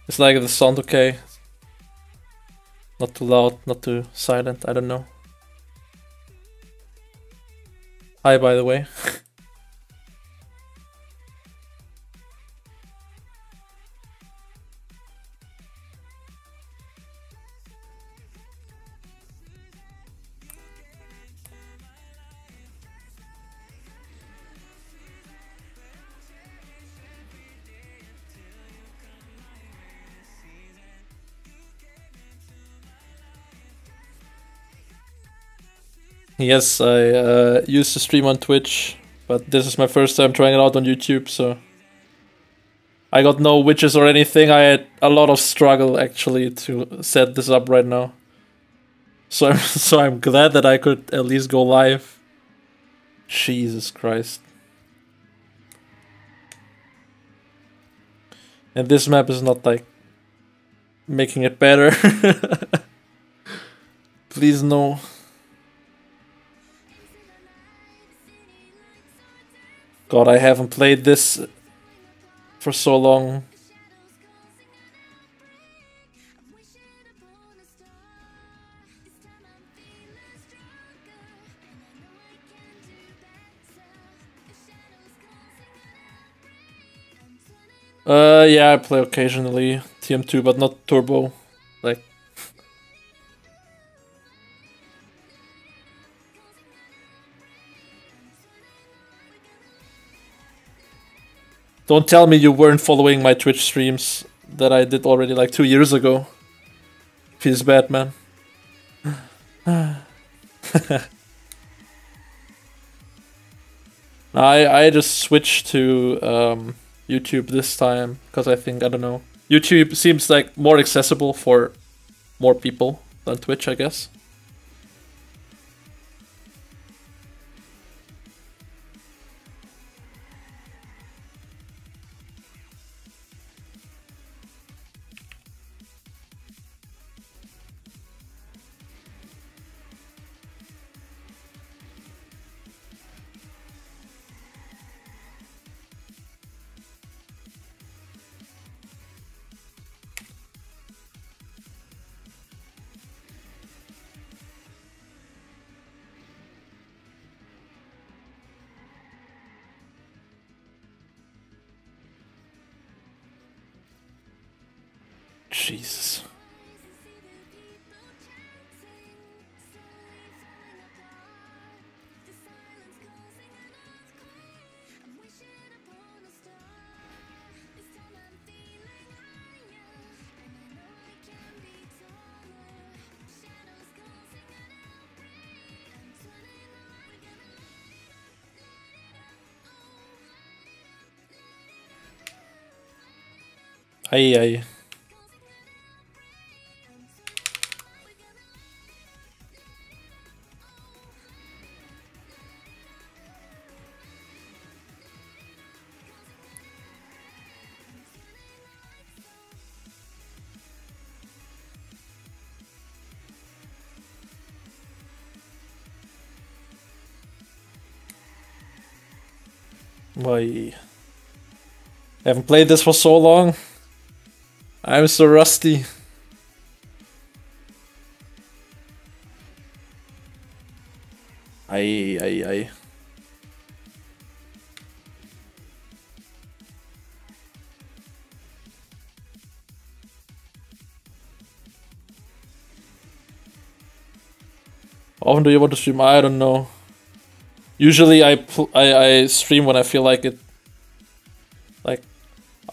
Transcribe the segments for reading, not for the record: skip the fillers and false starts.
It's like the sound okay. Not too loud, not too silent, I don't know. Hi, by the way. Yes, I used to stream on Twitch, but this is my first time trying it out on YouTube, so I got no witches or anything. I had a lot of struggle actually to set this up right now. So I'm glad that I could at least go live. Jesus Christ. And this map is not like making it better. Please no. God, I haven't played this for so long. Yeah, I play occasionally TM2, but not Turbo. Like, don't tell me you weren't following my Twitch streams that I did already like 2 years ago. Feels bad, man. I just switched to YouTube this time because I think, I don't know, YouTube seems like more accessible for more people than Twitch, I guess. Jesus. Ai ai. Why? I haven't played this for so long. I'm so rusty. Ai. How often do you want to stream? I don't know. Usually I stream when I feel like it. Like,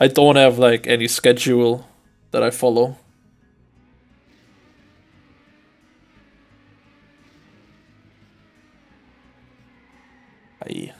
I don't have like any schedule that I follow. Aye.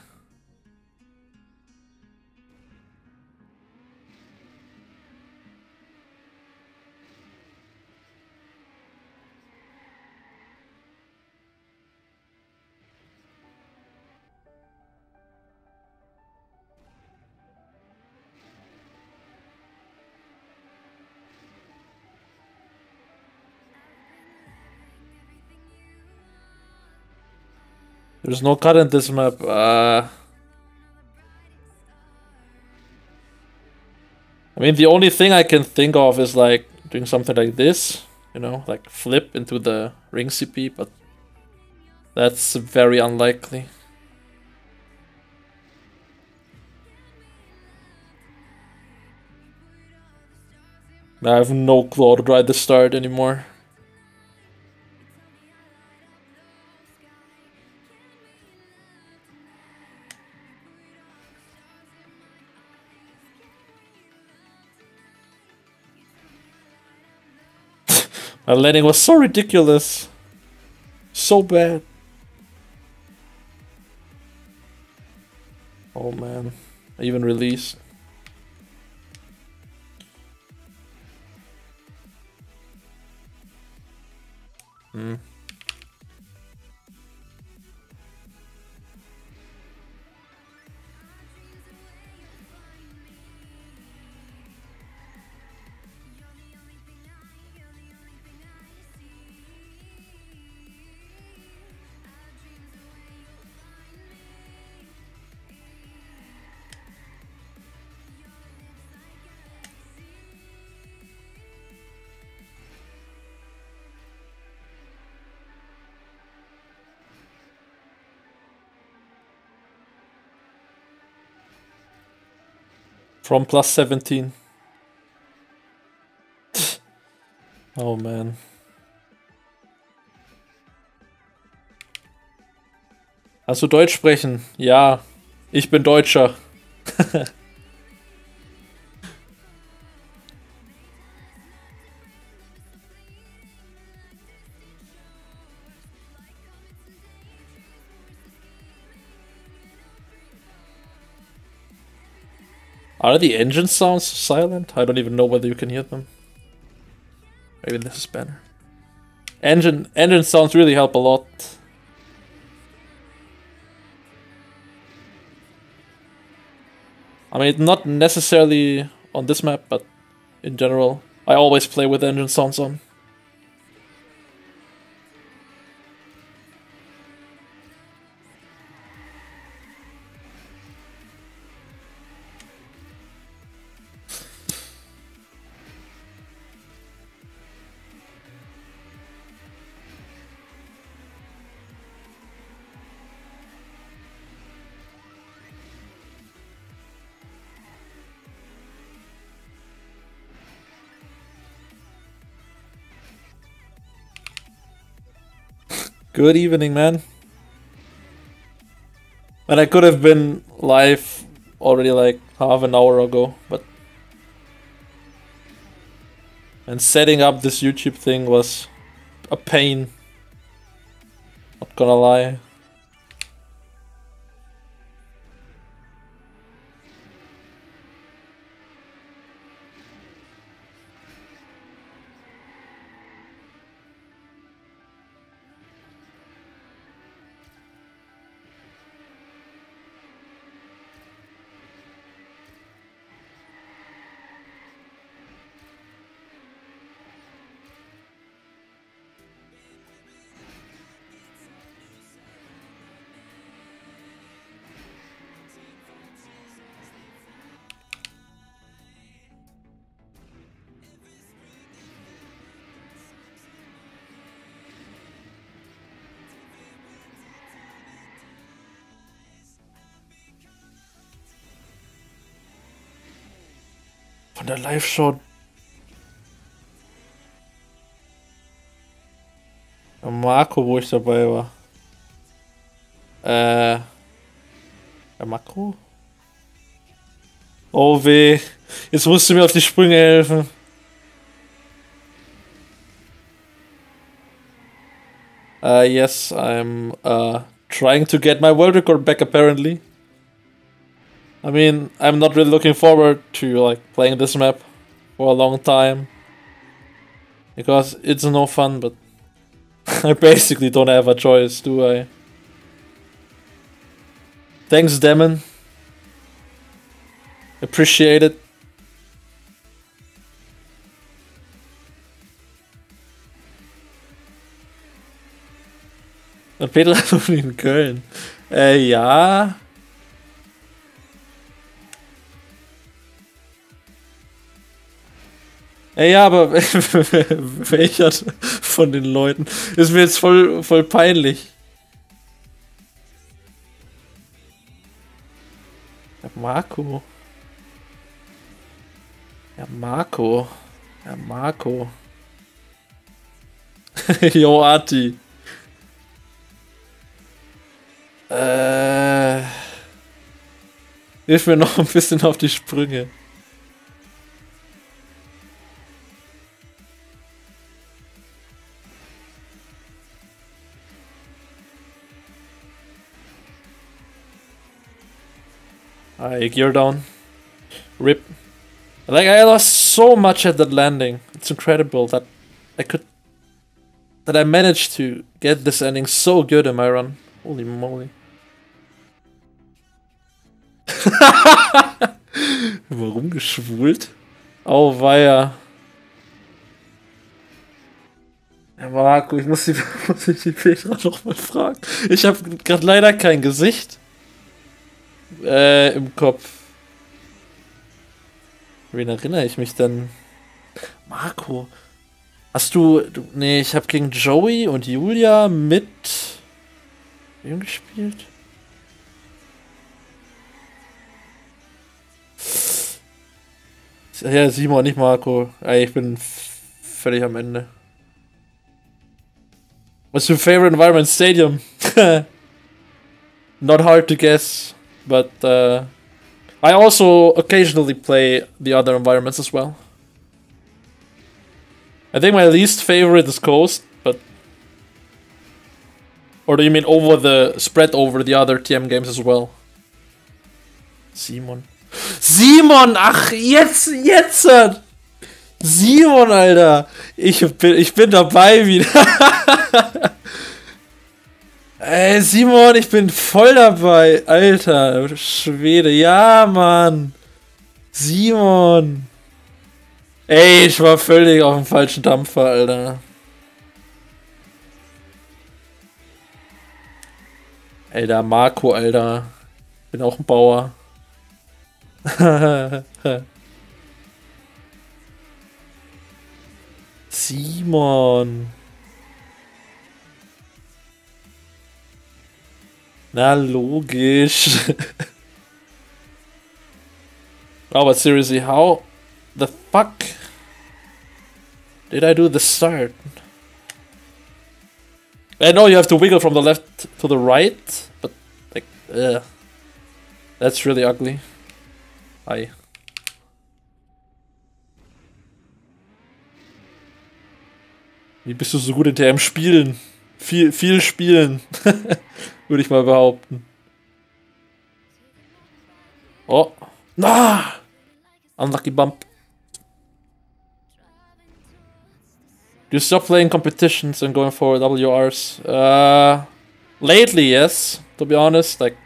There's no cut in this map. I mean, the only thing I can think of is like doing something like this, you know, like flip into the ring CP, but that's very unlikely. I have no clue how to ride the start anymore. My landing was so ridiculous. So bad. Oh man. I even released. Hmm. From plus 17. Oh man. Kannst du Deutsch sprechen? Ja, ich bin Deutscher. Are the engine sounds silent? I don't even know whether you can hear them. Maybe this is better. Engine sounds really help a lot. I mean, not necessarily on this map, but in general. I always play with engine sounds on. Good evening, man. And I could have been live already like half an hour ago, but... And setting up this YouTube thing was a pain. Not gonna lie. Von der Live-Show. Marco, wo ich dabei war. Der Makro? Oh weh. Jetzt musst du mir auf die Sprünge helfen. Yes, I'm trying to get my world record back apparently. I mean, I'm not really looking forward to like playing this map for a long time. Because it's no fun, but I basically don't have a choice, do I? Thanks, Demon. Appreciate it. Und Peter in Köln. Ja. Ja, aber welcher von den Leuten ist mir jetzt voll peinlich. Ja, Marco. Ja, Marco. Ja, Marco. Yo, Arti. Hilf mir noch ein bisschen auf die Sprünge. Gear down. Rip. Like, I lost so much at that landing. It's incredible that I managed to get this ending so good in my run. Holy moly. Warum geschwult? Oh, weia. Ja, Marco, muss ich die Petra nochmal fragen. Ich habe gerade leider kein Gesicht im Kopf. Wen erinnere ich mich denn? Marco. Hast du. Nee, ich habe gegen Joey und Julia mit wem gespielt? Ja, Simon, nicht Marco. Ey, ich bin völlig am Ende. What's your favorite environment? Stadium. Not hard to guess, but I also occasionally play the other environments as well. I think my least favorite is Coast, but... Or do you mean spread over the other TM games as well? Simon. Simon! Ach, jetzt! Simon, Alter! Ich bin dabei wieder. Ey, Simon, ich bin voll dabei. Alter, Schwede. Ja, Mann. Simon. Ey, ich war völlig auf dem falschen Dampfer, Alter. Alter, Marco, Alter. Bin auch ein Bauer. Simon. Na, logisch. Oh, but seriously, how the fuck did I do the start? I know you have to wiggle from the left to the right, but like, that's really ugly. Hi. Wie bist du so gut in TM spielen? Viel spielen. Würde ich mal behaupten. Oh. Na! Unlucky bump. Do you stop playing competitions and going for WRs? Lately, yes. To be honest, like...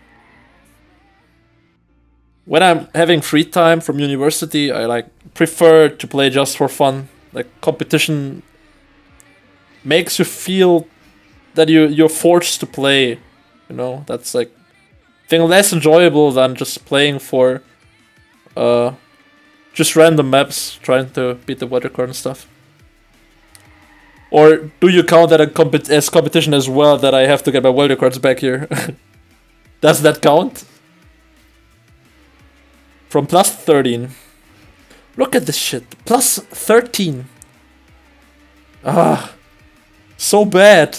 When I'm having free time from university, I like prefer to play just for fun. Like, competition makes you feel that you're forced to play, you know. That's like thing less enjoyable than just playing for just random maps, trying to beat the weather core and stuff. Or do you count that as competition as well, that I have to get my weather cards back here? Does that count? From plus 13. Look at this shit. Plus 13. Ah. So bad.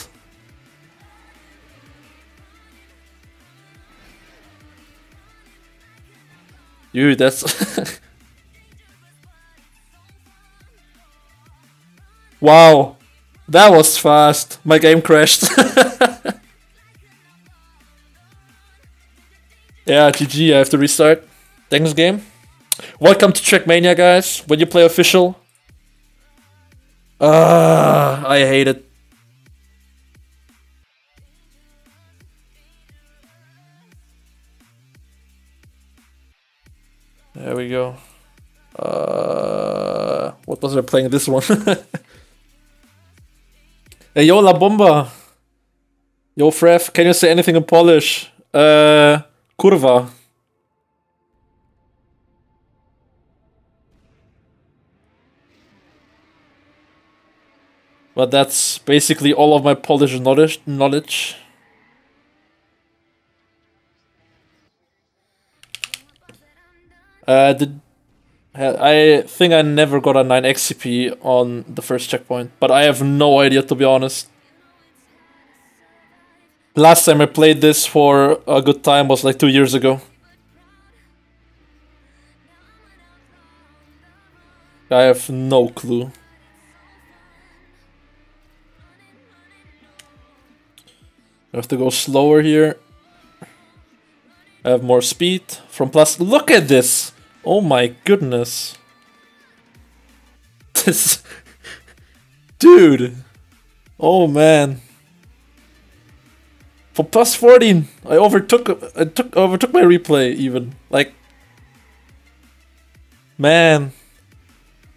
Dude, that's... Wow. That was fast. My game crashed. Yeah, GG, I have to restart. Thanks, game. Welcome to Trackmania, guys. When you play official. I hate it. There we go. What was I playing this one? Hey, yo, La Bomba. Yo, Fref, can you say anything in Polish? Kurwa. But that's basically all of my Polish knowledge. I think I never got a 9 XCP on the first checkpoint, but I have no idea, to be honest. Last time I played this for a good time was like 2 years ago. I have no clue. I have to go slower here. I have more speed from plus. Look at this! Oh my goodness. This... Dude! Oh man. For plus 14, I overtook my replay even. Like, man.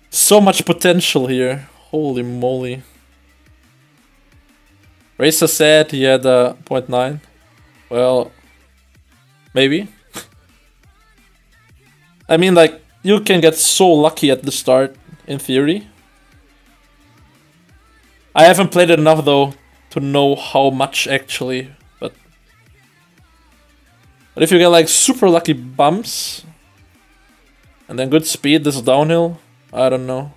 So much potential here. Holy moly. Racer said he had a 0.9. Well, maybe. I mean, like, you can get so lucky at the start, in theory. I haven't played it enough, though, to know how much, actually. But if you get, like, super lucky bumps, and then good speed, this is downhill, I don't know.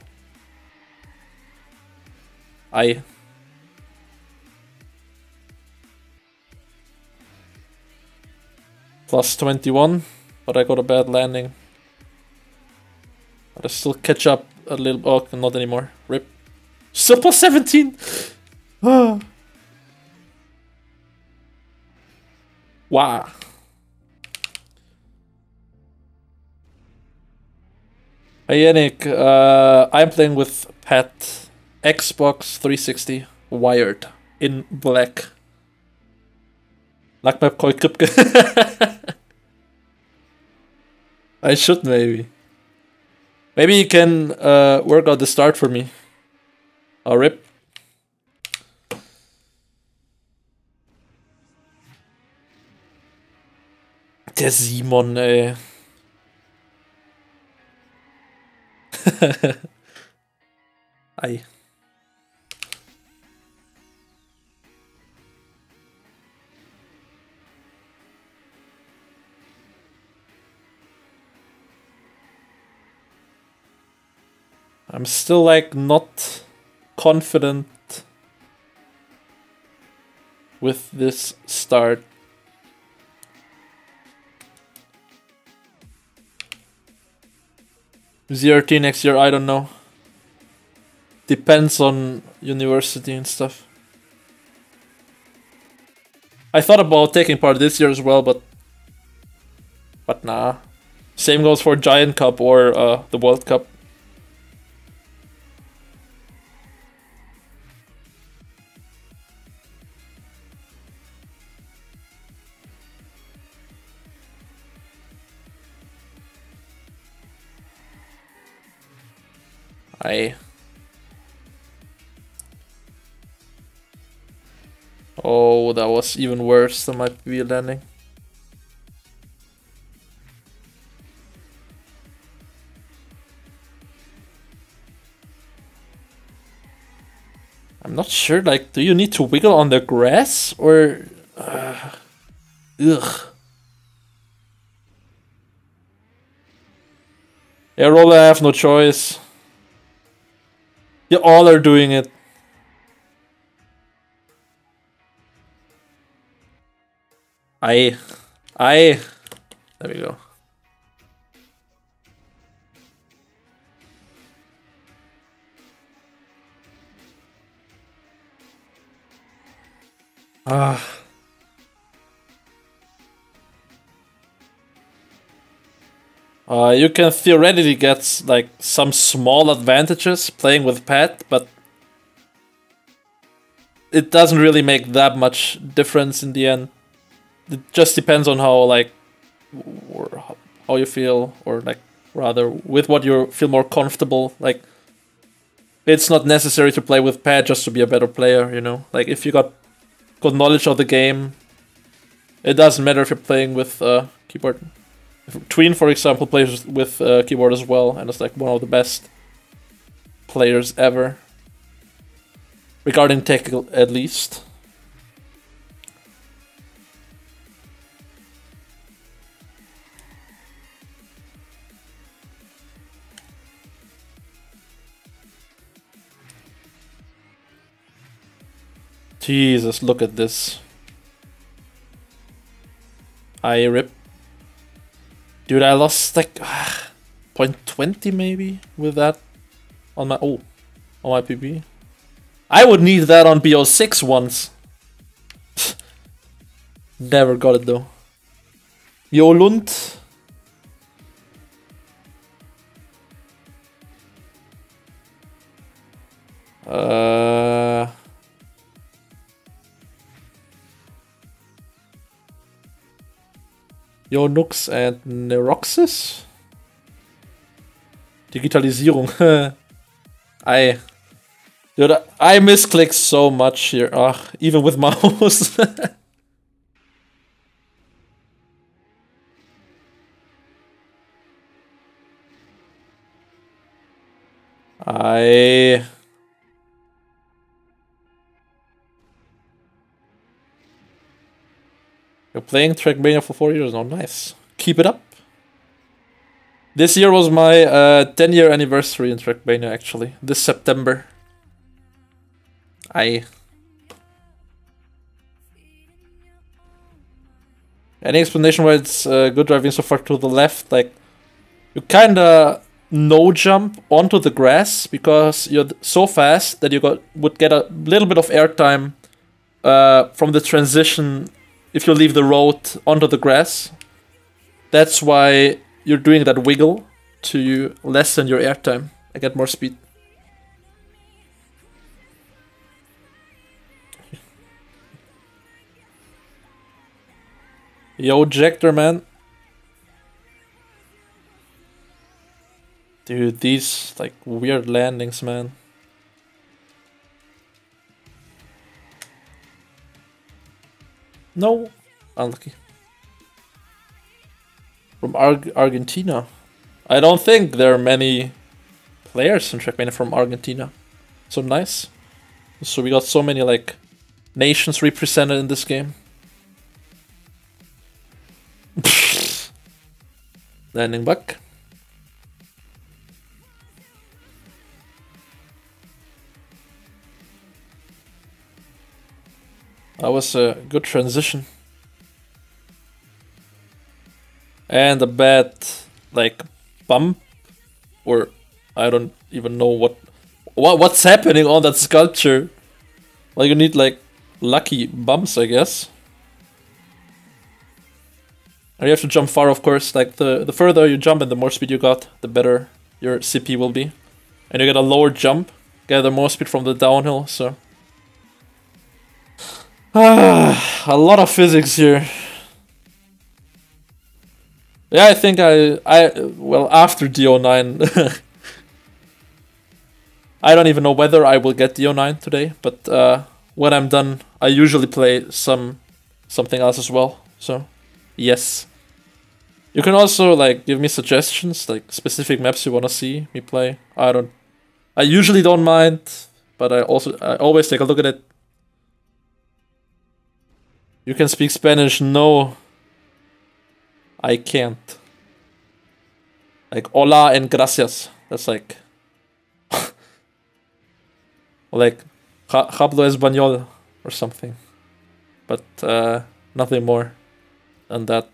Plus 21, but I got a bad landing. But I still catch up a little. Oh, not anymore. Rip. Still plus 17! Wow. Hey Yannick, I'm playing with Pat. Xbox 360 wired in black. Lackmap Koi Kripke. I should maybe. Maybe you can work out the start for me. I'll rip. Der Simon, ey. Ei. I'm still like not confident with this start. ZRT next year, I don't know. Depends on university and stuff. I thought about taking part this year as well, but nah. Same goes for Giant Cup or the World Cup. Oh, that was even worse than my PB landing. I'm not sure, like, do you need to wiggle on the grass? Or... ugh. Yeah, Roller, I have no choice. You all are doing it. There we go. You can theoretically get like some small advantages playing with pad, but it doesn't really make that much difference in the end. It just depends on how like or how you feel, or like rather with what you feel more comfortable. Like it's not necessary to play with pad just to be a better player, you know. Like if you got good knowledge of the game, it doesn't matter if you're playing with keyboard. Tween, for example, plays with keyboard as well, and is like one of the best players ever, regarding technical at least. Jesus, look at this. I rip. Dude, I lost like 0.20 maybe with that on my on my PB. I would need that on BO6 once. Never got it though. Yo Lund. Yo Nux and Neuroxis? Digitalisierung. Dude, I misclick so much here. Even with mouse. You're playing Trackmania for 4 years now. Nice. Keep it up. This year was my 10-year anniversary in Trackmania, actually. This September. Any explanation why it's good driving so far to the left? Like, you kinda no jump onto the grass because you're so fast that you would get a little bit of airtime from the transition if you leave the road onto the grass. That's why you're doing that wiggle to lessen your airtime and get more speed. Yo, Jector, man. Dude, these like weird landings, man. No, unlucky. From Argentina. I don't think there are many players in Trackmania from Argentina. So nice. So we got so many like nations represented in this game. Landing back. That was a good transition. And a bad, like, bump. Or, I don't even know what's happening on that sculpture. Like, you need, like, lucky bumps, I guess. And you have to jump far, of course. Like, the further you jump and the more speed you got, the better your CP will be. And you get a lower jump, gather more speed from the downhill, so... a lot of physics here. Yeah, I think well, after DO9, I don't even know whether I will get DO9 today, but when I'm done, I usually play something else as well. So, yes. You can also like give me suggestions, like specific maps you want to see me play. I usually don't mind, but I always take a look at it. You can speak Spanish? No, I can't. Like hola and gracias. That's like like hablo español or something. But nothing more than that.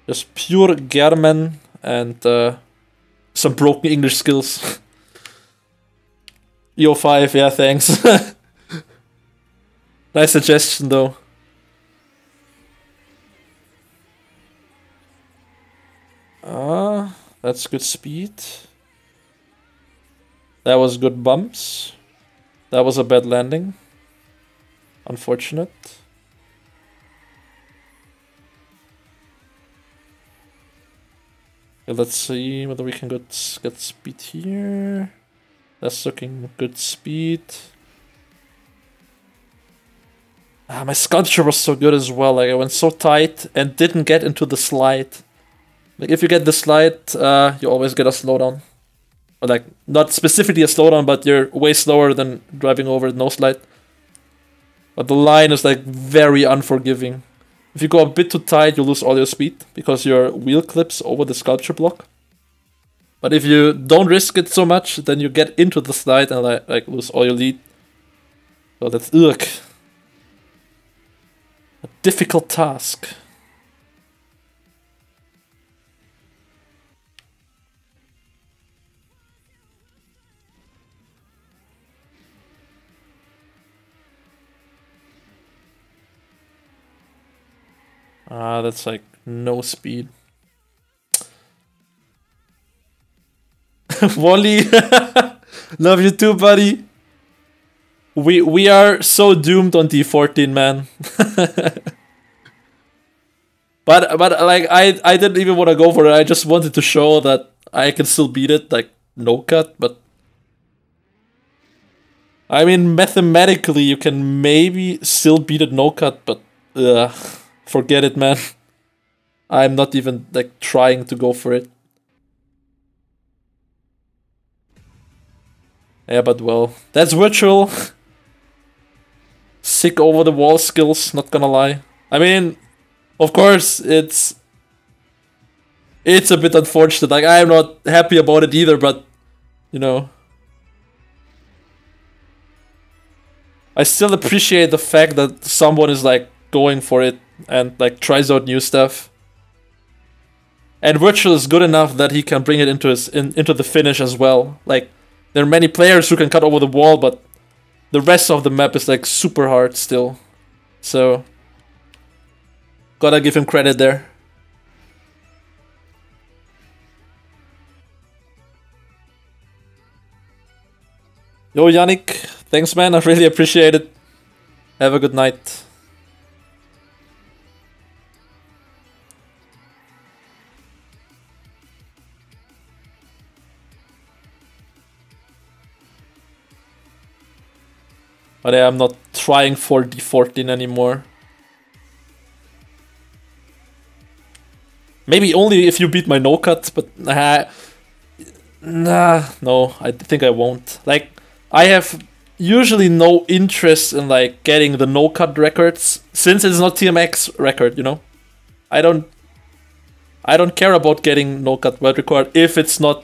Just pure German and some broken English skills. EO5, yeah, thanks. Nice suggestion though. That's good speed. That was good bumps. That was a bad landing. Unfortunate. Okay, let's see whether we can get speed here. That's looking good speed. My sculpture was so good as well. Like I went so tight and didn't get into the slide. Like if you get the slide, you always get a slowdown. Or like not specifically a slowdown, but you're way slower than driving over no slide. But the line is like very unforgiving. If you go a bit too tight, you lose all your speed because your wheel clips over the sculpture block. But if you don't risk it so much, then you get into the slide and like lose all your lead. So that's ugh. A difficult task. That's like no speed. Wally, love you too, buddy. We are so doomed on D14, man. but like I didn't even want to go for it. I just wanted to show that I can still beat it, like no cut. But I mean, mathematically, you can maybe still beat it no cut, but forget it, man. I'm not even like trying to go for it. Yeah, but well, that's virtual. Sick over the wall skills, not gonna lie. I mean, of course, it's a bit unfortunate. Like I'm not happy about it either, but you know, I still appreciate the fact that someone is like going for it and like tries out new stuff. And virtual is good enough that he can bring it into into the finish as well. Like there are many players who can cut over the wall, but the rest of the map is like super hard still. So gotta give him credit there. Yo Yannick, thanks man, I really appreciate it. Have a good night. But yeah, I'm not trying for D14 anymore. Maybe only if you beat my no cut, but no, I think I won't. Like, I have usually no interest in like getting the no cut records since it's not TMX record, you know. I don't care about getting no cut world record if it's not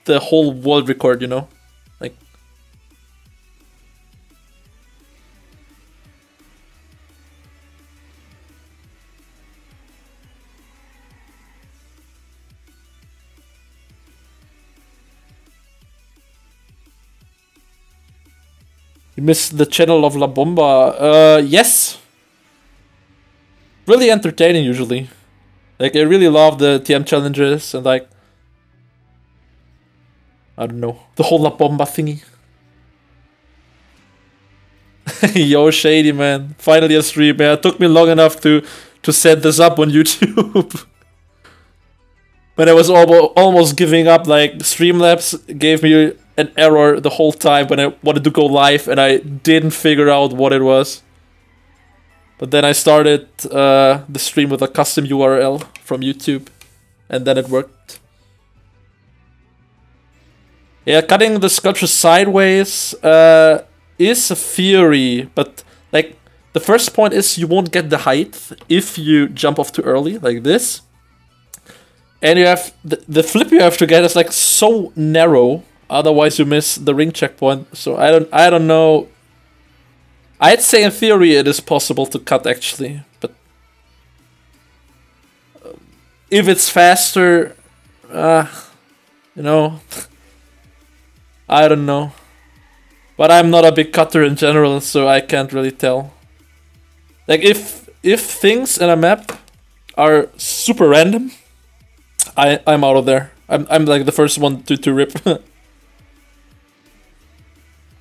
the whole world record, you know. You missed the channel of La Bomba. Yes. Really entertaining usually. Like I really love the TM challenges and like I don't know, the whole La Bomba thingy. Yo Shady man, finally a stream. Yeah, it took me long enough to set this up on YouTube. When I was almost giving up, like Streamlabs gave me an error the whole time when I wanted to go live and I didn't figure out what it was. But then I started the stream with a custom URL from YouTube and then it worked. Yeah, cutting the sculpture sideways is a theory, but like the first point is you won't get the height if you jump off too early, like this. And you have the flip you have to get is like so narrow. Otherwise, you miss the ring checkpoint. So I don't know. I'd say in theory it is possible to cut actually, but if it's faster, you know, I don't know. But I'm not a big cutter in general, so I can't really tell. Like if things in a map are super random, I'm out of there. I'm like the first one to rip.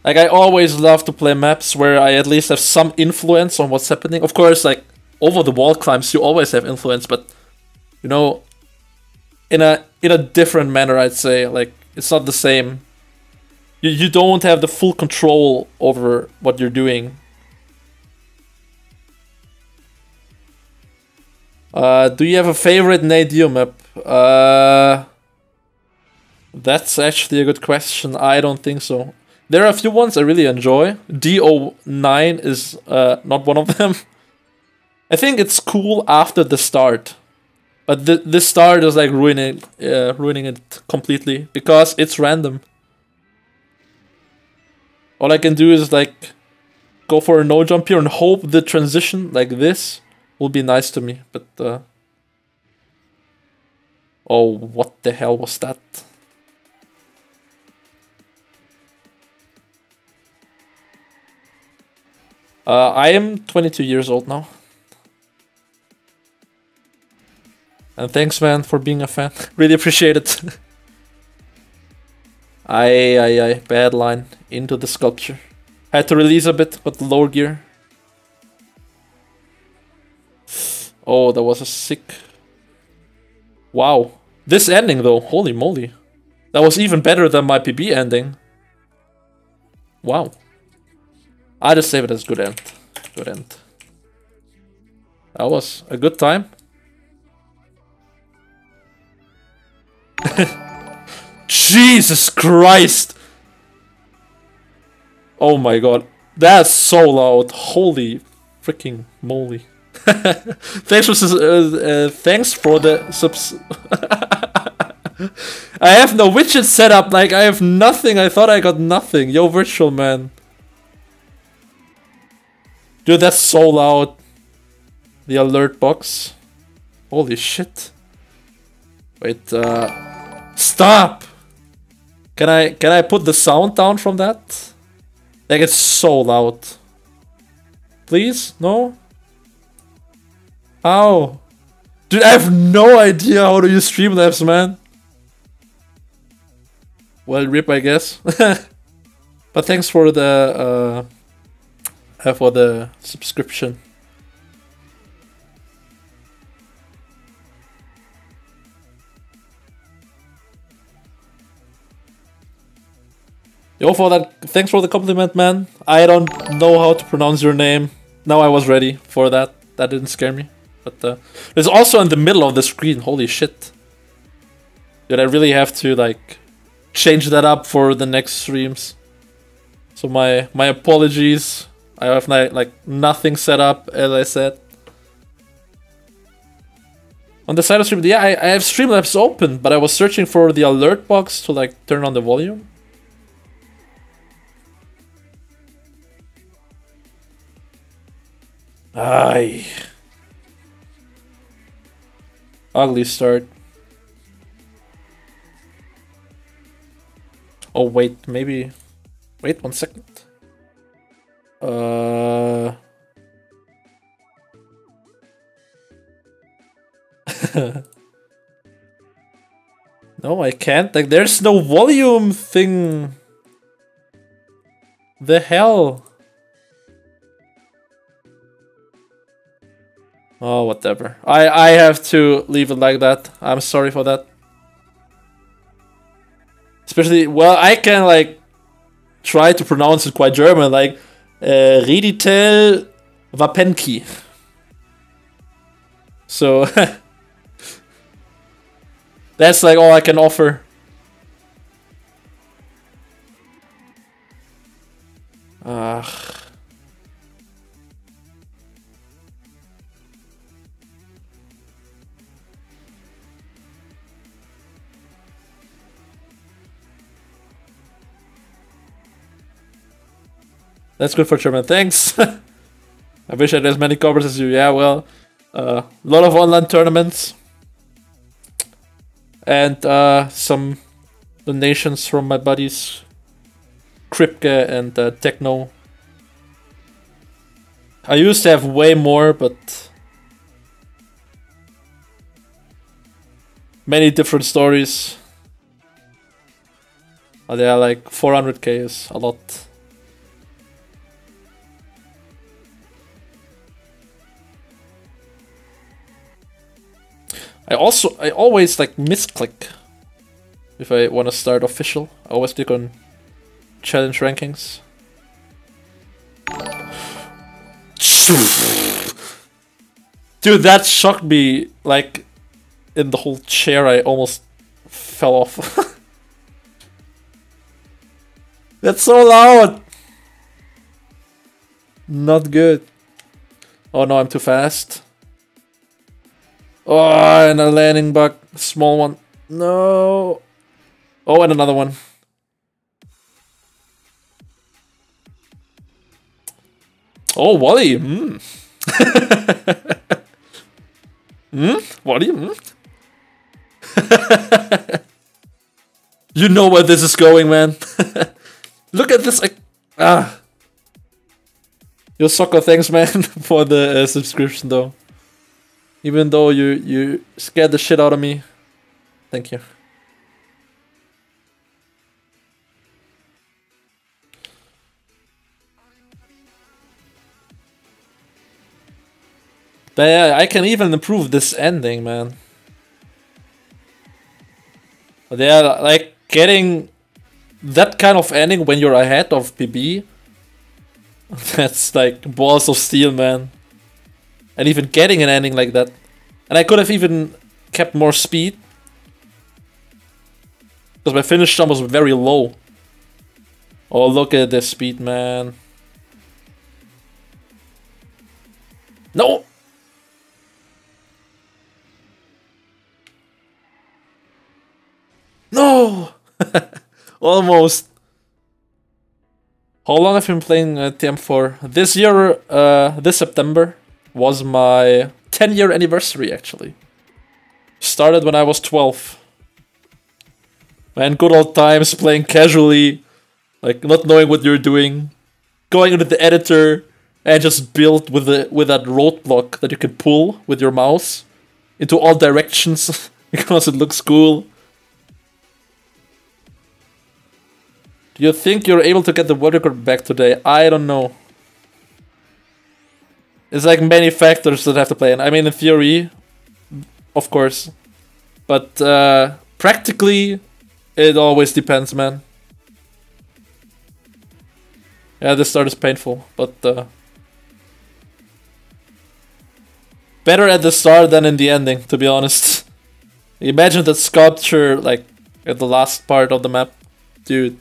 Like I always love to play maps where I at least have some influence on what's happening. Of course, like over the wall climbs, you always have influence, but you know, in a different manner, I'd say. Like it's not the same. You don't have the full control over what you're doing. Do you have a favorite Nadio map? That's actually a good question. I don't think so. There are a few ones I really enjoy. DO9 is not one of them. I think it's cool after the start. But this start is like ruining it completely. Because it's random. All I can do is like go for a no jump here and hope the transition like this will be nice to me. But oh, what the hell was that? I am 22 years old now. And thanks, man, for being a fan. Really appreciate it. Aye, bad line. Into the sculpture. Had to release a bit, but lower gear. Oh, that was a sick... Wow. This ending, though. Holy moly. That was even better than my PB ending. Wow. I just save it as good end. Good end. That was a good time. Jesus Christ! Oh my god. That's so loud. Holy freaking moly. Thanks for the subs. I have no widget set up. Like, I have nothing. I thought I got nothing. Yo, virtual man. Dude, that's so loud. The alert box. Holy shit. Wait, stop! Can I put the sound down from that? Like, it's so loud. Please? No? How? Dude, I have no idea how to use Streamlabs, man. Well, rip, I guess. But thanks for the subscription. Yo, thanks for the compliment, man. I don't know how to pronounce your name. Now I was ready for that. That didn't scare me. But it's also in the middle of the screen. Holy shit. Dude, I really have to like change that up for the next streams. So my apologies. I have like nothing set up, as I said. On the side of stream, yeah, I have Streamlabs open, but I was searching for the alert box to like turn on the volume. Aye. Ugly start. Oh wait, maybe... Wait 1 second. No, I can't. Like, there's no volume thing. The hell? Oh, whatever. I have to leave it like that. I'm sorry for that. Especially, well, I can like try to pronounce it quite German, like Reditel Wapenki. So that's like all I can offer. That's good for German. Thanks. I wish I had as many covers as you. Yeah, well, a lot of online tournaments and some donations from my buddies Kripke and Techno. I used to have way more, but many different stories. Oh, yeah, like 400k is a lot. I always like misclick if I want to start official. I always click on challenge rankings. Dude, that shocked me. Like in the whole chair, I almost fell off. That's so loud. Not good. Oh no, I'm too fast. Oh, and a landing bug. Small one. No. Oh, and another one. Oh, Wally. Wally. You know where this is going, man. Look at this. Yo, Soccer, thanks, man, for the subscription, though. Even though you scared the shit out of me. Thank you. But yeah, I can even improve this ending, man. But yeah, like getting that kind of ending when you're ahead of PB. That's like balls of steel, man. And even getting an ending like that. And I could have even kept more speed. Because my finish jump was very low. Oh, look at this speed, man. No! No! Almost. How long have I been playing TM for? This year, this September, was my 10-year anniversary, actually. Started when I was 12. Man, good old times, playing casually, like not knowing what you're doing, going into the editor and just build with that roadblock that you can pull with your mouse into all directions because it looks cool. Do you think you're able to get the world record back today? I don't know. It's like many factors that have to play in. I mean, in theory, of course. But practically, it always depends, man. Yeah, this start is painful, but better at the start than in the ending, to be honest. Imagine that sculpture, like, at the last part of the map. Dude.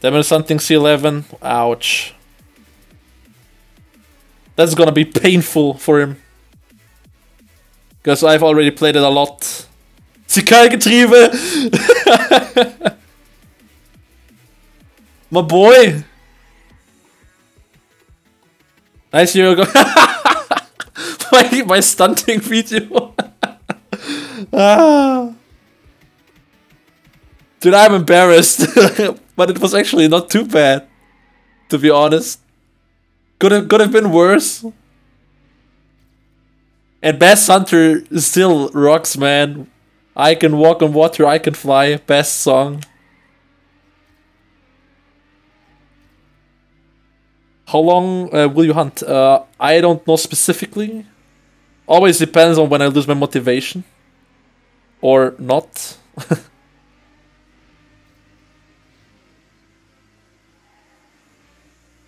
Demon something C11. Ouch. That's gonna be painful for him. Because I've already played it a lot. Sikalgetriebe! My boy! Nice Hugo. my stunting video. Dude, I'm embarrassed. But it was actually not too bad. To be honest. Could have been worse. And Bass Hunter still rocks, man. I can walk on water, I can fly. Best song. How long will you hunt? I don't know specifically. Always depends on when I lose my motivation. Or not.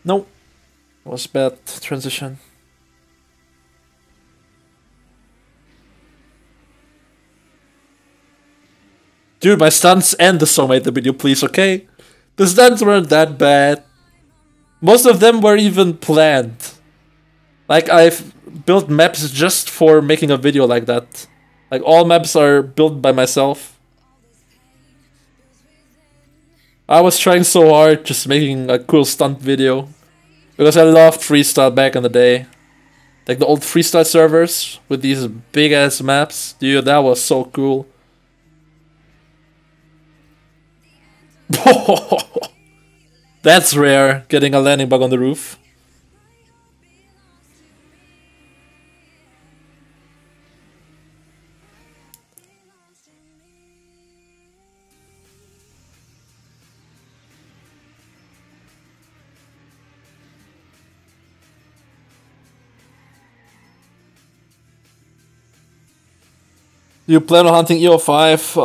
No. It was bad transition. Dude, my stunts and the song made the video, please, okay? The stunts weren't that bad. Most of them were even planned. Like, I've built maps just for making a video like that. Like, all maps are built by myself. I was trying so hard just making a cool stunt video. Because I loved freestyle back in the day. Like the old freestyle servers with these big ass maps. Dude, that was so cool. That That's rare, getting a landing bug on the roof. You plan on hunting EO5?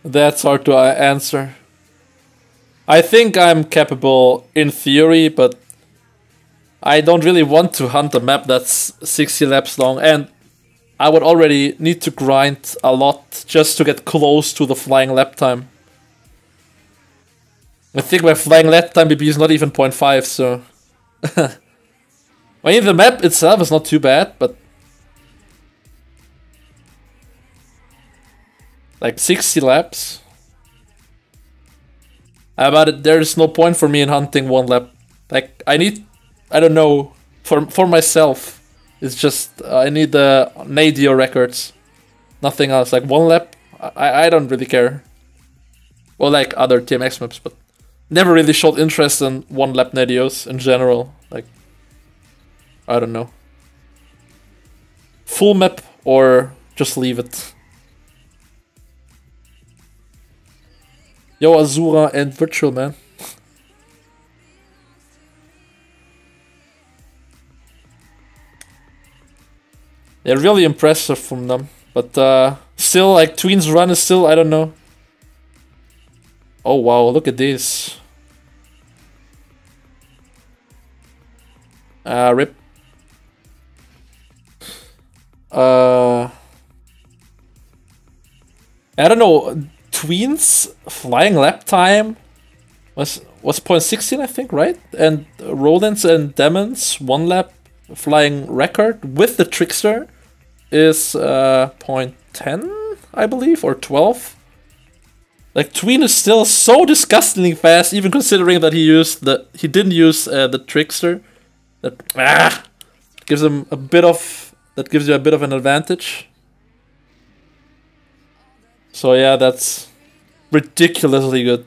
That's hard to answer. I think I'm capable in theory, but I don't really want to hunt a map that's 60 laps long, and I would already need to grind a lot just to get close to the flying lap time. I think my flying lap time maybe is not even 0.5, so... I mean, the map itself is not too bad, but... like 60 laps? But there's no point for me in hunting one lap. Like, I need... I don't know. For myself. It's just... I need the Nadio records. Nothing else. Like, one lap? I don't really care. Well, like other TMX maps, but... never really showed interest in one lap Nadios in general. Like, I don't know. Full map or just leave it. Yo, Azura and Virtual, man. Yeah, really impressive from them. But still, like, Tween's run is still, I don't know. Oh wow, look at this. Rip. I don't know. Tween's flying lap time was 0.16, I think, right? And Roland's and Demon's 1 lap flying record with the Trickster is 0.10, I believe, or 12. Like, Tween is still so disgustingly fast, even considering that he didn't use the Trickster. That gives him a bit of... that gives you a bit of an advantage. So yeah, that's ridiculously good.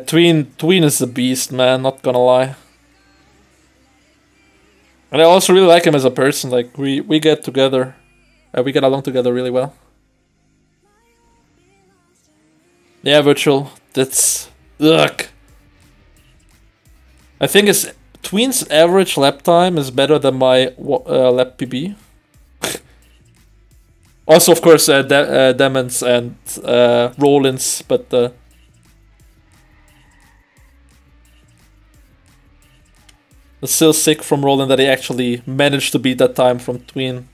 Tween is a beast, man, not gonna lie. And I also really like him as a person, like, we get together. We get along together really well. Yeah, Virtual, that's... ugh. I think Tween's average lap time is better than my lap PB. Also, of course, Demons and Rollins, but... it's still sick from Roland that he actually managed to beat that time from Tween.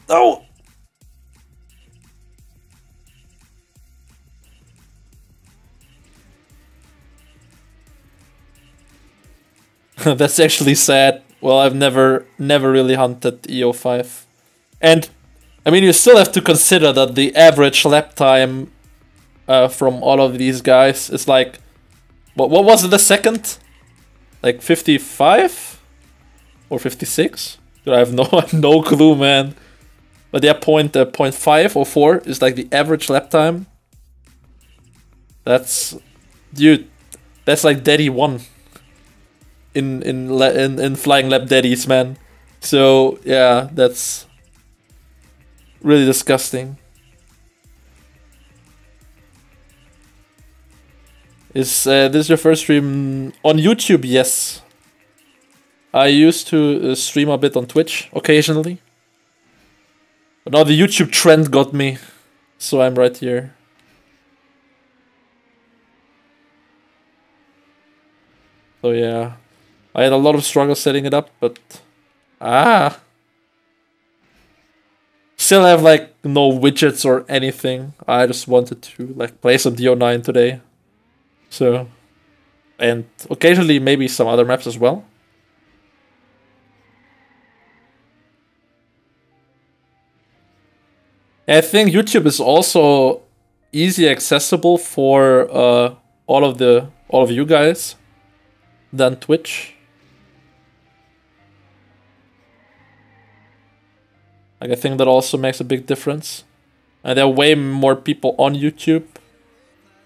Oh! That's actually sad. Well, I've never really hunted EO5. And, I mean, you still have to consider that the average lap time from all of these guys is like... what was it, the second? Like 55? Or 56? Dude, I have no clue, man. But yeah, 0.5 or 4 is like the average lap time. That's... dude, that's like Daddy 1. In Flying Lap Daddies, man. So, yeah, that's really disgusting. Is this your first stream on YouTube? Yes. I used to stream a bit on Twitch occasionally. But now the YouTube trend got me. So I'm right here. So yeah. I had a lot of struggle setting it up, but... still have like no widgets or anything. I just wanted to like play some DO9 today. So and occasionally maybe some other maps as well. I think YouTube is also easy accessible for all of you guys than Twitch. Like, I think that also makes a big difference. And there are way more people on YouTube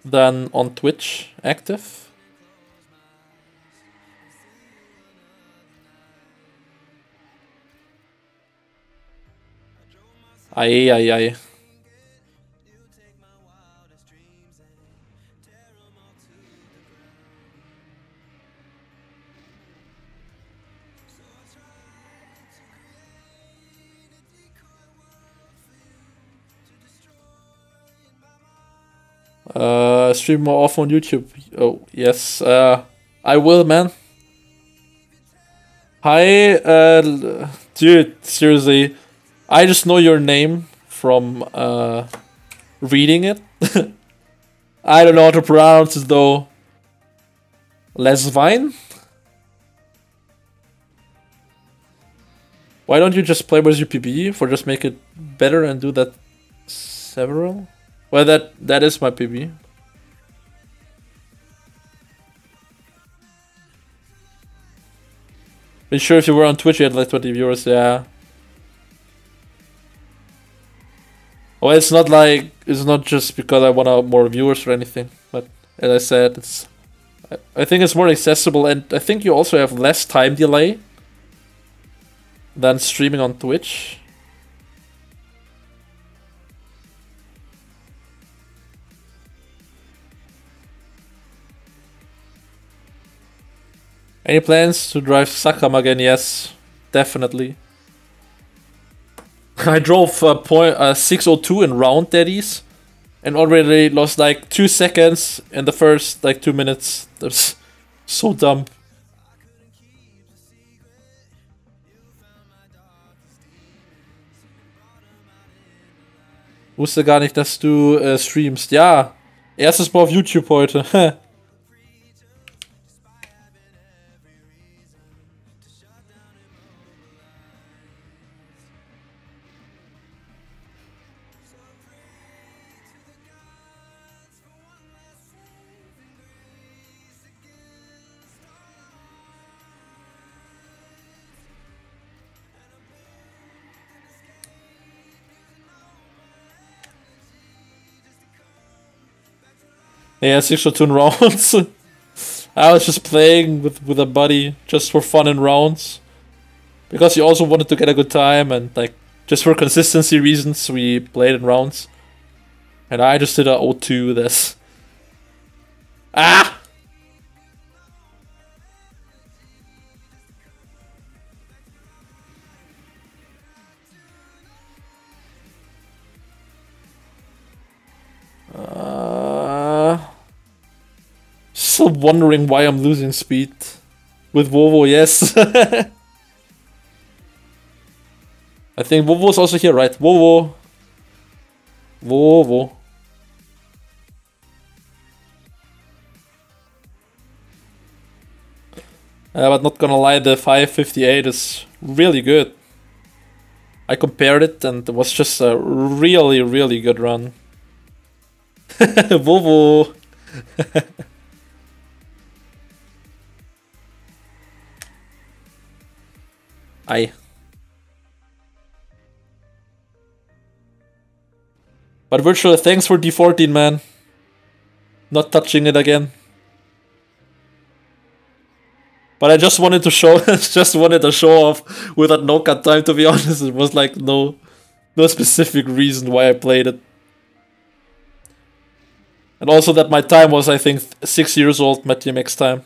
than on Twitch active. Aye. Stream more often on YouTube. Oh, yes. I will, man. Hi, dude, seriously. I just know your name from reading it. I don't know how to pronounce it though. Lesvine? Why don't you just play with your PB for just make it better and do that several? Well, that is my PB. Be sure if you were on Twitch you had like 20 viewers, yeah. Well, it's not just because I want more viewers or anything, but as I said, I think it's more accessible, and I think you also have less time delay than streaming on Twitch. Any plans to drive Sakam again? Yes, definitely. I drove 602 in round daddies and already lost like 2 seconds in the first like 2 minutes. That's so dumb. Wusste gar nicht, dass du streamst. Ja, erstes Mal auf YouTube heute. Yeah, 602 rounds. I was just playing with a buddy just for fun in rounds. Because he also wanted to get a good time and like just for consistency reasons we played in rounds. And I just did a O2 this. Ah! Still wondering why I'm losing speed. With Vovo, yes. I think Vovo's also here, right? Vovo. But not gonna lie, the 558 is really good. I compared it and it was just a really, really good run. Vovo. Aye. But Virtual, thanks for D14, man. Not touching it again. But I just wanted to show off without no cut time, to be honest. It was like no specific reason why I played it. And also that my time was, I think, 6 years old, my TMX time.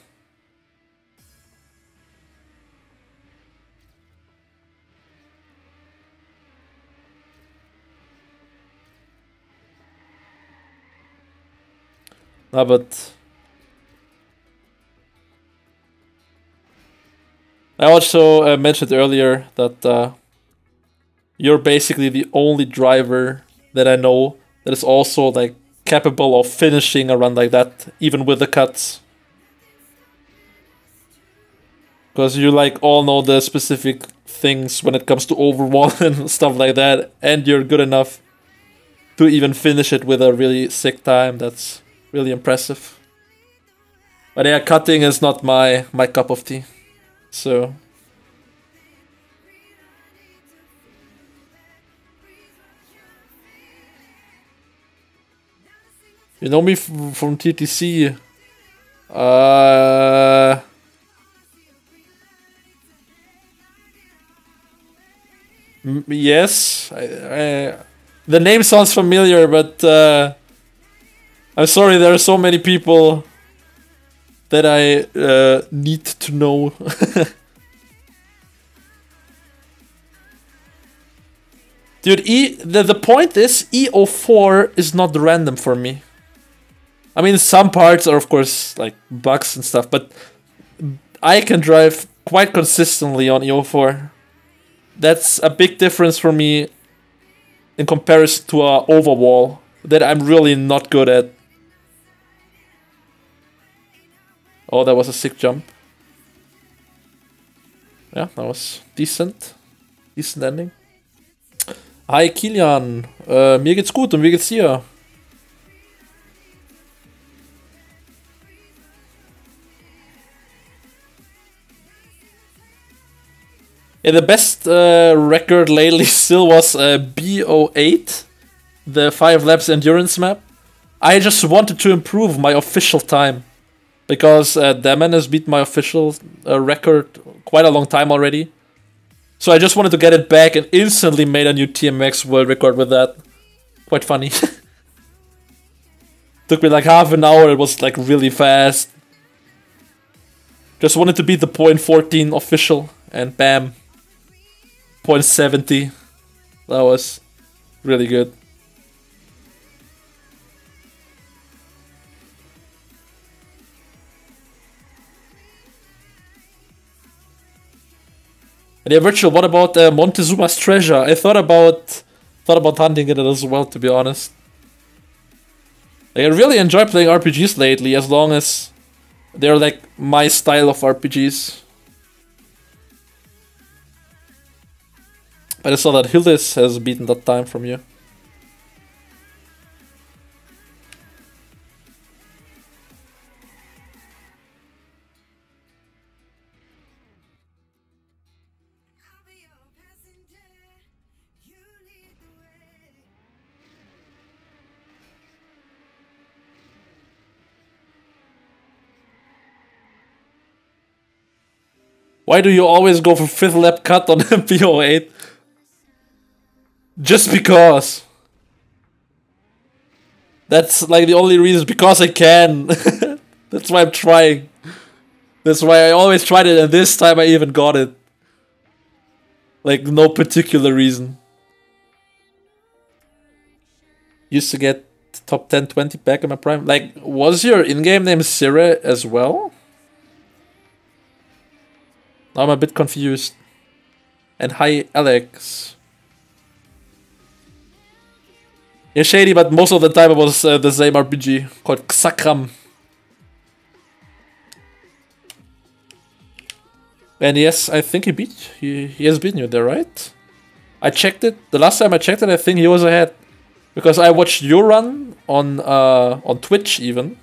But I also mentioned earlier that you're basically the only driver that I know that is also like capable of finishing a run like that, even with the cuts. because you like all know the specific things when it comes to overwall and stuff like that, and you're good enough to even finish it with a really sick time. That's really impressive. But yeah, cutting is not my cup of tea. So you know me from TTC. Yes, the name sounds familiar, but I'm sorry, there are so many people that I need to know. Dude, the point is, E04 is not random for me. I mean, some parts are, of course, like bugs and stuff, but I can drive quite consistently on E04. That's a big difference for me in comparison to a overwall that I'm really not good at. Oh, that was a sick jump. Yeah, that was decent. Decent ending. Hi Kilian, mir geht's gut und wie geht's dir? Yeah, the best record lately still was BO8, the 5 laps endurance map. I just wanted to improve my official time, because Daman has beat my official record quite a long time already. So I just wanted to get it back and instantly made a new TMX world record with that. Quite funny. Took me like half an hour, it was like really fast. Just wanted to beat the .14 official, and bam. .70. That was really good. And yeah, Virtual, what about Montezuma's Treasure? I thought about hunting it as well, to be honest. Like, I really enjoy playing RPGs lately, as long as they're like my style of RPGs. But I saw that Hildes has beaten that time from you. Why do you always go for 5th lap cut on BO8? Just because. That's like the only reason, because I can. That's why I'm trying. That's why I always tried it, and this time I even got it. Like, no particular reason. Used to get top 10, 20 back in my prime. Like, was your in-game name Sire as well? Now I'm a bit confused. And hi, Alex. Yeah, shady, but most of the time it was the same RPG called Xakram. And yes, I think he has beaten you there, right? I checked it. The last time I checked it, I think he was ahead, because I watched your run on Twitch even.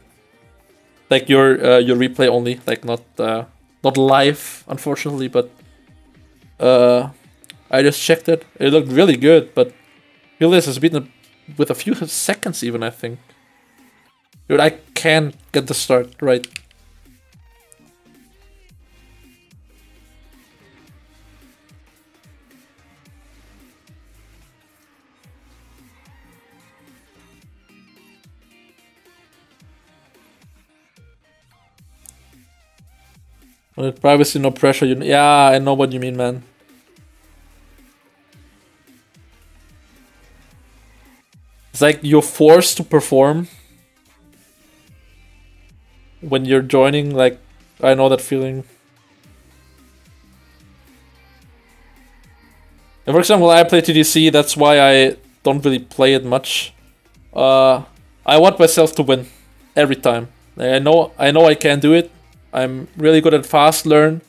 Like your replay only, like not live, unfortunately, but I just checked it. It looked really good, but Hildes has beaten with a few seconds even, I think. Dude, I can't get the start right. With privacy, no pressure. Yeah, I know what you mean, man. It's like you're forced to perform when you're joining. Like, I know that feeling. And for example, I play TDC. That's why I don't really play it much. I want myself to win every time. I know I can do it. I'm really good at fast learn,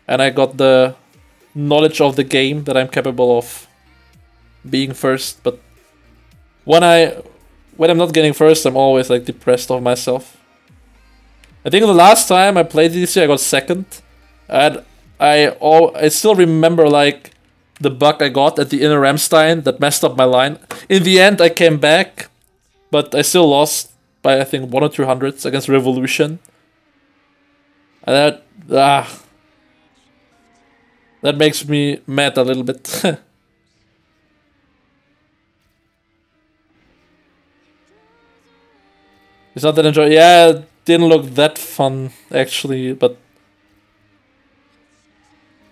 and I got the knowledge of the game that I'm capable of being first. But when I'm not getting first, I'm always like depressed of myself. I think the last time I played DDC, I got second, and I still remember like the bug I got at the inner Ramstein that messed up my line. In the end, I came back, but I still lost by I think 1 or 2 hundredths against Revolution. And that makes me mad a little bit. It's not that enjoyable. Yeah, it didn't look that fun actually, but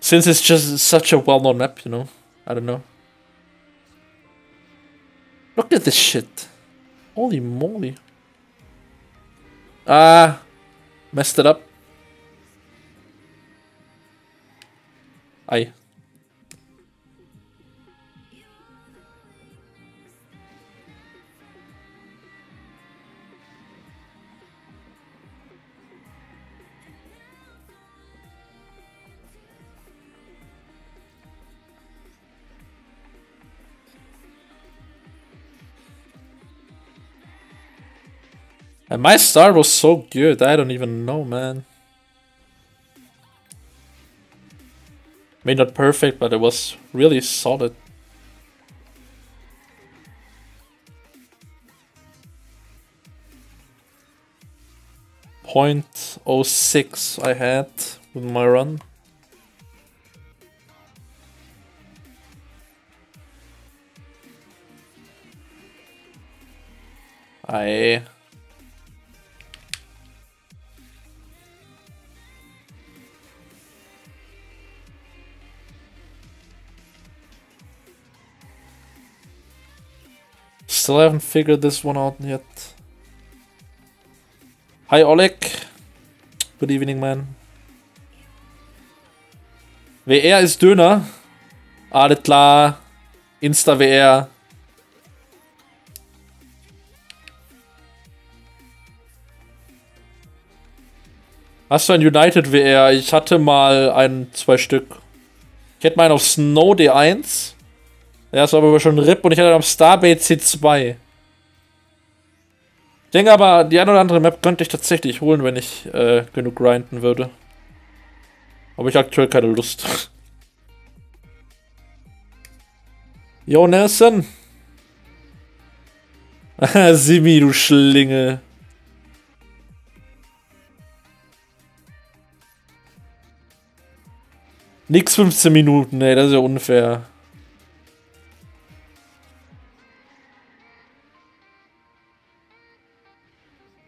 since it's just such a well-known map, you know, I don't know. Look at this shit. Holy moly. Ah, messed it up. Aye. And my start was so good, I don't even know, man. Maybe not perfect, but it was really solid. .06 I had with my run. I still haven't figured this one out yet. Hi Oleg. Good evening, man. WR ist Döner. Alles klar. Insta-WR. Hast du ein United WR? Ich hatte mal 2 Stück. Ich hätte meinen auf Snow D1. Ja, das war aber schon RIP und ich hatte auf Starbase C2. Ich denke aber, die eine oder andere Map könnte ich tatsächlich holen, wenn ich genug grinden würde. Aber ich habe aktuell keine Lust. Jo, Nelson. Simi, du Schlinge. Nix 15 Minuten, ey, das ist ja unfair.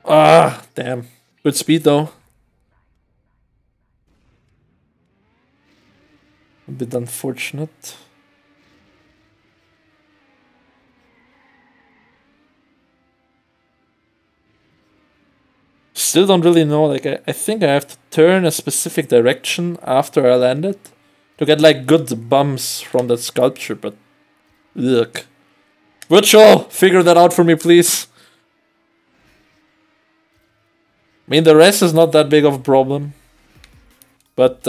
Ah, damn. Good speed though. A bit unfortunate. Still don't really know, like, I think I have to turn a specific direction after I landed to get, like, good bumps from that sculpture, but... Ugh. Virtual! Figure that out for me, please! I mean, the rest is not that big of a problem. But,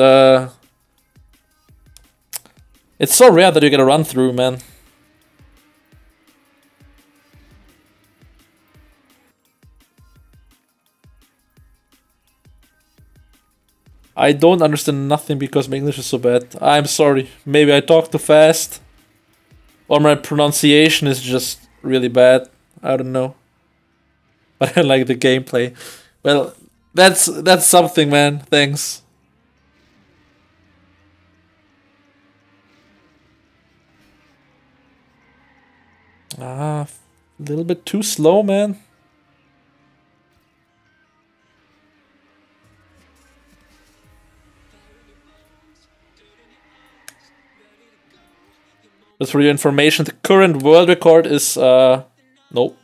it's so rare that you get a run through, man. I don't understand nothing because my English is so bad. I'm sorry. Maybe I talk too fast. Or my pronunciation is just really bad. I don't know. But I like the gameplay. Well, that's something, man. Thanks. Ah, a little bit too slow, man. Just for your information, the current world record is, no,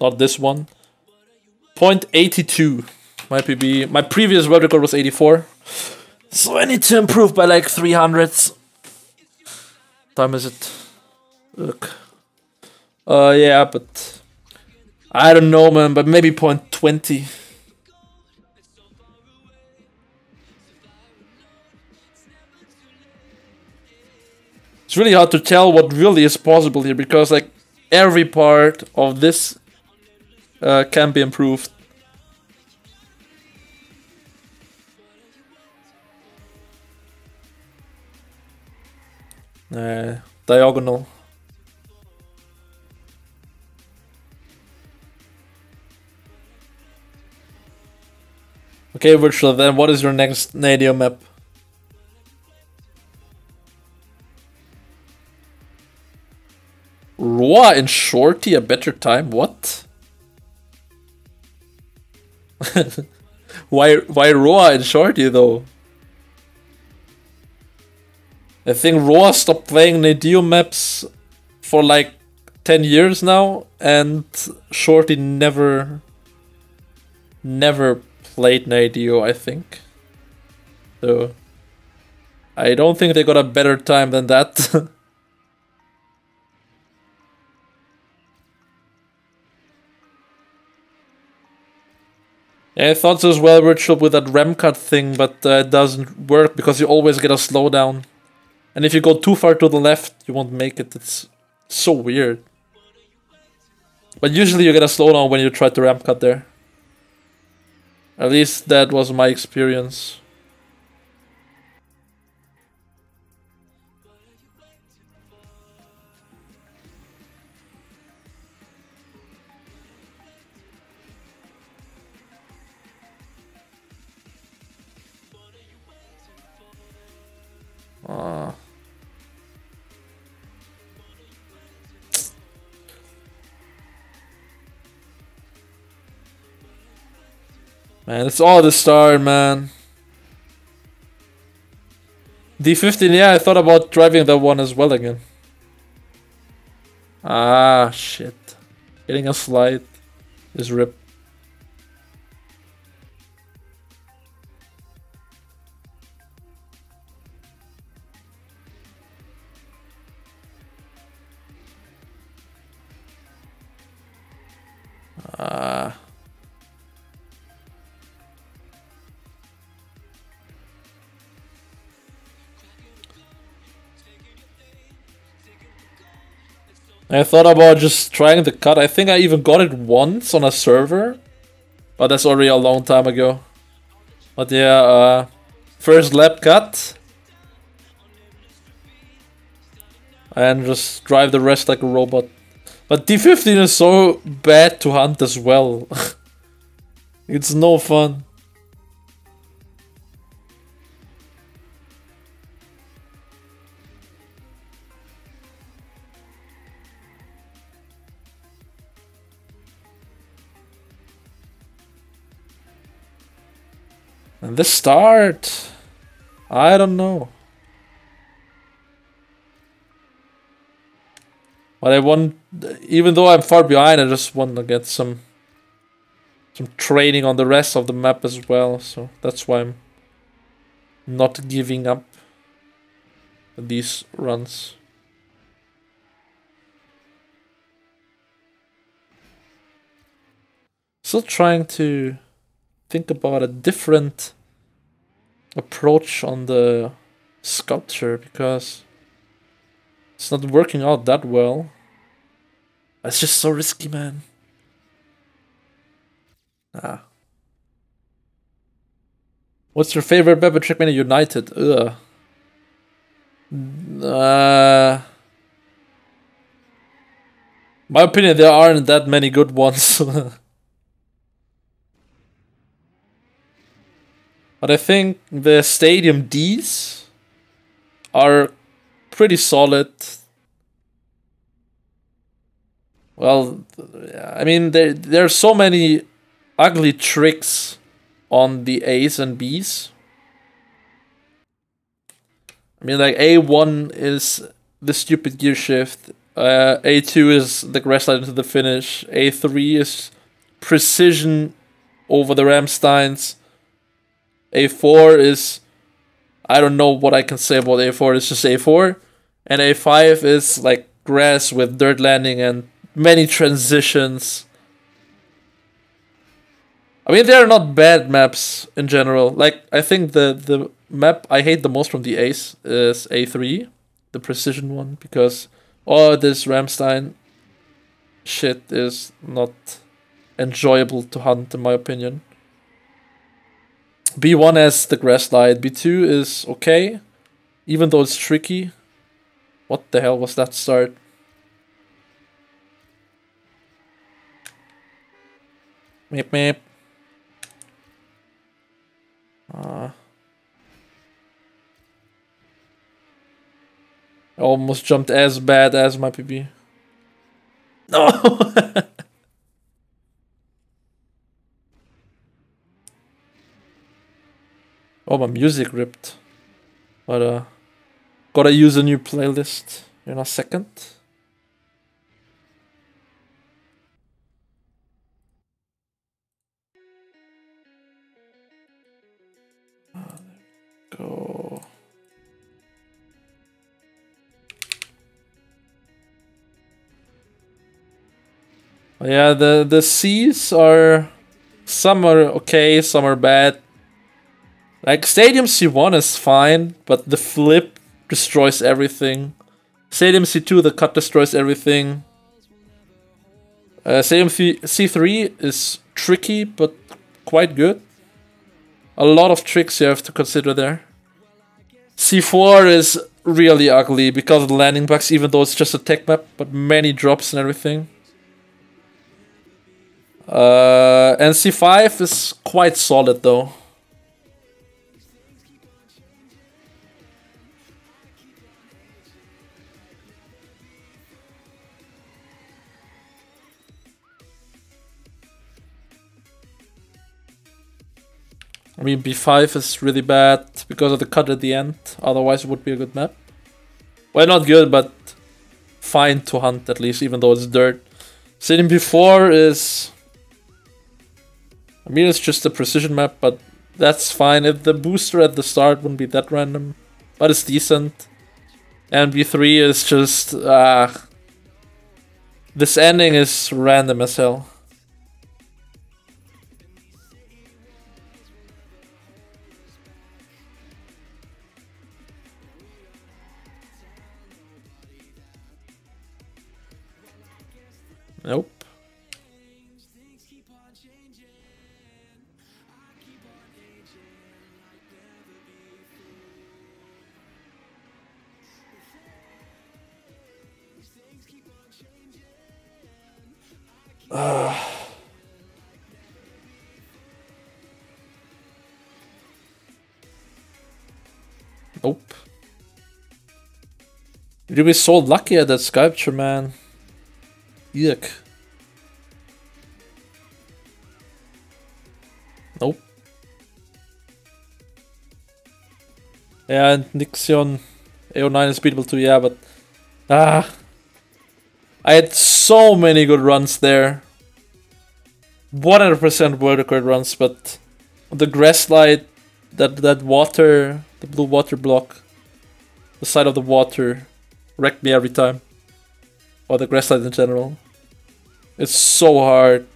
not this one. 0.82. Might be, my previous world record was 84. So I need to improve by like 300s. Time is it? Look. Yeah, but I don't know, man, but maybe 0.20. It's really hard to tell what really is possible here because like every part of this can be improved. Diagonal. Okay, Virtual, then what is your next Nadio map? Roa and Shorty a better time? What? Why Roa and Shorty though? I think Roa stopped playing Nadio maps for like 10 years now, and Shorty never played Nadio, I think. So I don't think they got a better time than that. Yeah, I thought so as well, Virtual, with that RAM cut thing, but it doesn't work because you always get a slowdown. And if you go too far to the left, you won't make it. It's so weird. But usually you get a slowdown when you try to ramp cut there. At least that was my experience. Man, it's all the start, man. D15, yeah, I thought about driving that one as well again. Ah, shit. Getting a slide is rip. I thought about just trying the cut. I think I even got it once on a server, but that's already a long time ago. But yeah, first lap cut, and just drive the rest like a robot. But D15 is so bad to hunt as well. It's no fun. And the start, I don't know. But I want, even though I'm far behind, I just want to get some training on the rest of the map as well. So that's why I'm not giving up these runs. Still trying to think about a different approach on the sculpture because it's not working out that well. It's just so risky, man. What's your favorite map in Trackmania United? Ugh. My opinion, there aren't that many good ones. But I think the Stadium Ds are pretty solid. Well, I mean, there are so many ugly tricks on the A's and B's. I mean, like A1 is the stupid gear shift. A2 is the grass slide into the finish. A3 is precision over the Ramsteins. A4 is, I don't know what I can say about A4, it's just A4. And A5 is like grass with dirt landing and many transitions. I mean, they're not bad maps in general. Like, I think the map I hate the most from the Ace is A3. the precision one, because all this Ramstein shit is not enjoyable to hunt in my opinion. B1 has the grass light, B2 is okay, even though it's tricky. What the hell was that start? Meep meep. I almost jumped as bad as my PB. No! Oh, my music ripped. But gotta use a new playlist in a second. Go. Yeah, the C's are, some are okay, some are bad. Like Stadium C1 is fine, but the flip destroys everything. Stadium C2, the cut destroys everything. Stadium C3 is tricky, but quite good. A lot of tricks you have to consider there. C4 is really ugly because of the landing bugs, even though it's just a tech map, but many drops and everything. And C5 is quite solid though. I mean, B5 is really bad because of the cut at the end, otherwise it would be a good map. Well, not good, but fine to hunt at least, even though it's dirt. Stadium B4 is... I mean, it's just a precision map, but that's fine. If the booster at the start wouldn't be that random, but it's decent. And B3 is just... this ending is random as hell. Nope. Nope. You'd be so lucky at that sculpture, man. Yuck. Nope. Yeah, and Nixion AO9 is beatable too, yeah, but... I had so many good runs there. 100% world record runs, but... the grass light, that water, the blue water block, the side of the water, wrecked me every time. Or the grass light in general. It's so hard.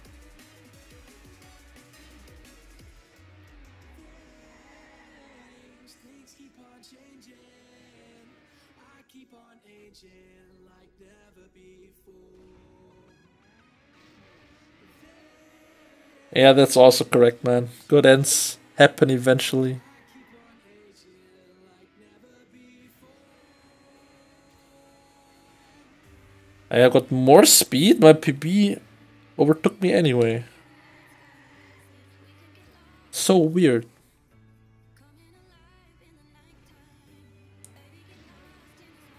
Yeah, that's also correct, man. Good ends happen eventually. I got more speed, my PB overtook me anyway. So weird.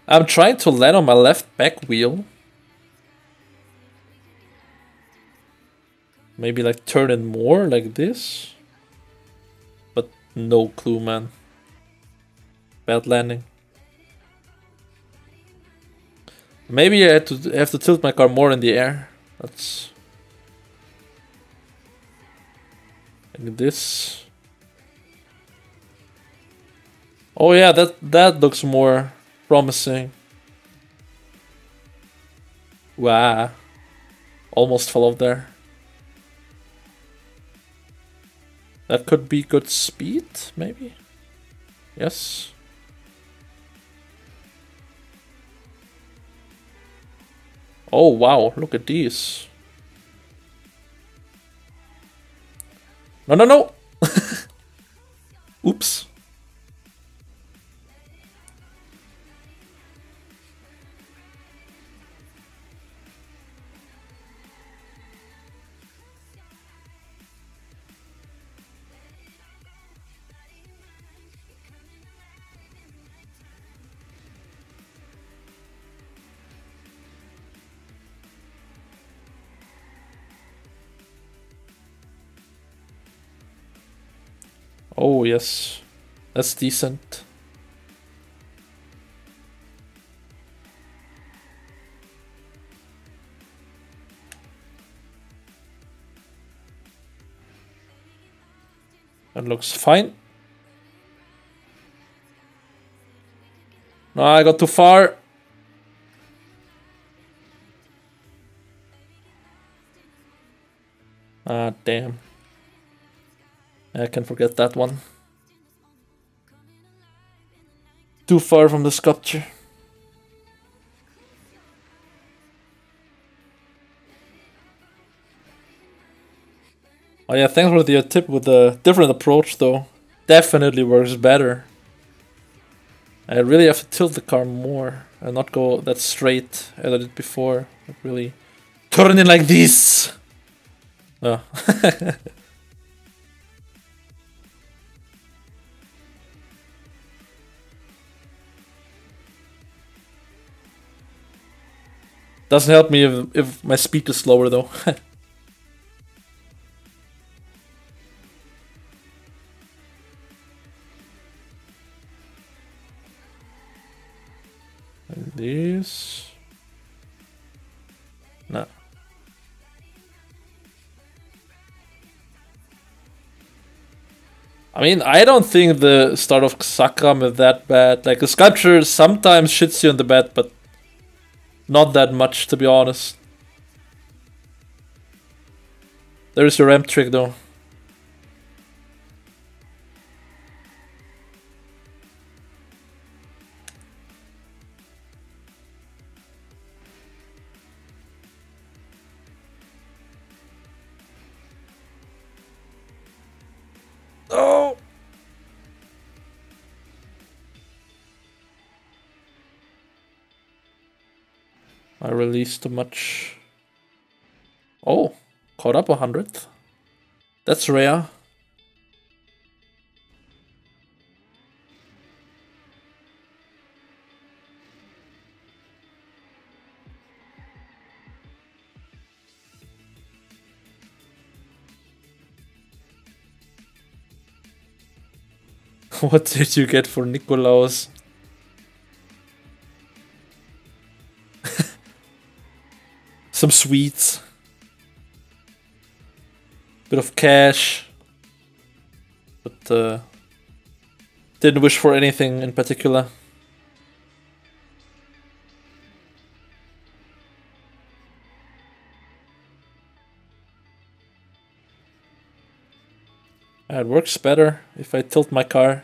I'm trying to land on my left back wheel. Maybe like turn it more like this. But no clue, man. Bad landing. Maybe I have to tilt my car more in the air. That's like this. Oh yeah, that looks more promising. Wow. Almost fell off there. That could be good speed, maybe? Yes. Oh wow, look at these. No, no, no! Oops. Oh yes, that's decent. That looks fine. No, I got too far. Ah, damn. I can forget that one. Too far from the sculpture. Oh yeah, thanks for the tip with the different approach though. Definitely works better. I really have to tilt the car more and not go that straight as I did before. Like really turn it like this. Oh. Doesn't help me if my speed is slower though. And this. No. I mean, I don't think the start of Sakram is that bad. Like, the sculpture sometimes shits you in the bed, but not that much, to be honest. There's your ramp trick, though. Oh! I released too much. Oh, caught up 100th. That's rare. What did you get for Nikolaus? Some sweets. Bit of cash. But didn't wish for anything in particular. It works better if I tilt my car.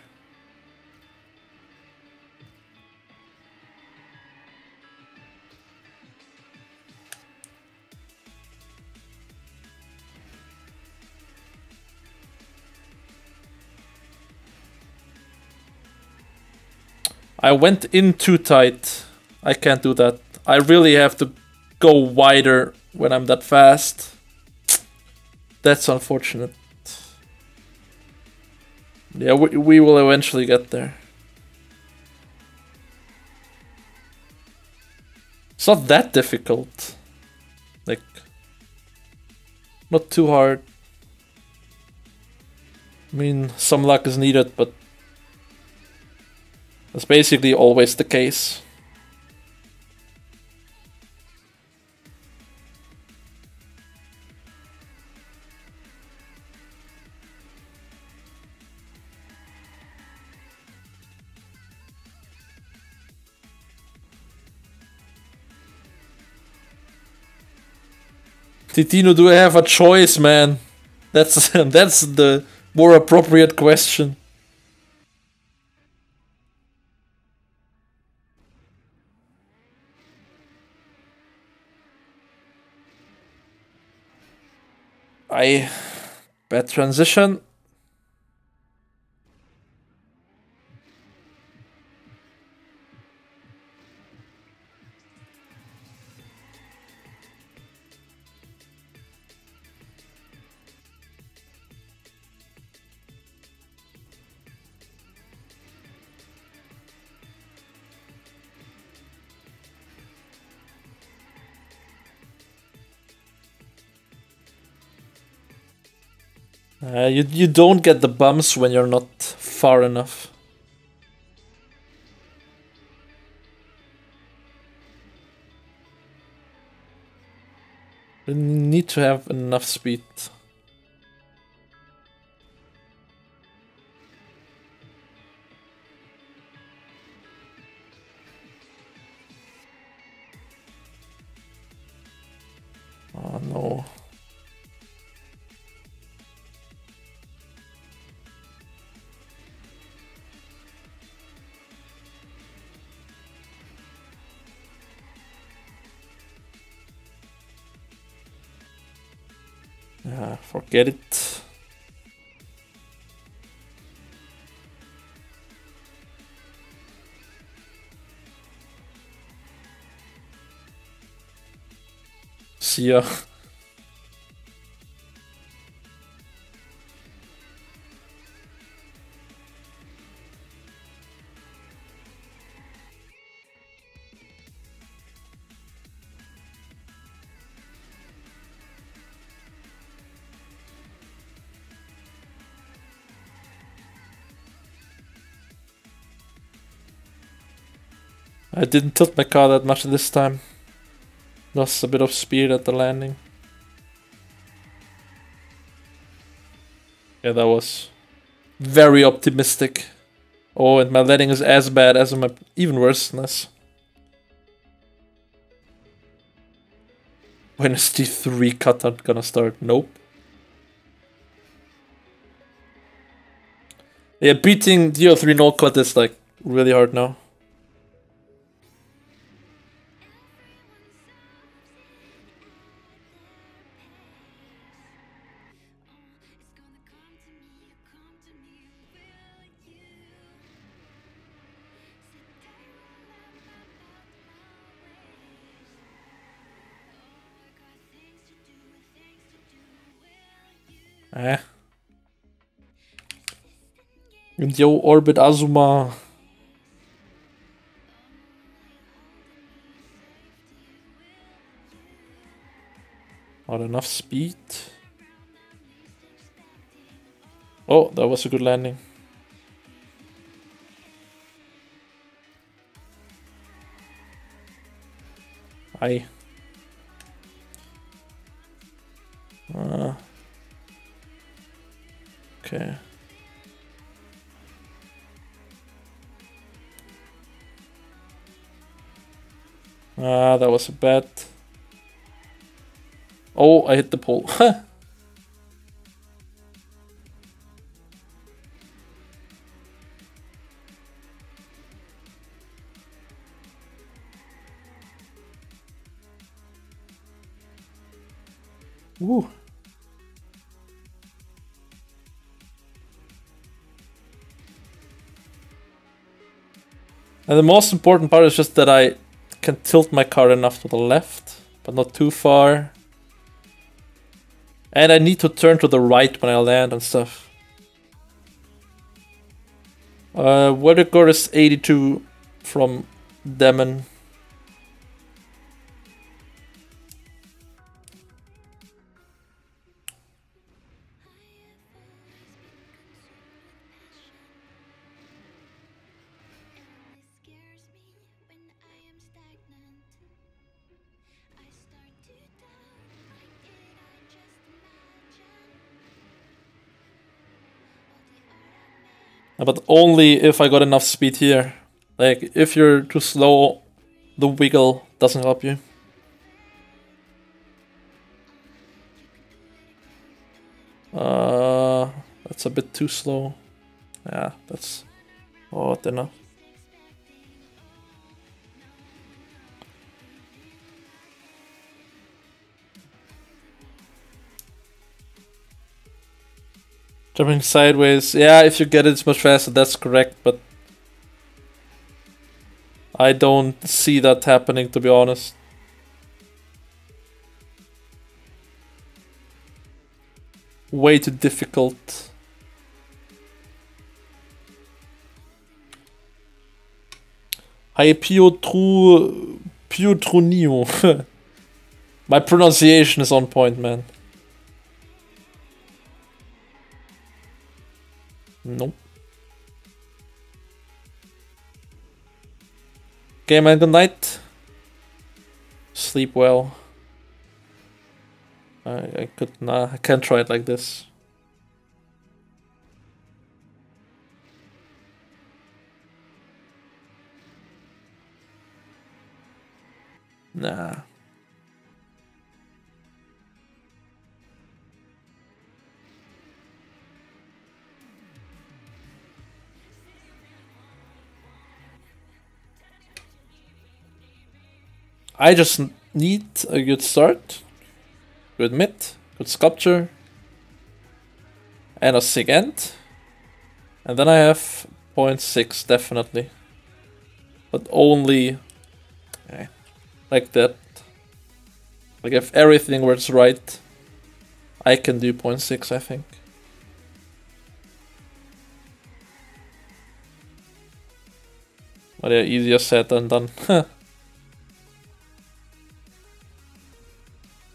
I went in too tight. I can't do that. I really have to go wider when I'm that fast. That's unfortunate. Yeah, we will eventually get there. It's not that difficult. Like, not too hard. I mean, some luck is needed, but that's basically always the case. Titino, do I have a choice, man? That's that's the more appropriate question. Bad transition. You don't get the bumps when you're not far enough. You need to have enough speed. Oh no. Forget it. See ya. I didn't tilt my car that much this time. Lost a bit of speed at the landing. Yeah, that was very optimistic. Oh, and my landing is as bad as my even worse than this. When is D3 cutter gonna start? Nope. Yeah, beating DO3 no cut is like really hard now. And yo, Orbit Azuma. Not enough speed. Oh, that was a good landing. Aye. Okay. That was a bad. Oh, I hit the pole. Woo. And the most important part is just that I can tilt my car enough to the left, but not too far. And I need to turn to the right when I land and stuff. Vertigo is 82 from Demon. But only if I got enough speed here. Like, if you're too slow, the wiggle doesn't help you. That's a bit too slow. Yeah, that's odd enough. Jumping sideways. Yeah, if you get it, it's much faster. That's correct, but I don't see that happening, to be honest. Way too difficult. Hai Piotrunio. My pronunciation is on point, man. Nope. Okay, man, good night. Sleep well. I can't try it like this. Nah. I just need a good start, good mid, good sculpture, and a sick end. And then I have 0.6 definitely. But only like that. Like if everything works right, I can do 0.6, I think. But yeah, easier said than done.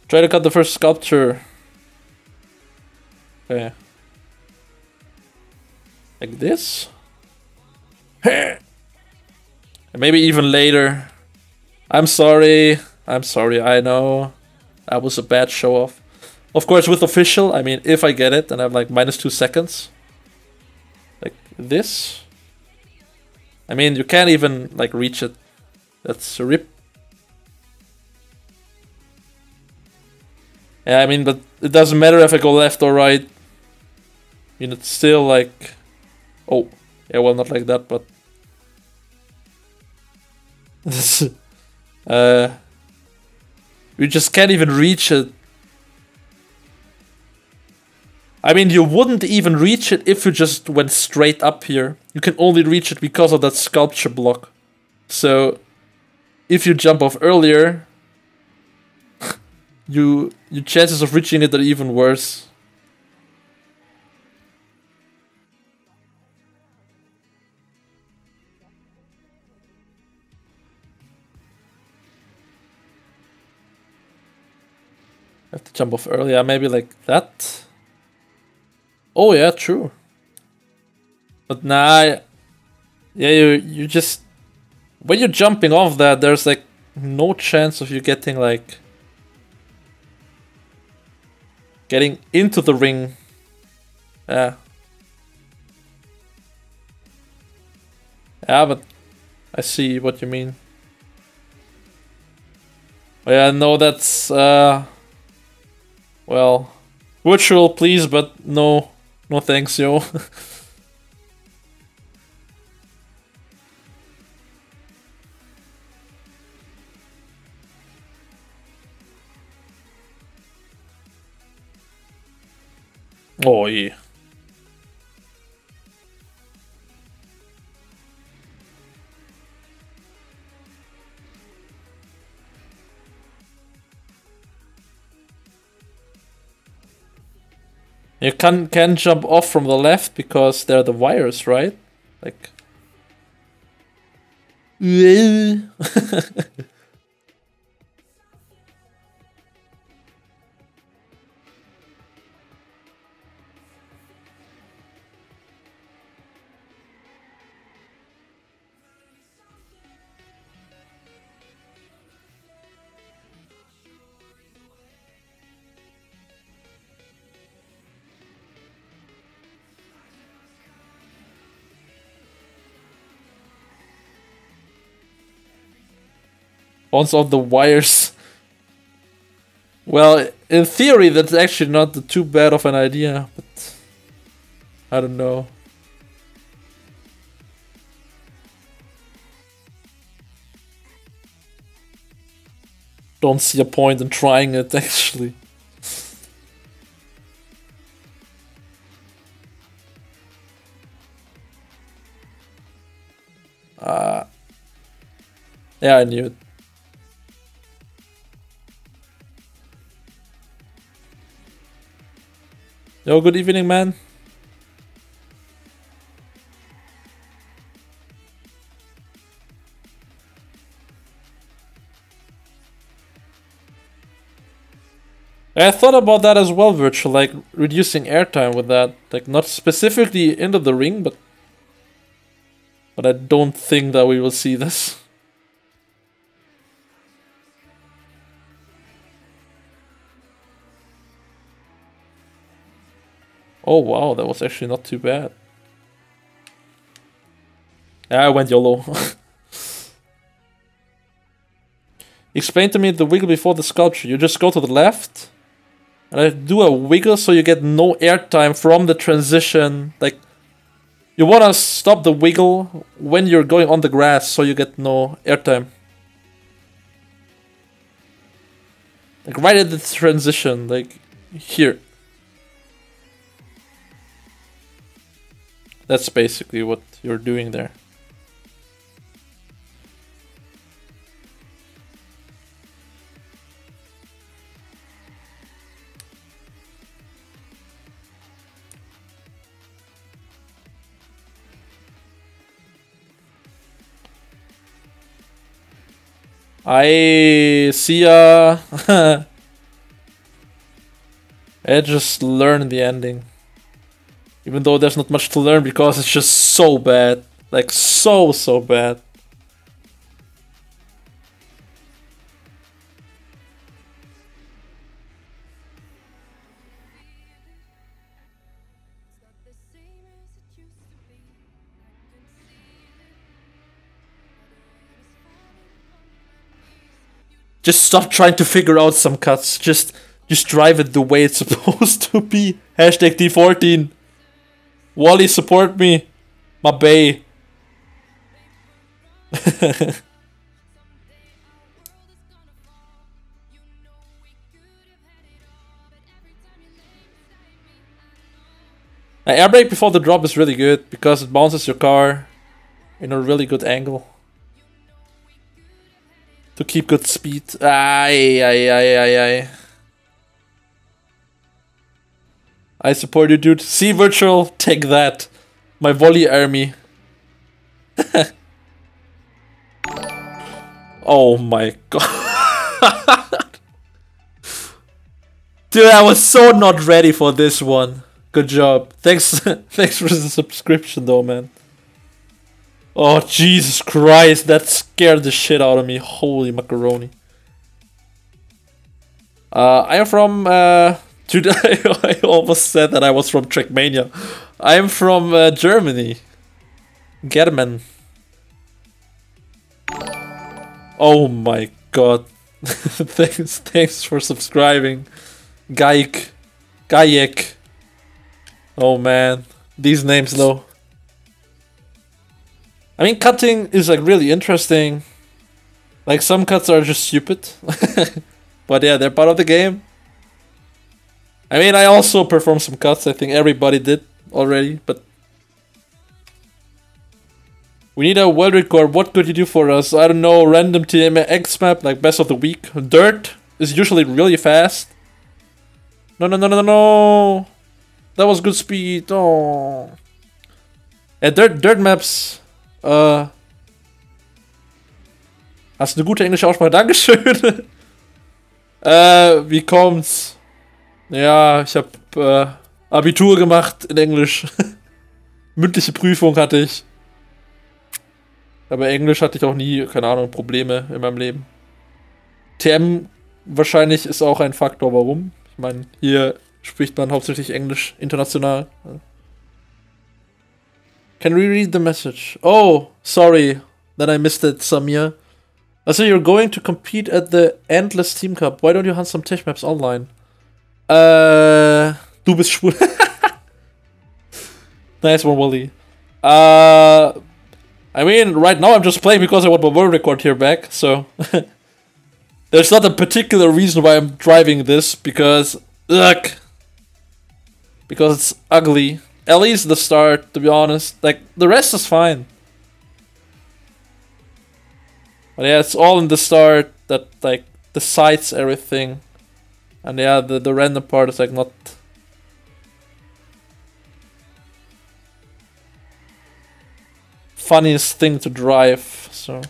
Try to cut the first sculpture. Okay. Like this? And maybe even later. I'm sorry, I know. That was a bad show off. Of course, with official, I mean, if I get it and I have like -2 seconds. Like this. I mean, you can't even like reach it. That's a rip. Yeah, I mean, but it doesn't matter if I go left or right. I mean, it's still like... Oh, yeah, well, not like that, but... you just can't even reach it. I mean, you wouldn't even reach it if you just went straight up here. You can only reach it because of that sculpture block. So, if you jump off earlier... your chances of reaching it are even worse. I have to jump off earlier, maybe like that. Oh yeah, true. But nah, yeah, you just... When you're jumping off that, there's like no chance of you getting like... Getting into the ring. Yeah. Yeah, but I see what you mean. Yeah, no, that's well, virtual please, but no thanks, yo. Oh yeah. You can jump off from the left because there are the wires, right? Like... Bounce off the wires. Well, in theory, that's actually not too bad of an idea, but I don't know. Don't see a point in trying it, actually. Yeah, I knew it. Yo, good evening, man. I thought about that as well, Virtual, like reducing airtime with that. Like not specifically into the ring, but I don't think that we will see this. Oh wow, that was actually not too bad. Yeah, I went YOLO. Explain to me the wiggle before the sculpture. You just go to the left, and I do a wiggle so you get no airtime from the transition. Like, you wanna stop the wiggle when you're going on the grass so you get no airtime. Like right at the transition, like here. That's basically what you're doing there. I see ya. I just learned the ending. Even though there's not much to learn because it's just so bad. Like so bad. Just stop trying to figure out some cuts. Just drive it the way it's supposed to be. Hashtag D14. Wally, support me. My bae. Air brake before the drop is really good because it bounces your car in a really good angle. To keep good speed. Aye. I support you, dude. See, Virtual, take that. My volley army. Oh my god. Dude, I was so not ready for this one. Good job. Thanks thanks for the subscription though, man. Oh, Jesus Christ, that scared the shit out of me. Holy macaroni. I am from, dude, I almost said that I was from Trackmania. I am from Germany. German. Oh my god. Thanks for subscribing. Gayek. Oh man. These names though. I mean, cutting is like really interesting. Like some cuts are just stupid. But yeah, they're part of the game. I mean, I also performed some cuts. I think everybody did already, but we need a world record. What could you do for us? I don't know, random TMX map, like best of the week. Dirt is usually really fast. No. That was good speed. Oh. Yeah, Dirt Maps. Hast eine gute englische Aussprache. Dankeschön. Wie kommt's? Ja, ich habe Abitur gemacht in Englisch. Mündliche Prüfung hatte ich. Aber Englisch hatte ich auch nie, keine Ahnung, Probleme in meinem Leben. TM wahrscheinlich ist auch ein Faktor, warum. Ich meine, hier spricht man hauptsächlich Englisch international. Can we read the message? Oh, sorry that I missed it, Samir. Also, you're going to compete at the Endless Team Cup. Why don't you hunt some Tech Maps online? Du bist schwul. Nice one, Wally. I mean, right now I'm just playing because I want my world record here back, so... There's not a particular reason why I'm driving this, because... Ugh! Because it's ugly. Ellie's the start, to be honest. Like, the rest is fine. But yeah, it's all in the start that like decides everything. And yeah, the random part is like not funniest thing to drive, so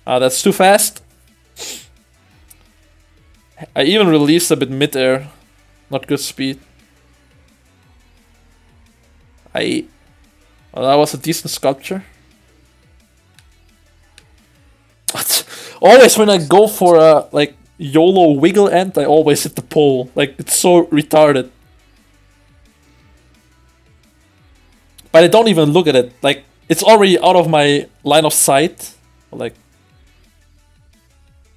that's too fast. I even released a bit mid-air, not good speed. Well, that was a decent sculpture. What? Always when I go for a like YOLO wiggle end, I always hit the pole. Like it's so retarded. But I don't even look at it. Like it's already out of my line of sight. Like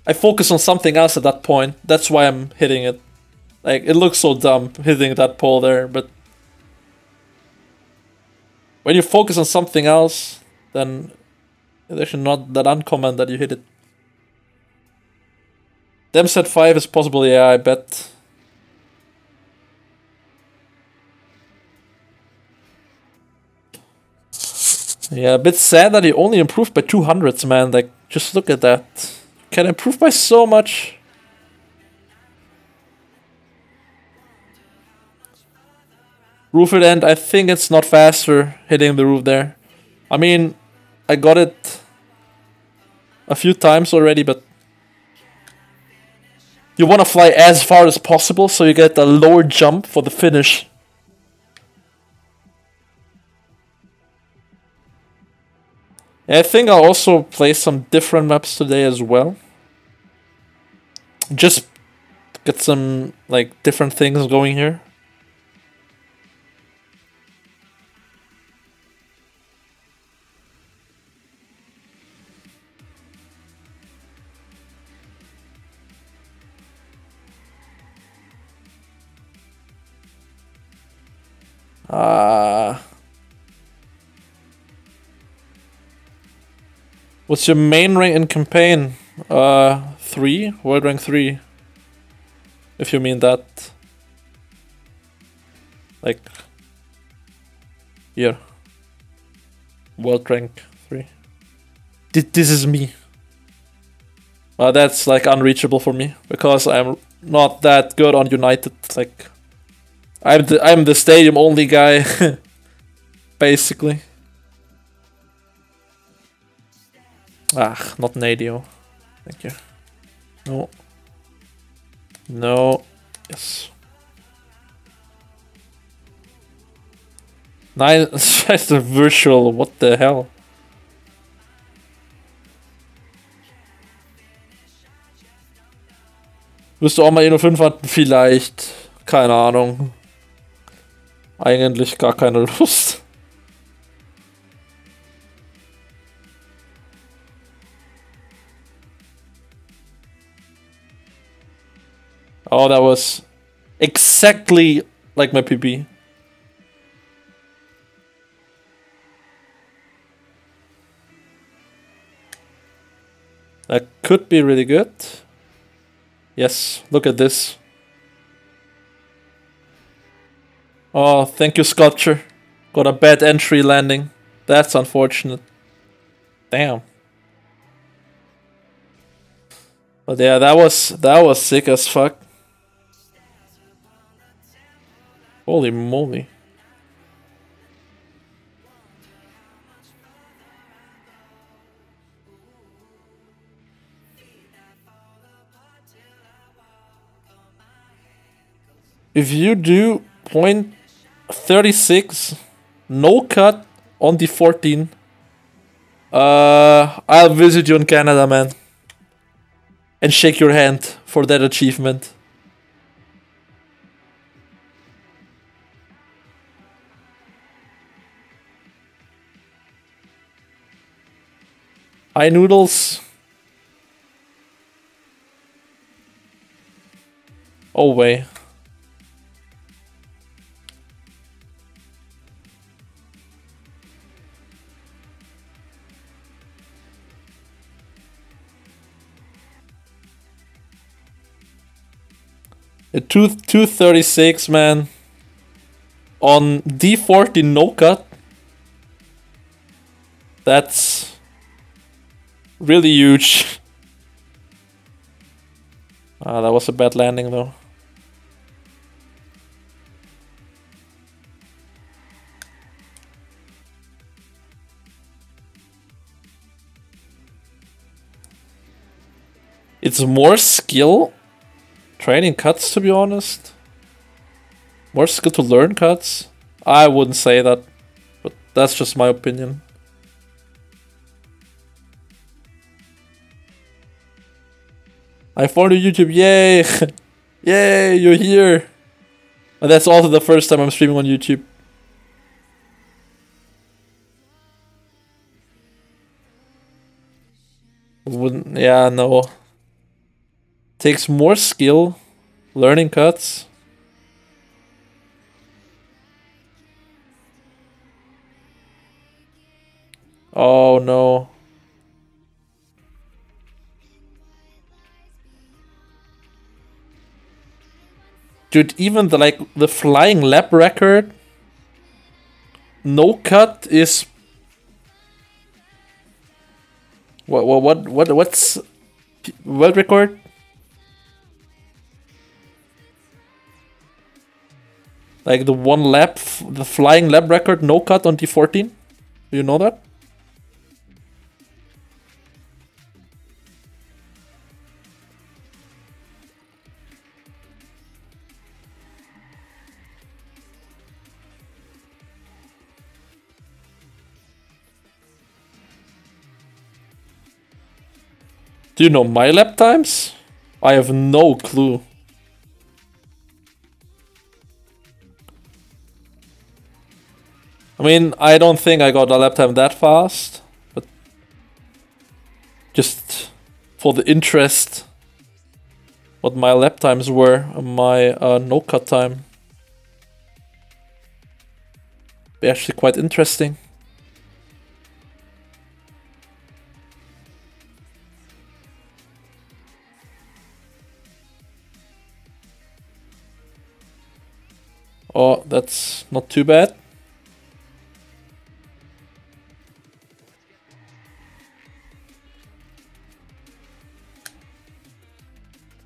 I focus on something else at that point. That's why I'm hitting it. Like it looks so dumb hitting that pole there, but when you focus on something else, then it's actually not that uncommon that you hit it. Demset 5 is possible, yeah, I bet. Yeah, a bit sad that he only improved by 200s, man. Like, just look at that. Can improve by so much. Roof it end, I think it's not faster hitting the roof there. I mean, I got it a few times already, but you want to fly as far as possible so you get a lower jump for the finish. I think I'll also play some different maps today as well. Just get some like different things going here. What's your main rank in campaign? 3? World rank 3. If you mean that. Like... Here. World rank 3. This is me. That's like unreachable for me. Because I'm not that good on United. Like... I'm the stadium only guy. Basically. Not Nadio. Thank you. No. No. Yes. 9. That's a virtual. What the hell? Wirst du auch mal Inno 5 hatten? Vielleicht. Keine Ahnung. Eigentlich gar keine Lust. Oh, that was exactly like my PB. That could be really good. Yes, look at this. Oh, thank you, Sculpture. Got a bad entry landing. That's unfortunate. Damn. But yeah, that was sick as fuck. Holy moly. If you do 0.36 no cut on the 14, I'll visit you in Canada, man. And shake your hand for that achievement. Hi, Noodles. Oh, way. A 236, man. On D40 no cut. That's really huge. Ah, that was a bad landing though. It's more skill training cuts, to be honest. More skill to learn cuts. I wouldn't say that, but that's just my opinion. I found you YouTube, yay! Yay, you're here! And that's also the first time I'm streaming on YouTube. Wouldn't, yeah, no. Takes more skill, learning cuts. Oh no. Dude, even the flying lap record, no cut is what's world record? Like the one lap, the flying lap record, no cut on T14. Do you know that? Do you know my lap times? I have no clue. I mean, I don't think I got a lap time that fast, but just for the interest, what my lap times were and my no cut time. Be actually quite interesting. Oh, that's not too bad.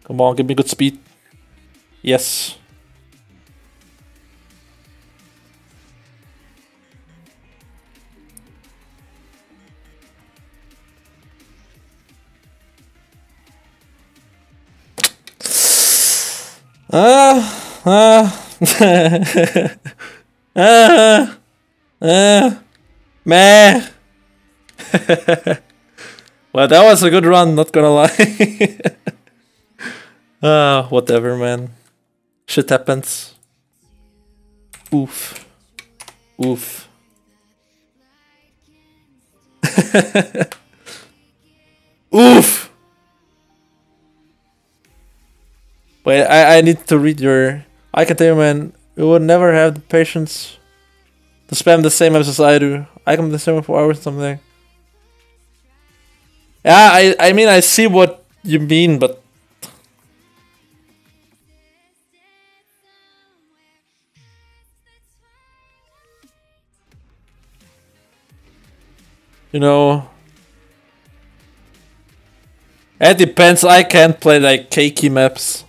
Come on, give me good speed. Yes. Meh. Well, that was a good run, not gonna lie. Whatever, man. Shit happens. Oof. Oof. Oof! Wait, I need to read your... I can tell you, man, you would never have the patience to spam the same apps as I do. I can the same for hours or something. Yeah, I mean, I see what you mean, but... You know... It depends, I can't play like cakey maps.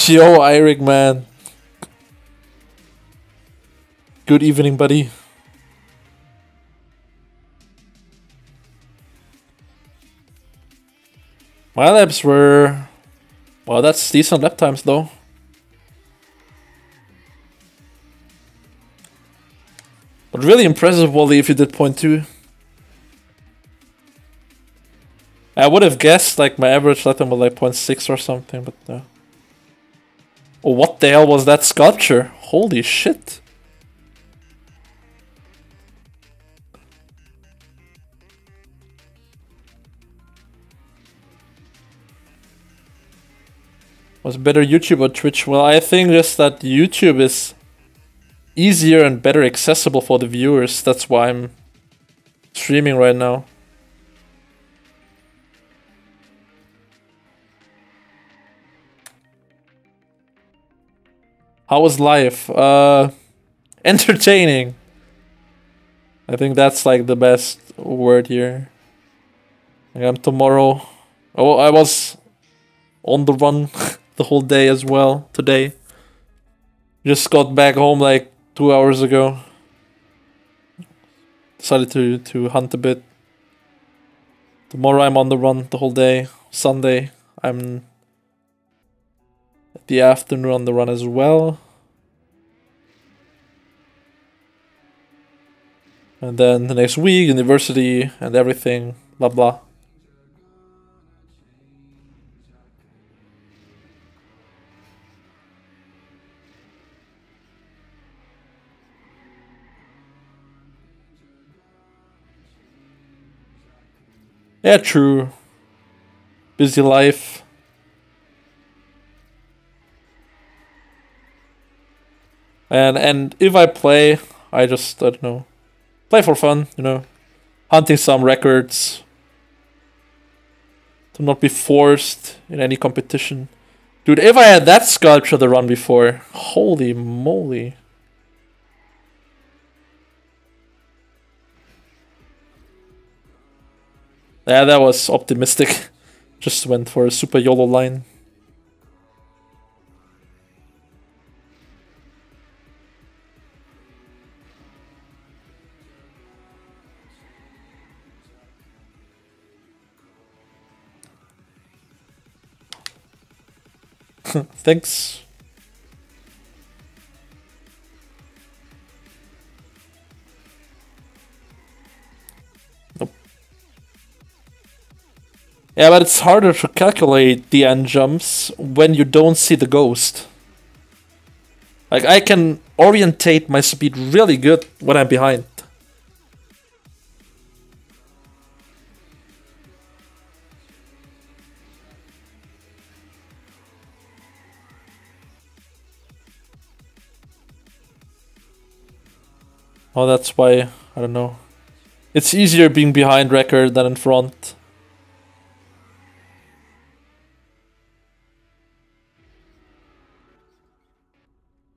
Yo, Eirik, man. Good evening, buddy. My laps were... Well, that's decent lap times, though. But really impressive, Wally, if you did 0.2. I would have guessed, like, my average lap time was like 0.6 or something, but... Oh, what the hell was that sculpture? Holy shit. Was better YouTube or Twitch? Well, I think just that YouTube is easier and better accessible for the viewers. That's why I'm streaming right now. How was life? Entertaining. I think that's like the best word here. Like I'm tomorrow. Oh, I was on the run the whole day as well today. Just got back home like 2 hours ago. Decided to hunt a bit. Tomorrow I'm on the run the whole day. Sunday I'm the afternoon on the run as well. And then the next week, university and everything, blah blah. Yeah, true. Busy life. And if I play, I don't know. Play for fun, you know. Hunting some records. To not be forced in any competition. Dude, if I had that sculpture to run before, holy moly. Yeah, that was optimistic. Just went for a super YOLO line. Thanks. Nope. Yeah, but it's harder to calculate the end jumps when you don't see the ghost. Like, I can orientate my speed really good when I'm behind. Oh, that's why, I don't know. It's easier being behind record than in front.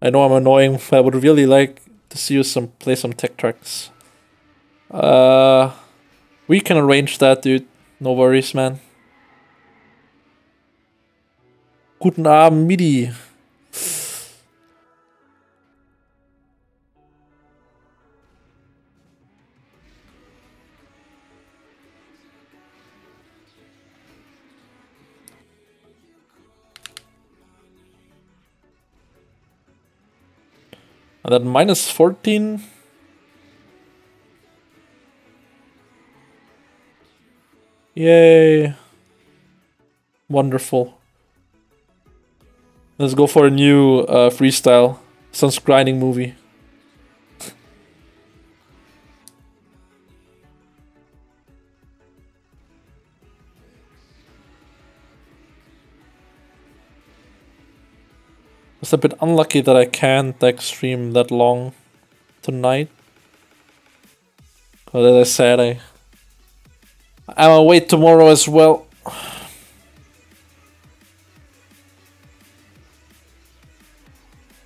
I know I'm annoying, but I would really like to see you play some tech tracks. We can arrange that, dude. No worries, man. Guten Abend, Midi. And then minus 14. Yay. Wonderful. Let's go for a new freestyle. Some grinding movie. It's a bit unlucky that I can't like stream that long tonight. But as I said, I'm away tomorrow as well.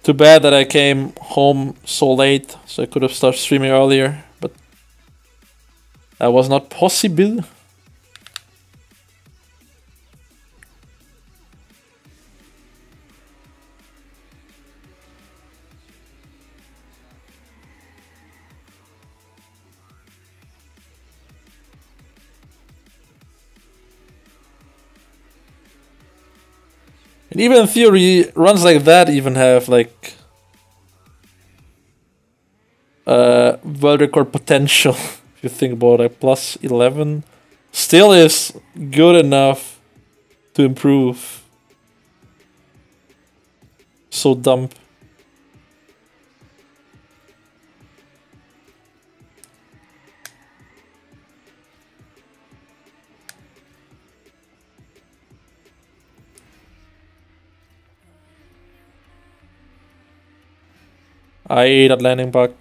Too bad that I came home so late, so I could have started streaming earlier, but that was not possible. And even in theory, runs like that even have like world record potential. If you think about it, plus 11 still is good enough to improve. So dumb. I ate that landing bug.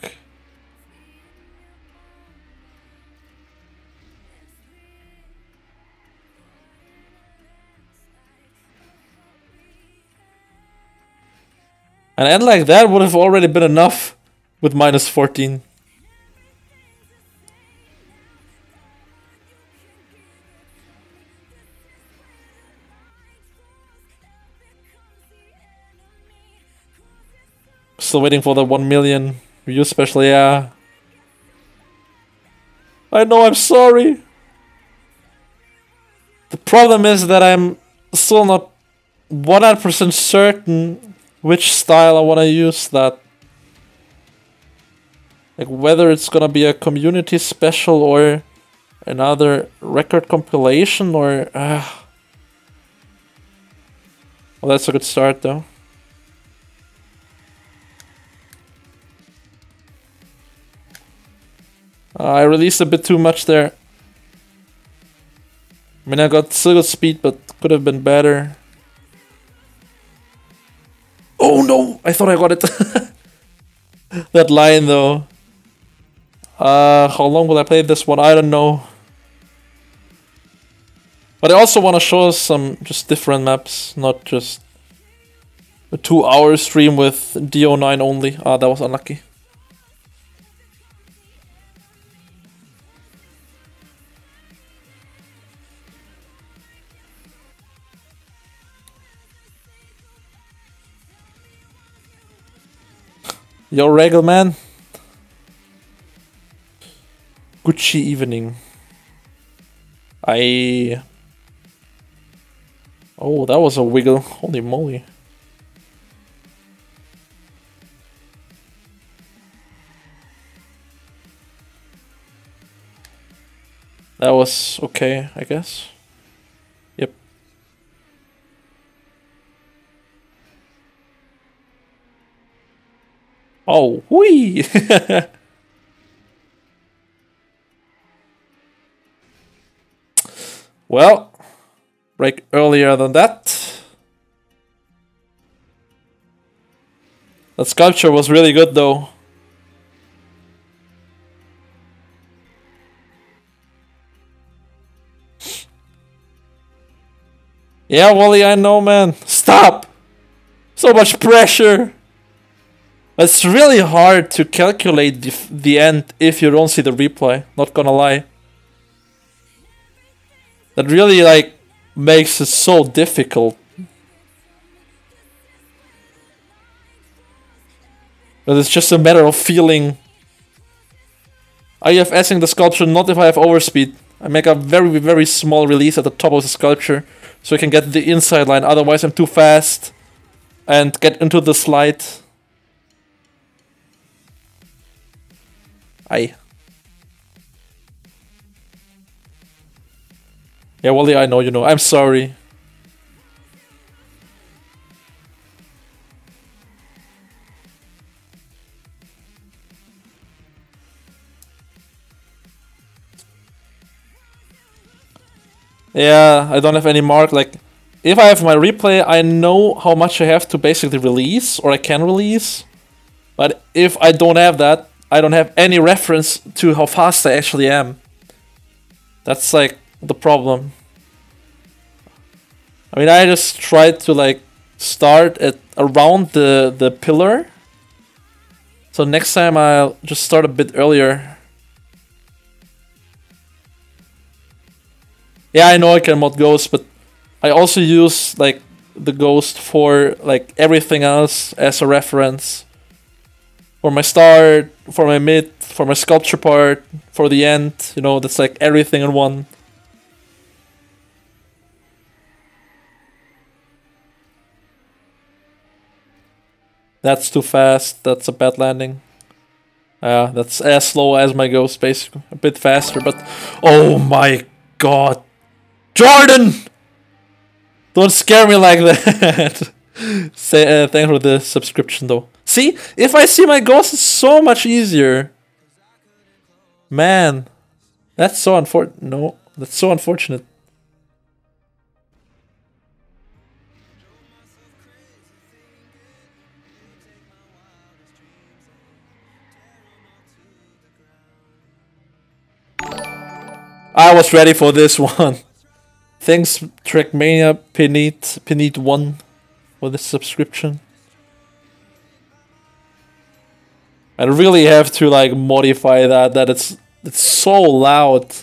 An end like that would have already been enough with minus 14. still waiting for the 1 million views special, yeah. I know, I'm sorry. The problem is that I'm still not 100% certain which style I want to use that. Like whether it's gonna be a community special or another record compilation or... Well, that's a good start though. I released a bit too much there. I mean, I got still good speed, but could have been better. Oh no! I thought I got it. That line though. How long will I play this one? I don't know. But I also want to show us some just different maps, not just a 2-hour stream with DO9 only. Ah, that was unlucky. Yo, Regal man. Gucci evening. Oh, that was a wiggle. Holy moly. That was okay, I guess. Yep. Oh, whee! Well, break earlier than that. That sculpture was really good though. Yeah, Wally, I know, man. Stop! So much pressure! It's really hard to calculate the end if you don't see the replay, not gonna lie. That really, like, makes it so difficult. But it's just a matter of feeling. IFSing the sculpture not if I have overspeed. I make a very, very small release at the top of the sculpture so I can get the inside line, otherwise I'm too fast and get into the slide. Aye. Yeah, Wally, I know you know. I'm sorry. Yeah, I don't have any mark. Like, if I have my replay, I know how much I have to basically release, or I can release. But if I don't have that, I don't have any reference to how fast I actually am. That's like the problem. I mean, I just tried to like start at around the pillar. So next time I'll just start a bit earlier. Yeah, I know I can mod Ghost, but I also use like the Ghost for like everything else as a reference. For my start, for my mid, for my sculpture part, for the end, you know, that's like everything in one. That's too fast, that's a bad landing. That's as slow as my Ghost, basically. A bit faster, but... Oh my god! Jordan! Don't scare me like that! Thanks for the subscription, though. See? If I see my Ghost, it's so much easier. Man. That's so unfortunate. No, that's so unfortunate. I was ready for this one. Thanks, Trackmania Penit1 for the subscription. I really have to like modify that it's so loud.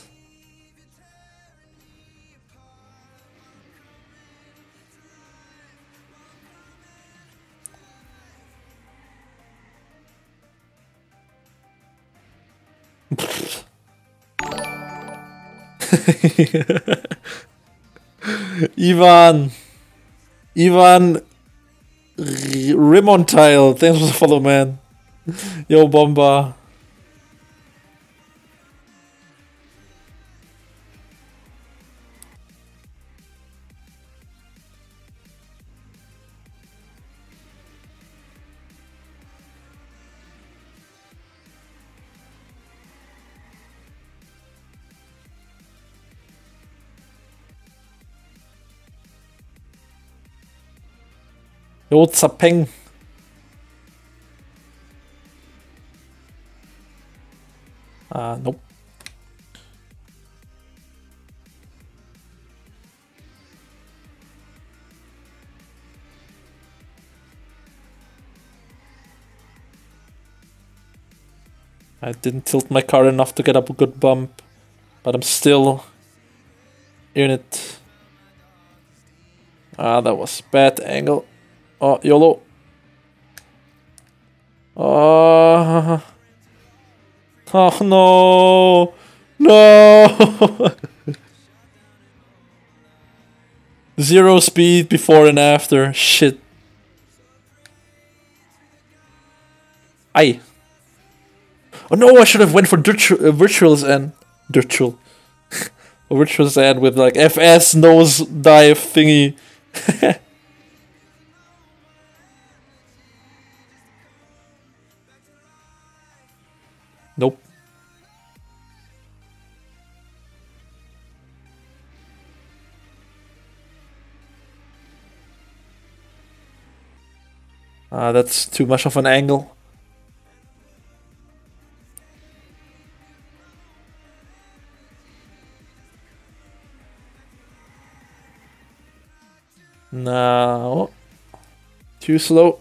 Ivan Rimontile, thanks for the follow, man. Yo, Bomba. Yo, Zapeng. Nope. I didn't tilt my car enough to get up a good bump, but I'm still in it. That was bad angle. Oh, YOLO. Oh, oh no. No. 0 speed before and after. Shit. Aye. Oh no, I should have went for Virtual's End. Virtual. Virtual's End with like FS nose dive thingy. Nope. That's too much of an angle. No. Too slow.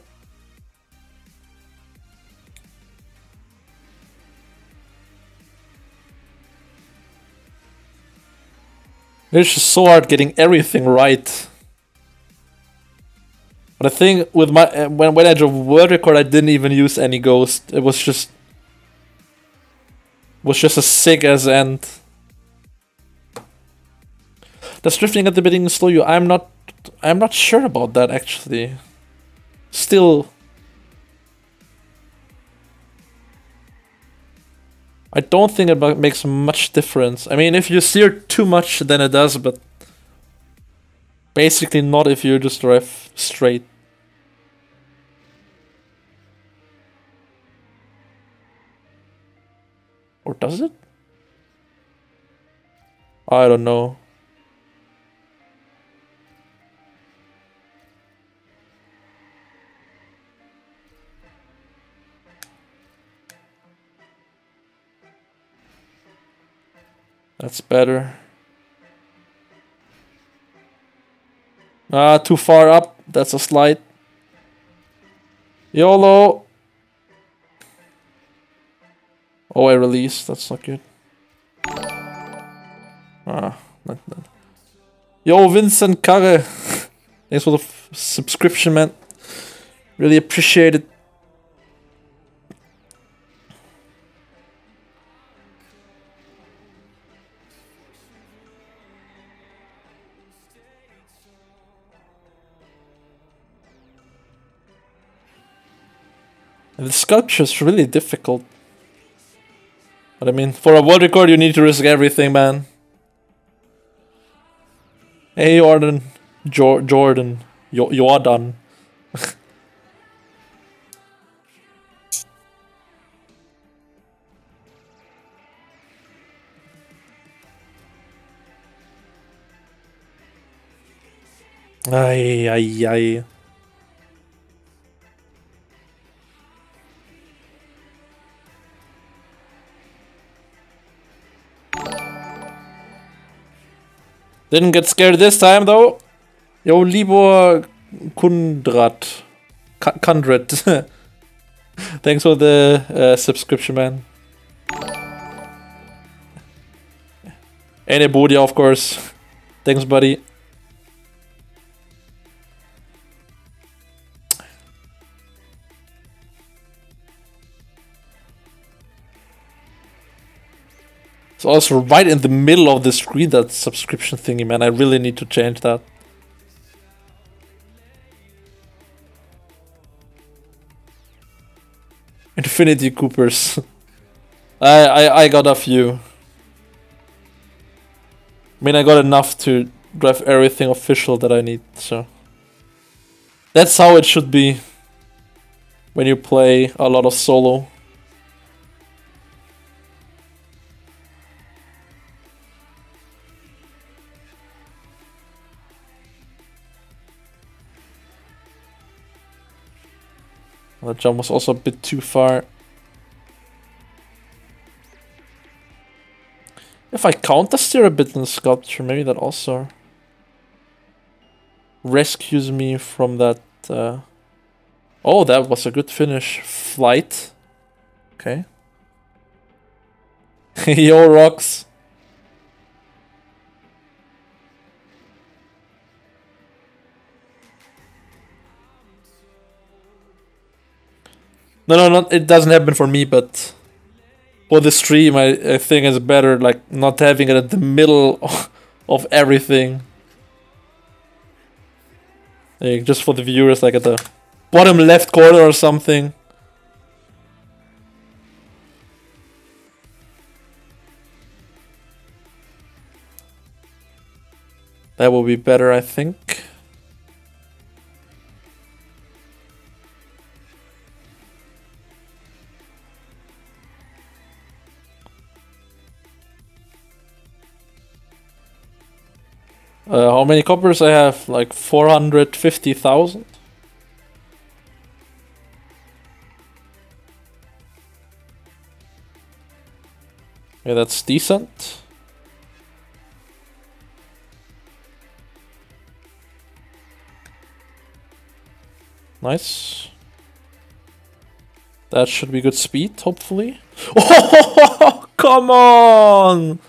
It's just so hard getting everything right. But I think with my when I drove world record, I didn't even use any ghost. It was just a sick as end. Does drifting at the beginning slow you? I'm not sure about that actually. Still, I don't think it makes much difference. I mean, if you steer too much, then it does, but basically not if you just drive straight. Or does it? I don't know. That's better. Too far up. That's a slide. YOLO. Oh, I released. That's not good. Not. Yo, Vincent Carre. Thanks for the subscription, man. Really appreciate it. And the sculpture is really difficult. But I mean, for a world record, you need to risk everything, man. Hey, Jordan. Jordan. Jordan. Ay. Didn't get scared this time, though. Yo, Libor Kundrat. Kundrat. Thanks for the subscription, man. And Bodia, of course. Thanks, buddy. It's also right in the middle of the screen, that subscription thingy, man. I really need to change that. Infinity Coopers. I got a few. I mean, I got enough to drive everything official that I need, so... That's how it should be when you play a lot of solo. That jump was also a bit too far. If I counter steer a bit in the sculpture, maybe that also rescues me from that. Oh, that was a good finish. Flight. Okay. Yo, rocks. No, it doesn't happen for me, but for the stream, I think it's better, like, not having it at the middle of everything. Like, just for the viewers, like at the bottom left corner or something. That will be better, I think. How many coppers I have? Like 450,000? Yeah, that's decent. Nice. That should be good speed, hopefully. Oh, come on!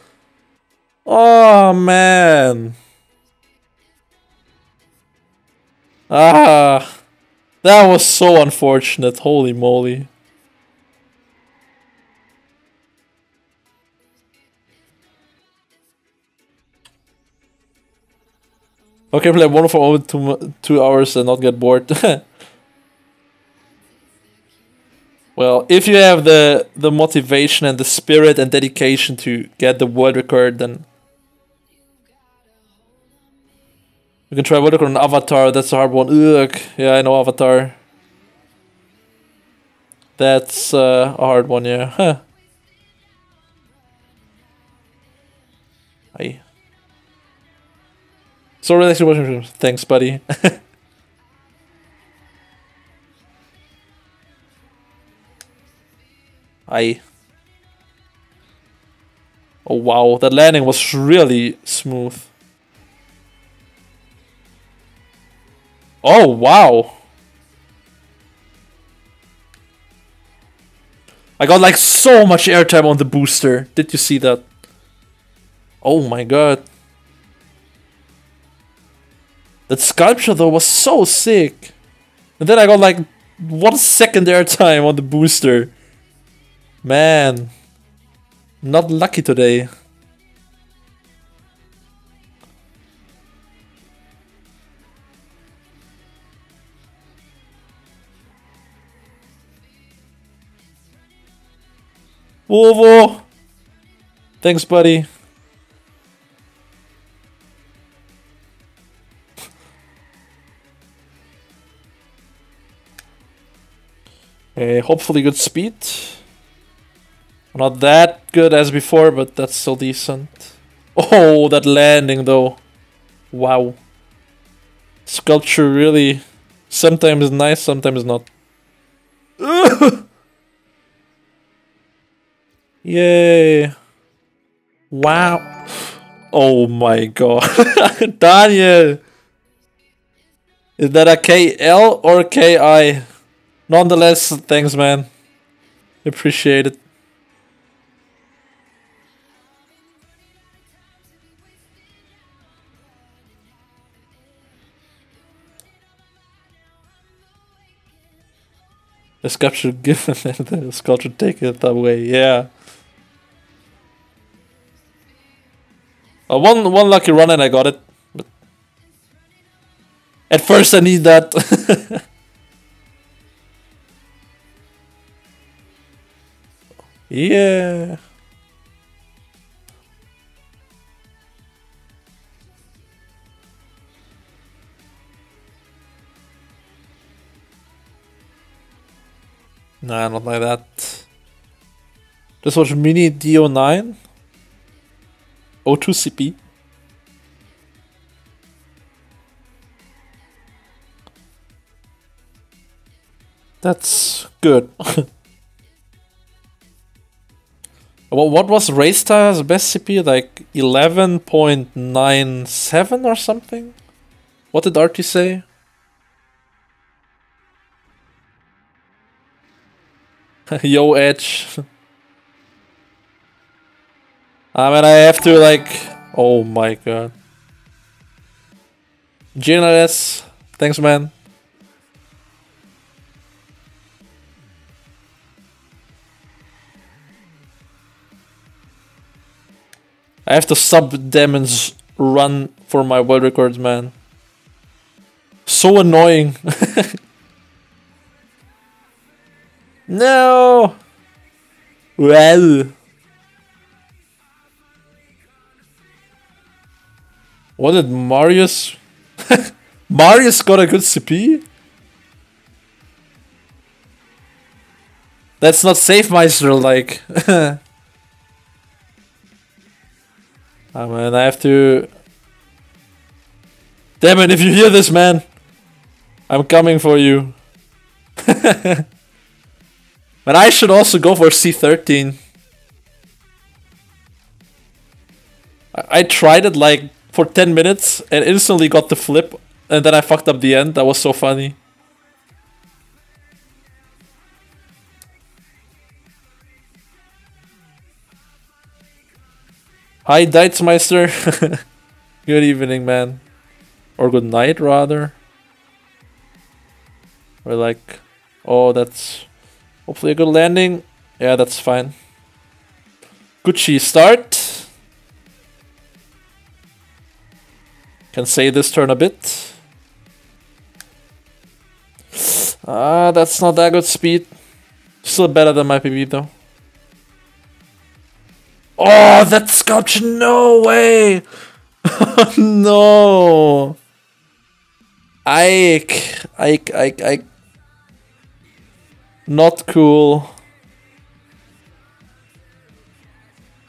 Oh, man. Ah, that was so unfortunate. Holy moly. Okay, play one for over 2 hours and not get bored. Well, if you have the motivation and the spirit and dedication to get the world record, then you can try world record on Avatar. That's a hard one. Ugh. Yeah, I know Avatar. That's a hard one, yeah. Huh. Hi. So relaxing watching. Thanks, buddy. Hi. Oh wow, that landing was really smooth. Oh wow. I got like so much airtime on the booster. Did you see that? Oh my god. That sculpture though was so sick. And then I got like 1 second airtime on the booster. Man. Not lucky today. Volvo! Thanks, buddy. Hopefully good speed. Not that good as before, but that's still decent. Oh, that landing though. Wow. Sculpture really sometimes nice, sometimes not. Yay. Wow. Oh my god. Daniel. Is that a KL or KI? Nonetheless, thanks, man. Appreciate it. The sculpture give the sculpture take it away, yeah. One lucky run and I got it. But at first I need that. Yeah. Nah, not like that. This was Mini D09. O2 CP. That's good. Well, what was Raysta's best CP? Like 11.97 or something? What did RT say? Yo, Edge. I mean, I have to like... Oh my god. GNLS, thanks man. I have to sub Demon's run for my world records, man. So annoying. No! Well... What did Marius... Marius got a good CP? That's not Safemeister, like... I mean, I have to... Damn it, if you hear this, man! I'm coming for you. But I should also go for C13. I tried it like for 10 minutes and instantly got the flip, and then I fucked up the end. That was so funny. Hi, Deitzmeister. Good evening, man. Or good night, rather. Or like... Oh, that's... Hopefully a good landing. Yeah, that's fine. Gucci start. Can say this turn a bit. That's not that good speed. Still better than my PB though. Oh, that sculpture! No way! No! Ike. Not cool.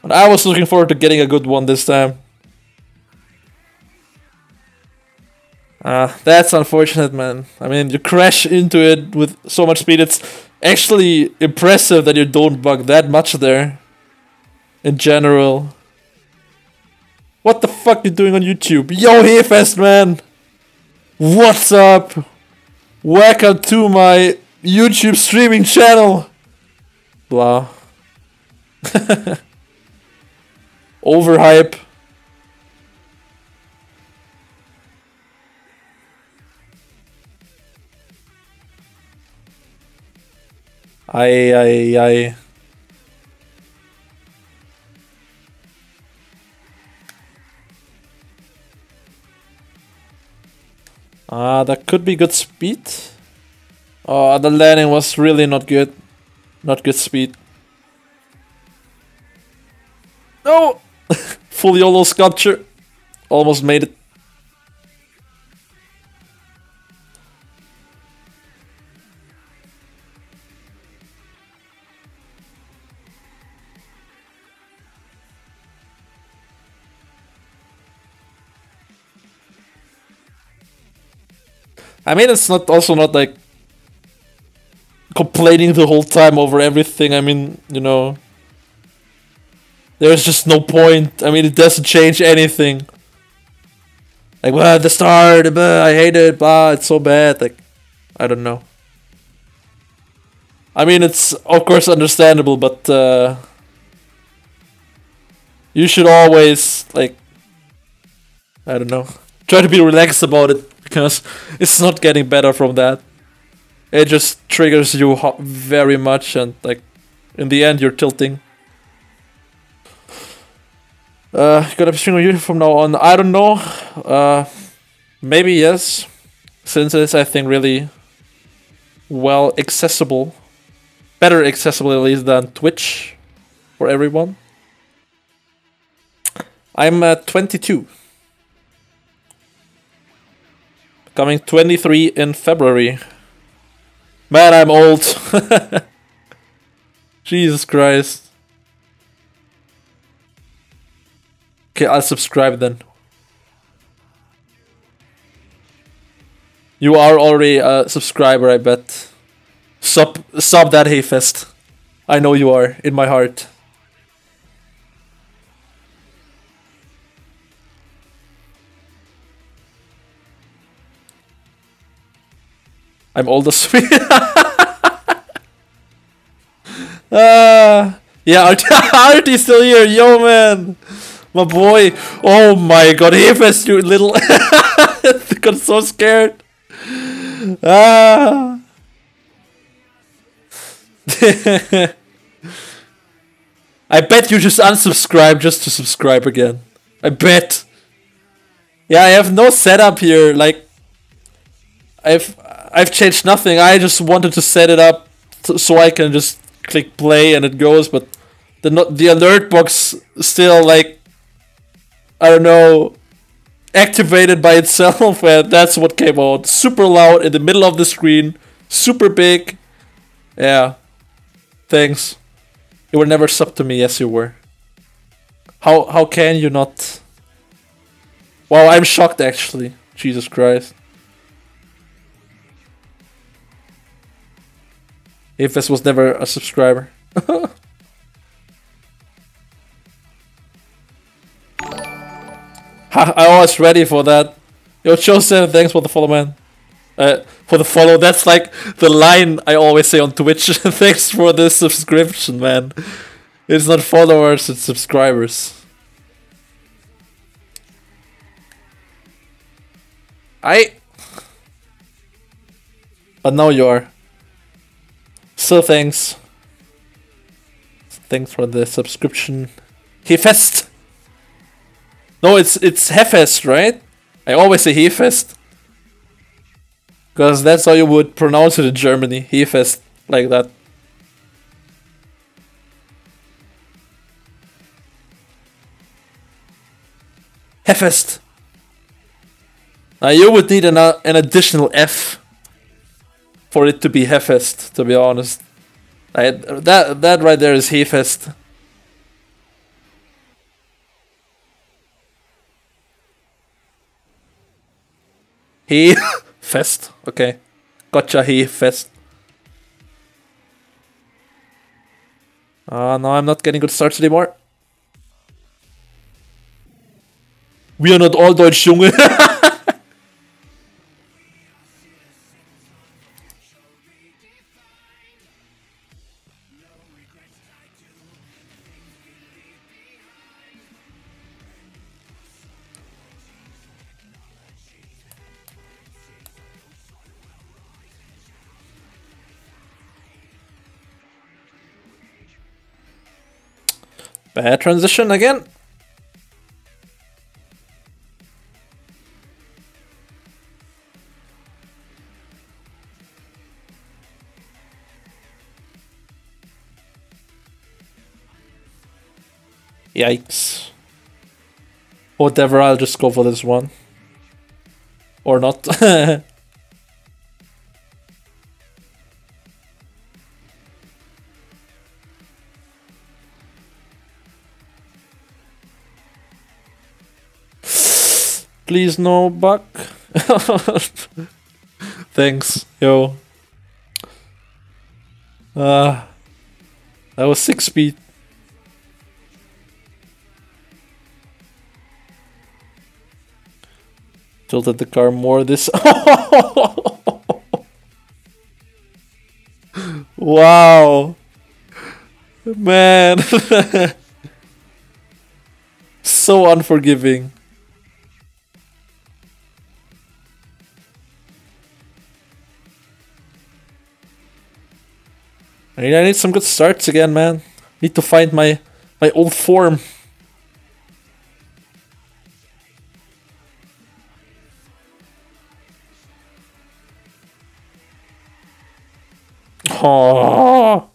And I was looking forward to getting a good one this time. That's unfortunate, man. I mean, you crash into it with so much speed. It's actually impressive that you don't bug that much there. In general. What the fuck you doing on YouTube? Yo, Hefest, man! What's up? Welcome to my YouTube streaming channel! Blah. Overhype. Aye. That could be good speed. Oh, the landing was really not good. Not good speed. No! Full YOLO sculpture. Almost made it. I mean, it's not also not like complaining the whole time over everything. I mean, you know, there's just no point. I mean, it doesn't change anything. Like, well, the start, I hate it, it's so bad. Like, I don't know. I mean, it's of course understandable, but you should always, like, I don't know, try to be relaxed about it, because it's not getting better from that. It just triggers you very much, and like, in the end, you're tilting. Gonna be streaming on YouTube from now on. I don't know. Maybe yes. Since it's, I think, really well accessible. Better accessible, at least, than Twitch for everyone. I'm 22. Coming 23 in February. Man, I'm old. Jesus Christ. Okay, I'll subscribe then. You are already a subscriber, I bet. Sub that Hayfest. I know you are, in my heart. I'm old as sweet. Yeah, Artie's still here. Yo, man. My boy. Oh my god, Hayfest, you little... got so scared. I bet you just unsubscribe just to subscribe again. I bet. Yeah, I have no setup here. Like, I've changed nothing. I just wanted to set it up so I can just click play and it goes. But the alert box still, like, I don't know, activated by itself, and that's what came out. Super loud in the middle of the screen, super big. Yeah. Thanks. You were never sub to me. Yes, you were. How can you not? Wow, I'm shocked actually. Jesus Christ. If this was never a subscriber. I was ready for that. Yo, Joseph, thanks for the follow, man. For the follow, that's like the line I always say on Twitch. Thanks for the subscription, man. It's not followers, it's subscribers. But now you are. So thanks. Thanks for the subscription. Hefest. No, it's Hefest, right? I always say Hefest. Because that's how you would pronounce it in Germany. Hefest, like that. Hefest. Now you would need an additional F for it to be Hefest, to be honest. That right there is Hefest. Fest. Okay. Gotcha, Fest. No, I'm not getting good starts anymore. We are not all Deutsch, Junge. Bad transition again. Yikes. Whatever, I'll just go for this one. Or not. Please no buck. Thanks, yo. That was 6 speed. Tilted the car more this. Wow. Man. So unforgiving. I need some good starts again, man. Need to find my old form. Oh.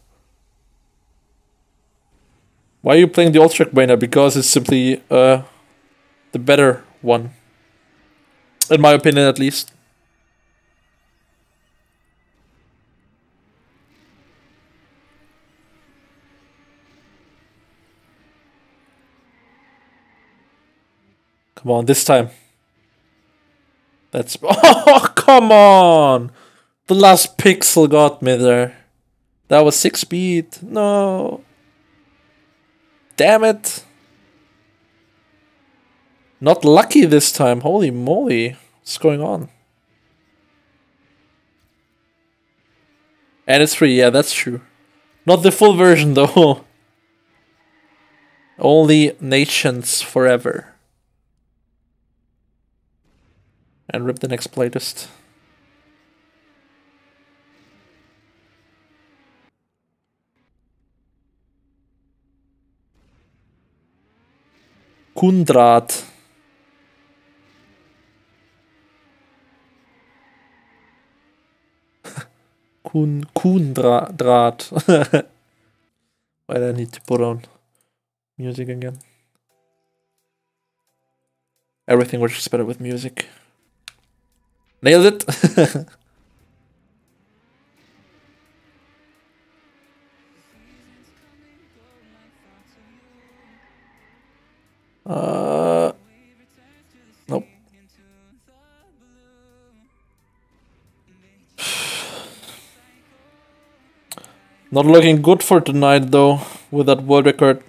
Why are you playing the Ultra Brainer? Because it's simply the better one. In my opinion, at least. Come on, this time. That's... Oh, come on! The last pixel got me there. That was 6 speed. No. Damn it. Not lucky this time. Holy moly. What's going on? And it's free. Yeah, that's true. Not the full version, though. Only Nations Forever. And rip the next playlist. Kundrat. Kundrat. Why do I need to put on music again? Everything works better with music. Nailed it. Nope. Not looking good for tonight though, with that world record.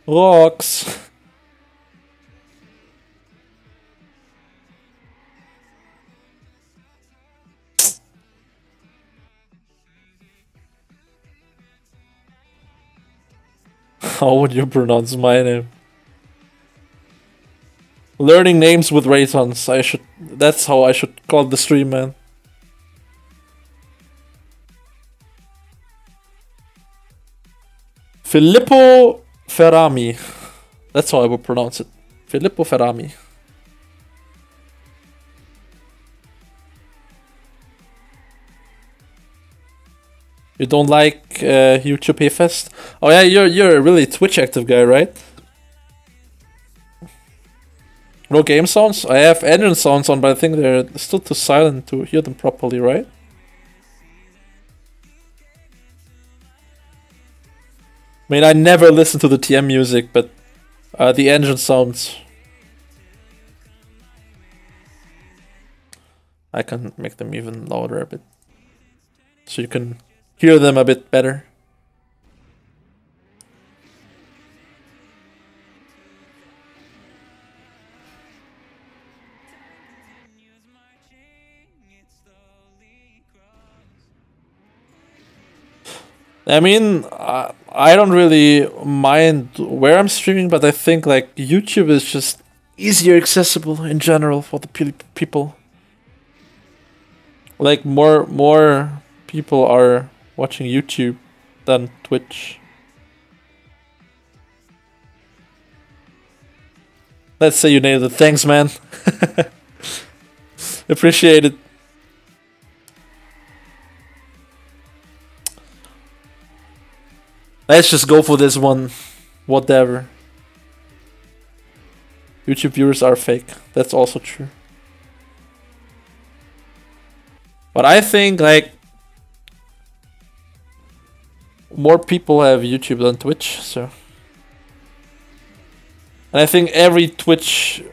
Rocks. How would you pronounce my name? Learning names with Raytons. That's how I should call the stream, man. Filippo Ferrami. That's how I would pronounce it. Filippo Ferrami. You don't like YouTube Hayfest? Oh yeah, you're a really Twitch active guy, right? No game sounds? I have engine sounds on, but I think they're still too silent to hear them properly, right? I mean, I never listen to the TM music, but the engine sounds... I can make them even louder a bit. So you can hear them a bit better. I mean, I don't really mind where I'm streaming, but I think like YouTube is just easier accessible in general for the people. Like more people are watching YouTube than Twitch. Let's say you nailed it. Thanks, man. Appreciate it. Let's just go for this one. Whatever. YouTube viewers are fake. That's also true. But I think like more people have YouTube than Twitch, so. And I think every Twitch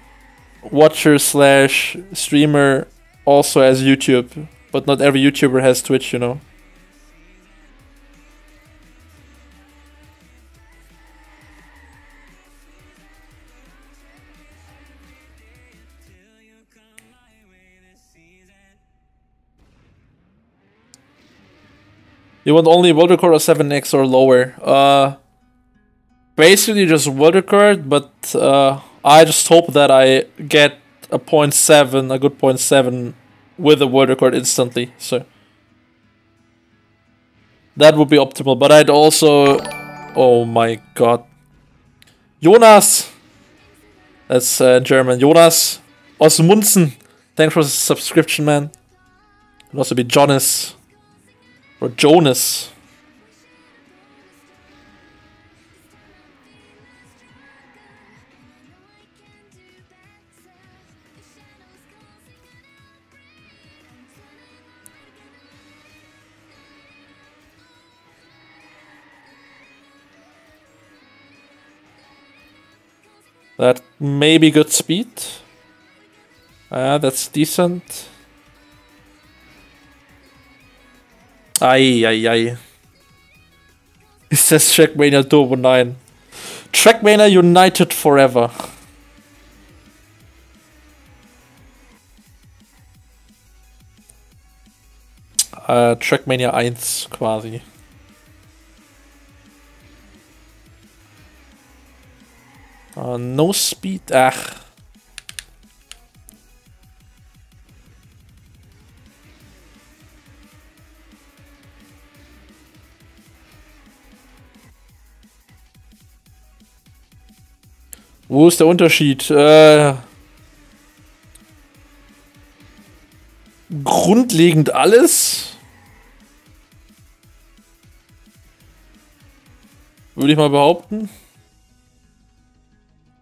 watcher slash streamer also has YouTube, but not every YouTuber has Twitch, you know. You want only world record or 7x or lower? Basically just world record, but I just hope that I get a 0.7, a good 0.7 with a world record instantly. So that would be optimal. But I'd also, oh my god, Jonas. That's German. Jonas aus Munzen. Thanks for the subscription, man. It'll also be Jonas. Or Jonas. That may be good speed. That's decent. Ay. It says Trackmania Turbo 9. Trackmania United forever. Trackmania 1 quasi. No speed. Ach. Wo ist der Unterschied? Grundlegend alles. Würde ich mal behaupten.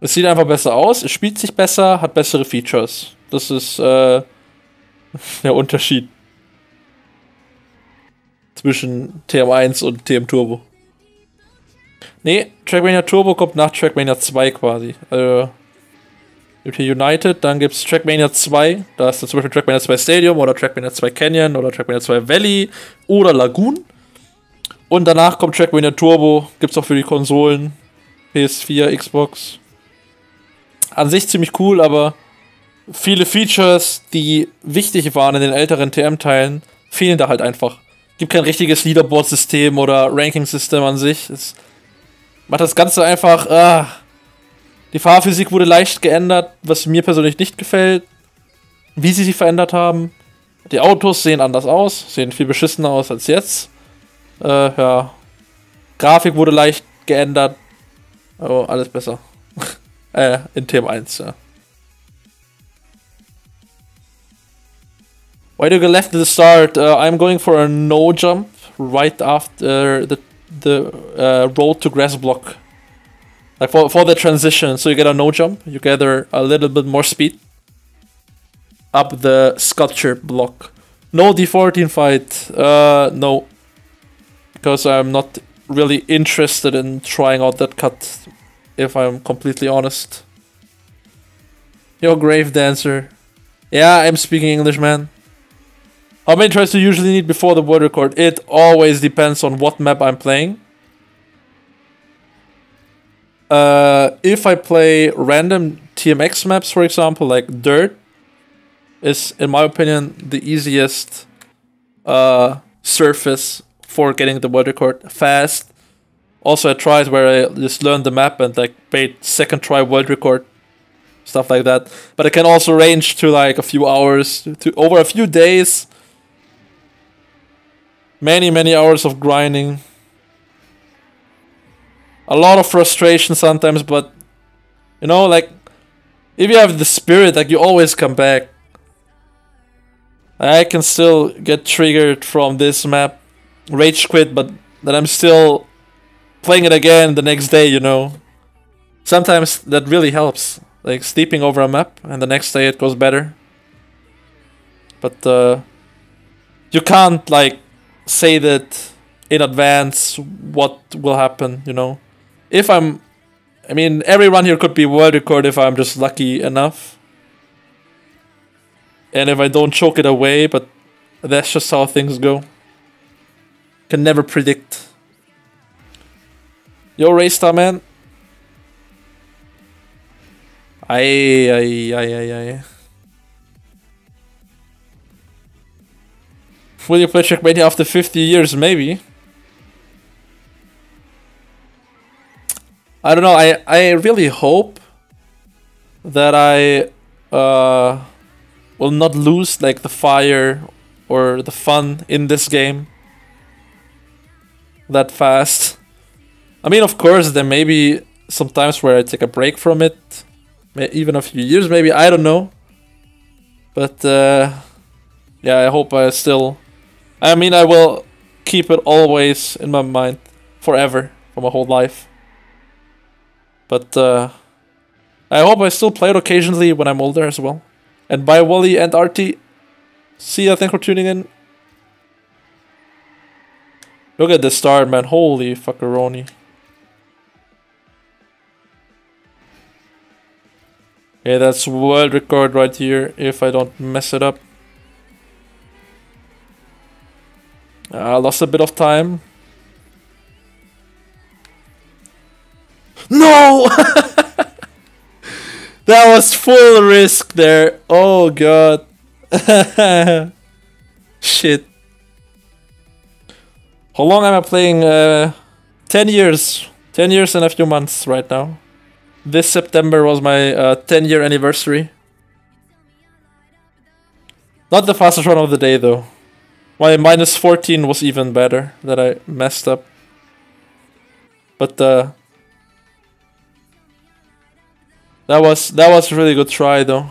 Es sieht einfach besser aus, es spielt sich besser, hat bessere Features. Das ist der Unterschied zwischen TM1 und TM Turbo. Nee, Trackmania Turbo kommt nach Trackmania 2 quasi. Gibt hier United, dann gibt's Trackmania 2. Da ist zum Beispiel Trackmania 2 Stadium oder Trackmania 2 Canyon oder Trackmania 2 Valley oder Lagoon. Und danach kommt Trackmania Turbo. Gibt's auch für die Konsolen. PS4, Xbox. An sich ziemlich cool, aber viele Features, die wichtig waren in den älteren TM-Teilen, fehlen da halt einfach. Gibt kein richtiges Leaderboard-System oder Ranking-System an sich. Es macht das Ganze einfach. Die Fahrphysik wurde leicht geändert, was mir persönlich nicht gefällt. Wie sie verändert haben. Die Autos sehen anders aus, sehen viel beschissener aus als jetzt. Ja. Grafik wurde leicht geändert. Oh, alles besser. In TM1, ja. Why do you go left at the start? I'm going for a no jump right after the road to grass block. Like for the transition, so you get a no jump, you gather a little bit more speed up the sculpture block. No D14 fight, no. Because I'm not really interested in trying out that cut, if I'm completely honest. Yo, Grave Dancer. Yeah, I'm speaking English, man. How many tries do you usually need before the world record? It always depends on what map I'm playing. If I play random TMX maps, for example, like Dirt, is, in my opinion, the easiest surface for getting the world record fast. Also, I tried where I just learned the map and like made second try world record, stuff like that. But it can also range to like a few hours, to over a few days. Many hours of grinding. A lot of frustration sometimes, but you know, like if you have the spirit, like you always come back. I can still get triggered from this map, rage quit, but then I'm still playing it again the next day, you know. Sometimes that really helps, like sleeping over a map and the next day it goes better. But you can't like say that in advance what will happen, you know. I mean, every run here could be world record if I'm just lucky enough. And if I don't choke it away, but that's just how things go. Can never predict. Yo, Raystar, man. Aye. Will you play Trackmania after 50 years? Maybe. I don't know, I really hope that I will not lose like the fire or the fun in this game that fast. I mean, of course, there may be some times where I take a break from it, even a few years maybe, I don't know. But yeah, I hope I still. I mean, I will keep it always in my mind, forever, for my whole life. But I hope I still play it occasionally when I'm older as well. And bye, Wally and Artie. See ya, thanks for tuning in. Look at the start, man. Holy fuckeroni. Yeah, that's world record right here, if I don't mess it up. I lost a bit of time. No! That was full risk there. Oh god. Shit. How long am I playing? 10 years. 10 years and a few months right now. This September was my 10-year anniversary. Not the fastest run of the day though. My minus 14 was even better that I messed up. But that was a really good try though.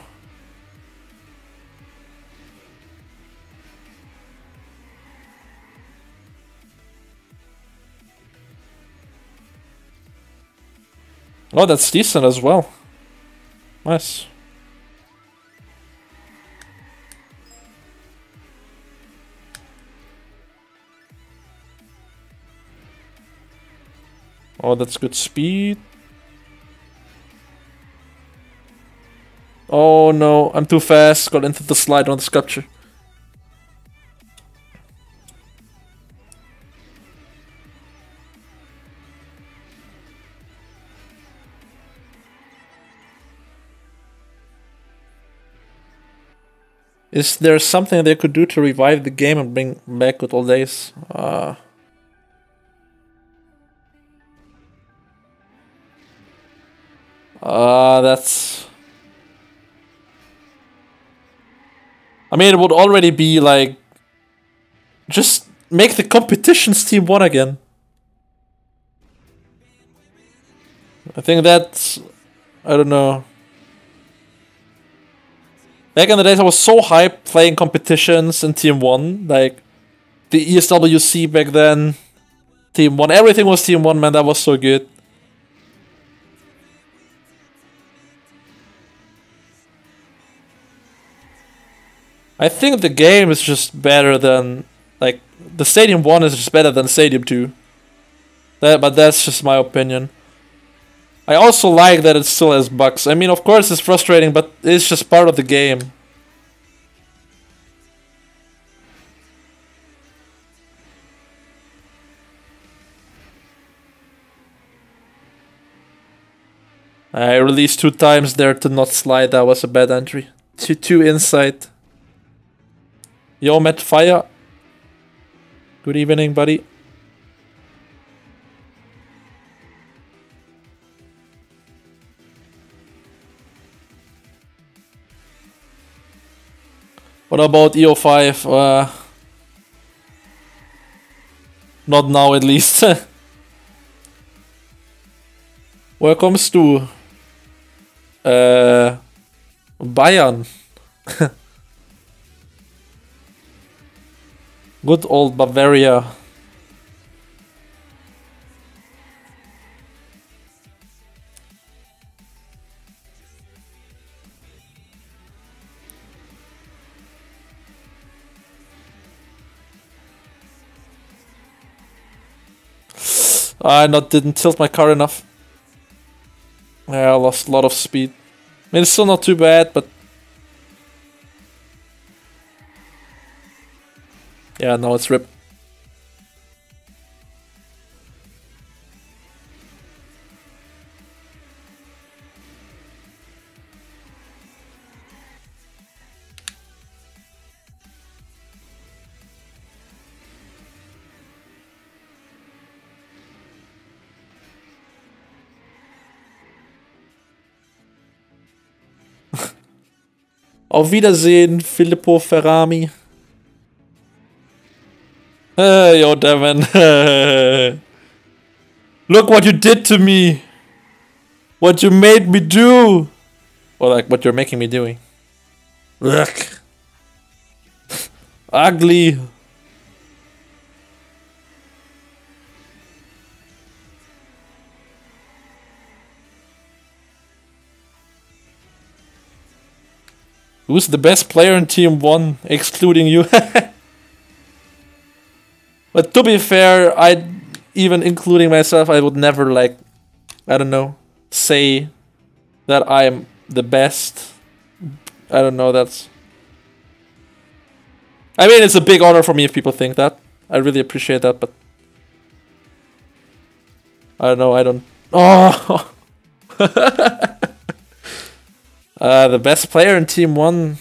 Oh, that's decent as well. Nice. Oh, that's good speed. Oh no, I'm too fast. Got into the slide on the sculpture. Is there something they could do to revive the game and bring back good old days? That's... I mean, it would already be like... Just make the competitions Team 1 again. I think that's... I don't know. Back in the days, I was so hyped playing competitions in Team 1. Like, the ESWC back then. Team 1. Everything was Team 1, man. That was so good. I think the game is just better than... Like, the Stadium 1 is just better than Stadium 2. But that's just my opinion. I also like that it still has bugs. I mean, of course it's frustrating, but it's just part of the game. I released 2 times there to not slide. That was a bad entry. 2 inside. Yo, Matt Fire. Good evening, buddy. What about EO5? Not now, at least. Welcome, Stu. Bayern. Good old Bavaria. I didn't tilt my car enough. Yeah, I lost a lot of speed. I mean, it's still not too bad, but... Yeah, no, it's RIP. Auf Wiedersehen, Filippo Ferrami. Yo, Devin. Look what you did to me. What you made me do. Or like what you're making me doing. Ugh. Ugly. Who's the best player in Team 1, excluding you? But to be fair, even including myself, I would never, like, I don't know, say that I'm the best. I don't know, that's... I mean, it's a big honor for me if people think that. I really appreciate that, but... I don't know, I don't... Oh! The best player in Team 1...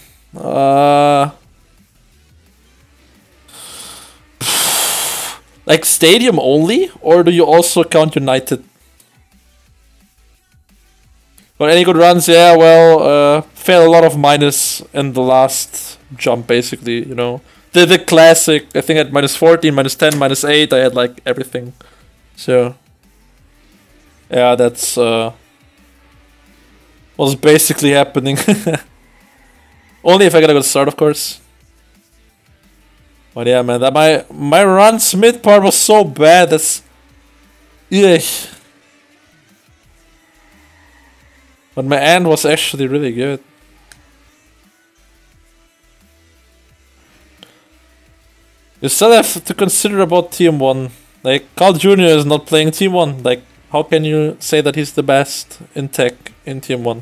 Like Stadium only? Or do you also count United? But any good runs? Yeah, well, failed a lot of minus in the last jump, basically, you know. The classic, I think at minus 14, minus 10, minus 8, I had like everything. So, yeah, that's what's basically happening. Only if I get a good start, of course. But yeah, man, that my runs mid part was so bad. That's, yeah. But my end was actually really good. You still have to consider about Team 1. Like, Carl Jr. is not playing Team 1. Like, how can you say that he's the best in tech in Team 1?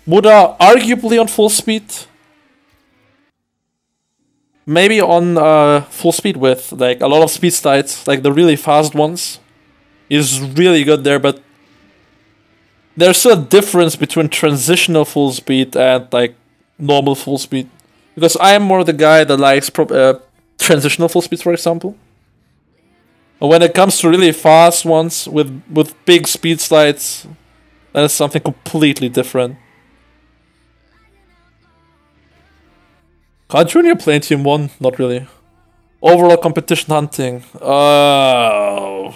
Muda arguably on full speed. Maybe on full speed with like a lot of speed slides, like the really fast ones. He's really good there, but there's still a difference between transitional full speed and like normal full speed. Because I am more the guy that likes transitional full speed, for example. And when it comes to really fast ones with big speed slides, that is something completely different. Carl Jr. playing Team 1? Not really. Overall competition hunting. Oh.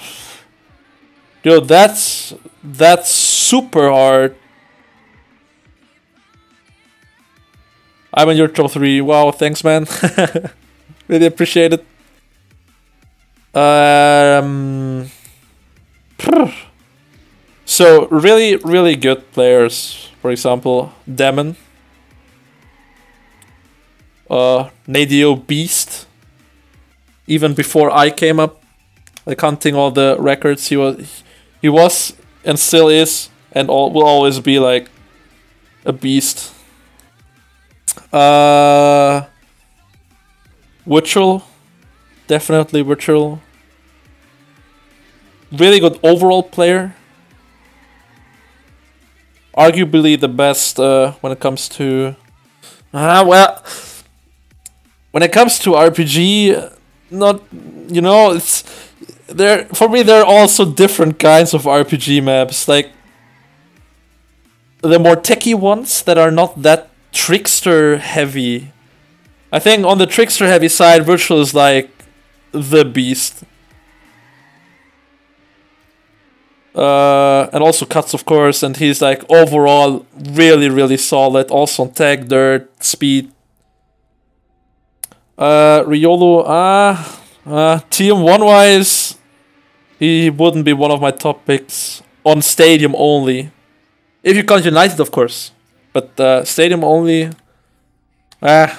Dude, that's super hard. I'm in your top 3. Wow, thanks, man. Really appreciate it. So, really, really good players. For example, Demon. Nadio Beast. Even before I came up, like hunting all the records, he was and still is and will always be like a beast. Virtual, definitely Virtual. Really good overall player. Arguably the best when it comes to well. When it comes to RPG, not, you know, it's there for me. There are also different kinds of RPG maps, like the more techie ones that are not that trickster heavy. I think on the trickster heavy side, Virtual is like the beast. And also Cuts, of course, and he's like overall really, really solid. Also on tech, dirt, speed. Riolo, Team 1 wise, he wouldn't be one of my top picks on Stadium only. If you count United, of course. But Stadium only, I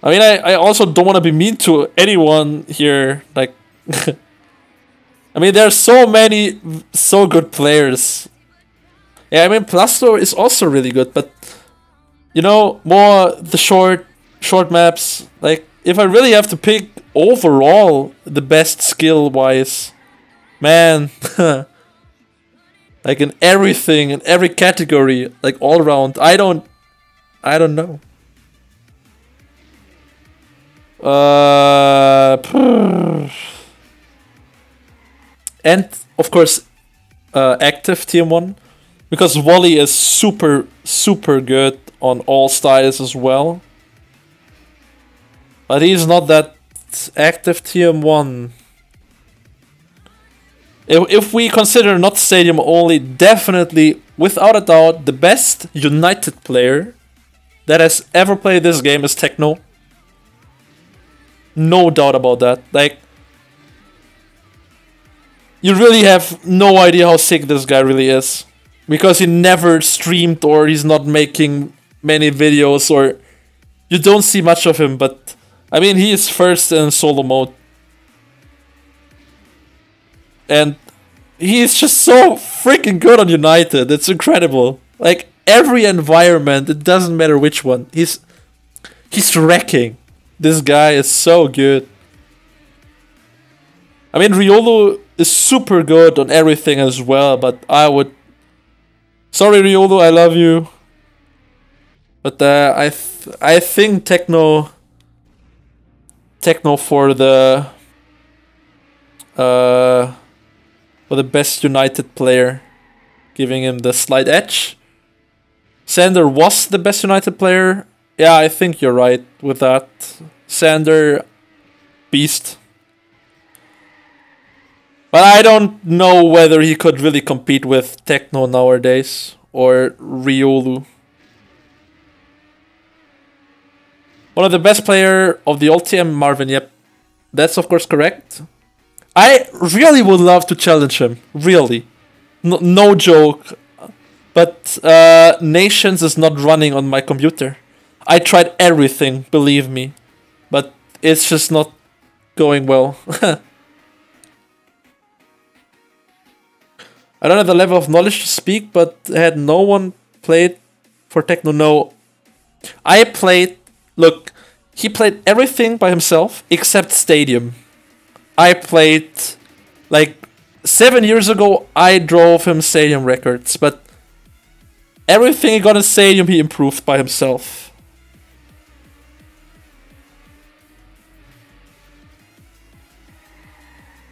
mean, I also don't want to be mean to anyone here. Like, I mean, there are so many so good players. Yeah, I mean, Plasto is also really good, but you know, more the short maps. Like, if I really have to pick overall the best skill-wise, man, like in everything, in every category, like all around, I don't know. And of course, active Team 1, because Wally is super good on all styles as well. But he's not that active Team 1. If we consider not Stadium only, definitely without a doubt, the best United player that has ever played this game is Techno. No doubt about that. Like, you really have no idea how sick this guy really is. Because he never streamed or he's not making many videos or you don't see much of him, but I mean, he is first in solo mode. And he's just so freaking good on United. It's incredible. Like, every environment, it doesn't matter which one. He's wrecking. This guy is so good. I mean, Riolo is super good on everything as well, but I would... Sorry, Riolo, I love you. But I think Techno for the best United player, giving him the slight edge. Sander was the best United player. Yeah, I think you're right with that. Sander, beast. But I don't know whether he could really compete with Techno nowadays or Riolu. One of the best player of the Ultium, Marvin. Yep, that's of course correct. I really would love to challenge him. Really, no joke. But Nations is not running on my computer. I tried everything, believe me, but it's just not going well. I don't have the level of knowledge to speak, but had no one played for Techno? No. I played... Look, he played everything by himself except Stadium. I played... Like, 7 years ago, I drove him Stadium records, but everything he got in Stadium, he improved by himself.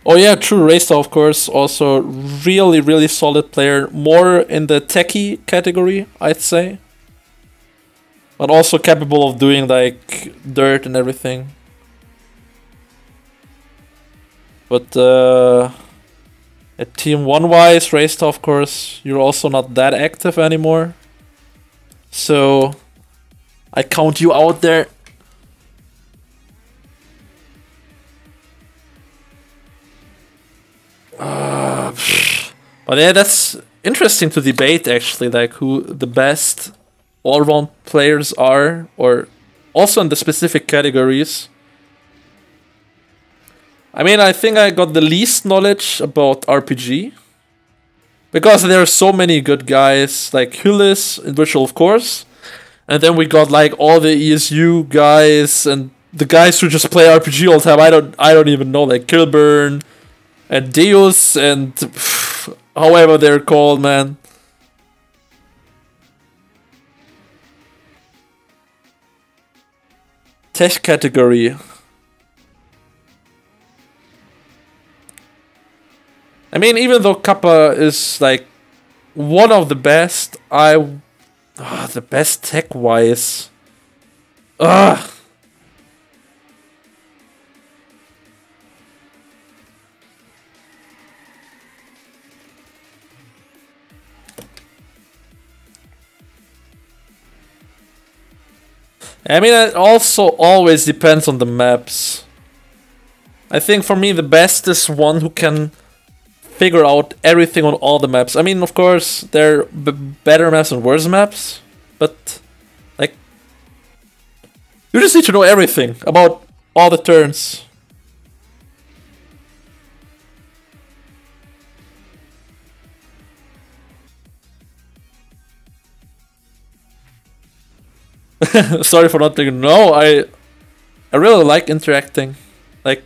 Oh yeah, true. Raystar, of course, also really, really solid player. More in the techie category, I'd say. But also capable of doing, like, dirt and everything. But, at Team 1-wise, Raystar, of course, you're also not that active anymore. So, I count you out there. But yeah, that's interesting to debate actually, like who the best all-round players are, or also in the specific categories. I mean, I think I got the least knowledge about RPG. Because there are so many good guys, like Hyllis in Virtual, of course. And then we got like all the ESU guys and the guys who just play RPG all the time. I don't even know, like Kilburn and Deus and however they're called, man. Tech category. I mean, even though Kappa is like one of the best, the best tech wise. Ugh. I mean, it also always depends on the maps. I think for me the best is one who can figure out everything on all the maps. I mean, of course, there are better maps and worse maps, but like, you just need to know everything about all the turns. Sorry for not thinking. No, I really like interacting. Like,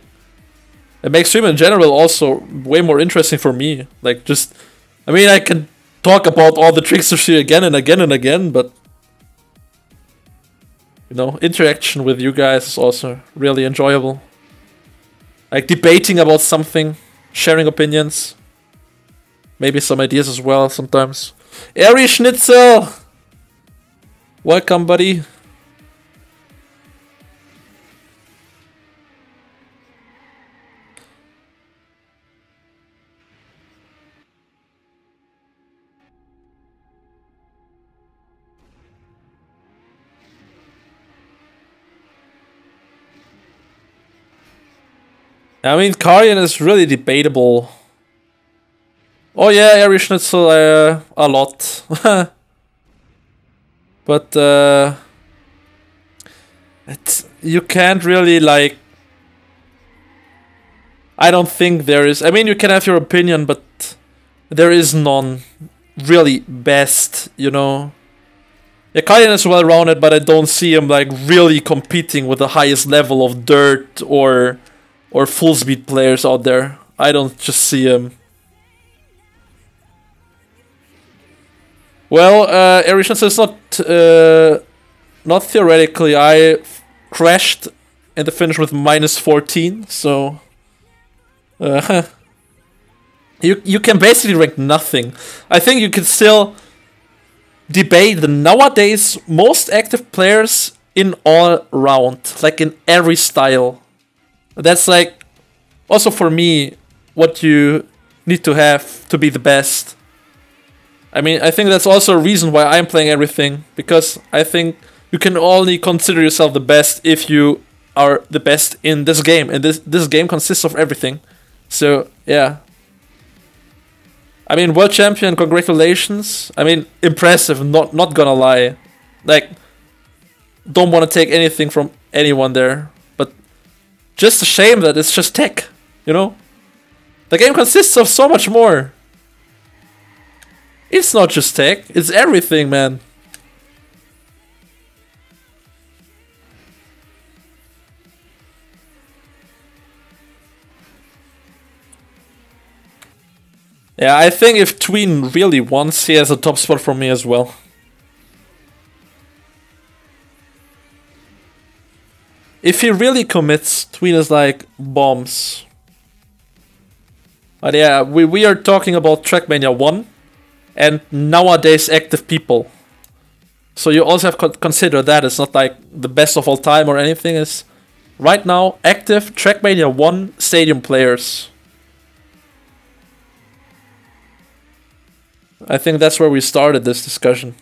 it makes stream in general also way more interesting for me. Like, just, I mean, I can talk about all the tricks of shit again and again and again, but you know, interaction with you guys is also really enjoyable. Like debating about something, sharing opinions, maybe some ideas as well sometimes. Airy Schnitzel! Welcome, buddy. I mean, Karyan is really debatable. Oh yeah, Airy Schnitzel a lot. But you can't really like. I don't think there is. I mean, you can have your opinion, but there is none really best. You know. Yeah, Karyan is well rounded, but I don't see him like really competing with the highest level of dirt or full speed players out there. I don't just see him. Well, Erishan says not theoretically. I crashed in the finish with -14, so you can basically rank nothing. I think you can still debate the nowadays most active players in all round, like in every style. That's like also for me what you need to have to be the best. I mean, I think that's also a reason why I'm playing everything, because I think you can only consider yourself the best if you are the best in this game, and this game consists of everything. So yeah. I mean, world champion, congratulations. I mean, impressive, not gonna lie. Like, don't want to take anything from anyone there, but just a shame that it's just tech, you know? The game consists of so much more. It's not just tech, it's everything, man. Yeah, I think if Tween really wants, he has a top spot for me as well. If he really commits, Tween is like bombs. But yeah, we are talking about Trackmania 1 and nowadays active people. So you also have to consider that it's not like the best of all time or anything. It's right now active Trackmania 1 stadium players. I think that's where we started this discussion.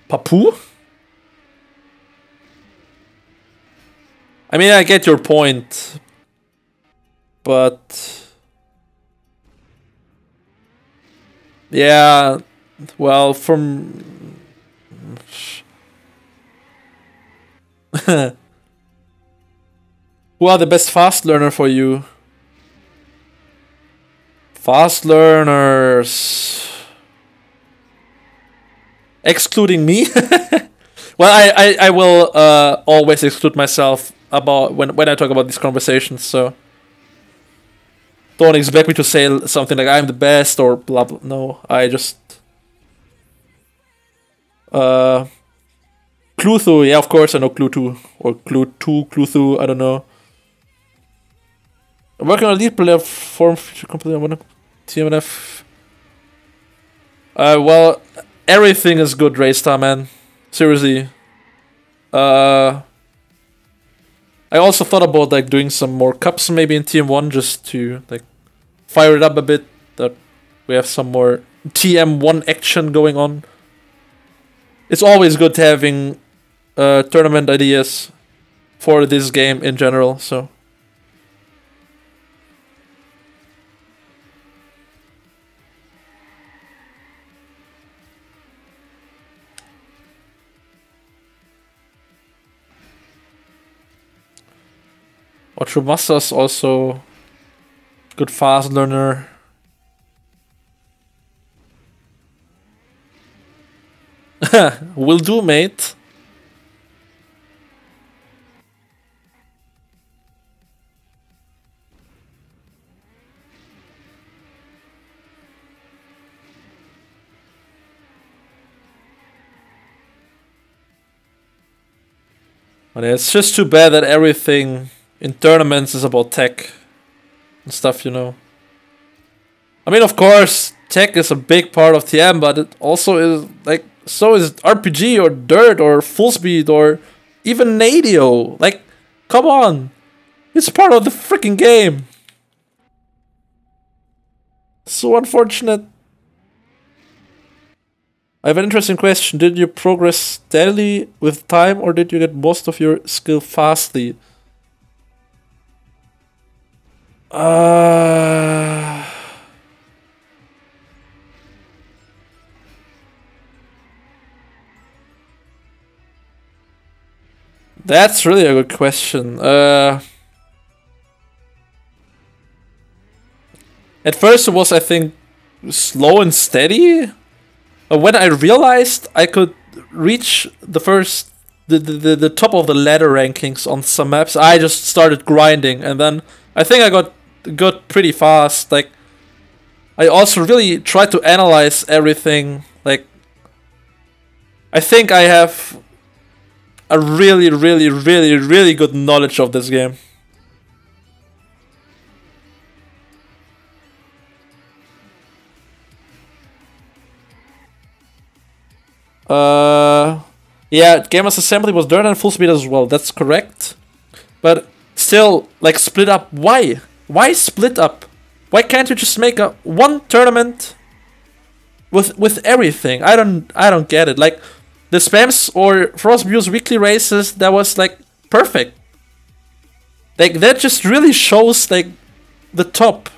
Papu? I mean, I get your point. But yeah, well, from who are the best fast learner for you? Fast learners, excluding me. Well, I will always exclude myself about when I talk about these conversations. So don't expect me to say something like I'm the best or blah blah. No, I just Cluthu. Yeah, of course I know Cluthu or Cluthu. I don't know. I'm working on a lead player form completely. I want to TMNF. Well, everything is good, Raystar, man. Seriously. I also thought about like doing some more cups maybe in TM1 just to like fire it up a bit. That we have some more TM1 action going on. It's always good having tournament ideas for this game in general. So. Ochumasa's also good fast learner. Will do, mate. But it's just too bad that everything in tournaments is about tech and stuff, you know. I mean, of course, tech is a big part of TM, but it also is like, so is RPG or Dirt or Full Speed or even Nadio. Like, come on. It's part of the freaking game. So unfortunate. I have an interesting question. Did you progress steadily with time, or did you get most of your skill fastly? Uh... That's really a good question. At first it was, I think, slow and steady. When I realized I could reach the top of the ladder rankings on some maps, I just started grinding, and then I think I got pretty fast. Like, I also really tried to analyze everything. Like, I think I have a really, really, really, really good knowledge of this game. Yeah, Gamers Assembly was dirt and full speed as well. That's correct. But still, like, split up. Why? Why split up? Why can't you just make a one tournament with everything? I don't get it. Like, the spams or Frostbew's weekly races, that was like perfect. Like, that just really shows like the top,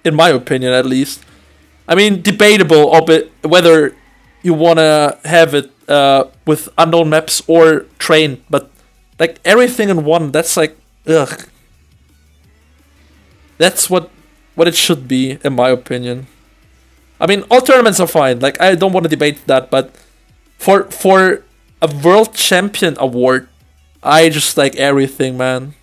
in my opinion at least. I mean, debatable of it whether you wanna have it with unknown maps or train, but like everything in one, that's like, ugh. That's what it should be, in my opinion. I mean, all tournaments are fine. Like, I don't want to debate that, but for a world champion award, I just like everything, man.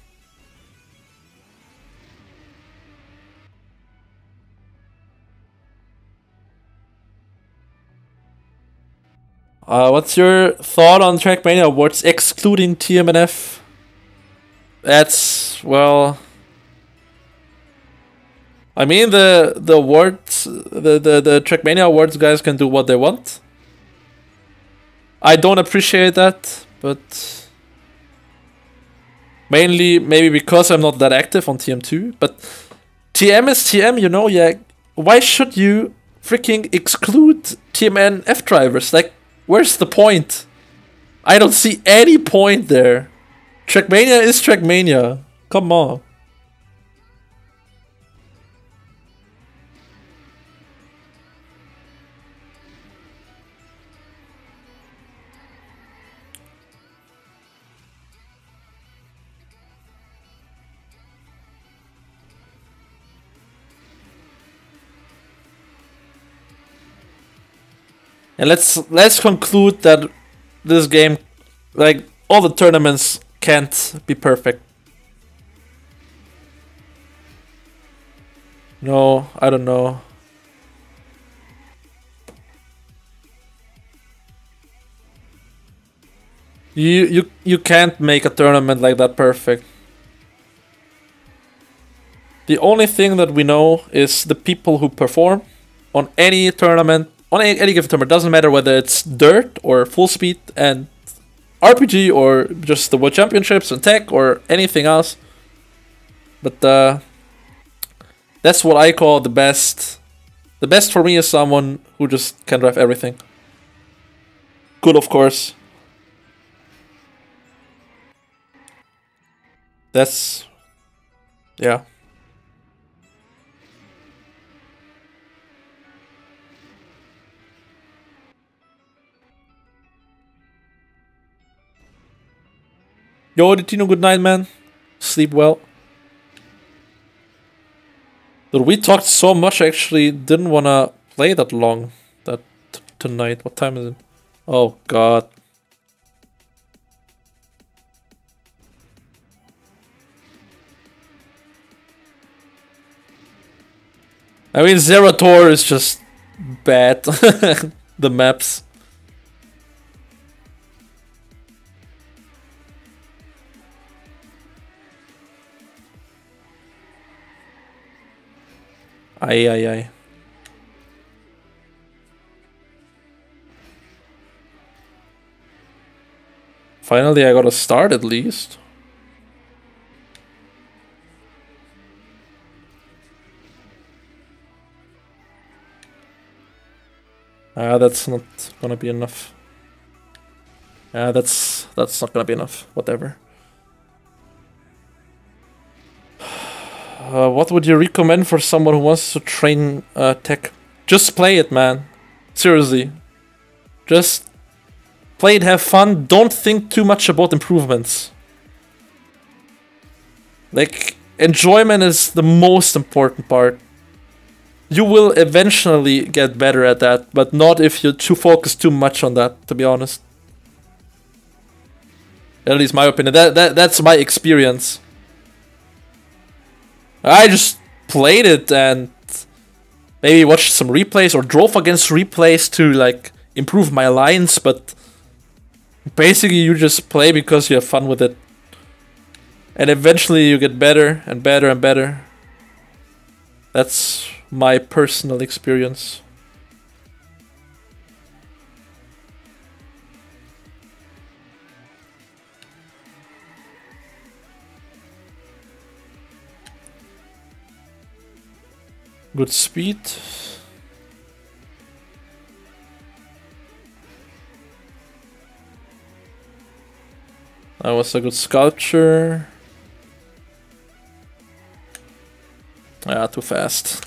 What's your thought on Trackmania awards excluding TMNF? That's, well, I mean, the awards, the Trackmania awards guys can do what they want. I don't appreciate that, but mainly maybe because I'm not that active on TM2. But TM is TM, you know. Yeah, why should you freaking exclude TMN F drivers? Like, where's the point? I don't see any point there. Trackmania is Trackmania. Come on. And let's conclude that this game, like all the tournaments, can't be perfect. No, I don't know. You can't make a tournament like that perfect. The only thing that we know is the people who perform on any tournament, on any given tournament. Doesn't matter whether it's dirt or full speed and RPG or just the World Championships and tech or anything else. But that's what I call the best. The best for me is someone who just can drive everything. Good, of course. That's, yeah. Yo, Tino, good night, man. Sleep well. Dude, we talked so much, I actually didn't want to play that long tonight. What time is it? Oh, God. I mean, Zerator is just bad. The maps. Ay. Finally, I got a start at least. That's not gonna be enough. That's not gonna be enough. Whatever. What would you recommend for someone who wants to train tech? Just play it, man. Seriously. Just play it, have fun. Don't think too much about improvements. Like, enjoyment is the most important part. You will eventually get better at that, but not if you focus too much on that, to be honest. At least my opinion. That's my experience. I just played it and maybe watched some replays or drove against replays to like improve my lines, but basically you just play because you have fun with it. And eventually you get better and better and better. That's my personal experience. Good speed. That was a good sculpture. Ah, too fast.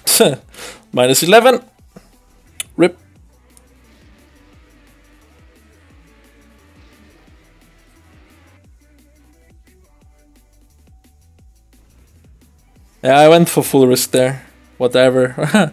Minus 11. Rip. Yeah, I went for full risk there. Whatever.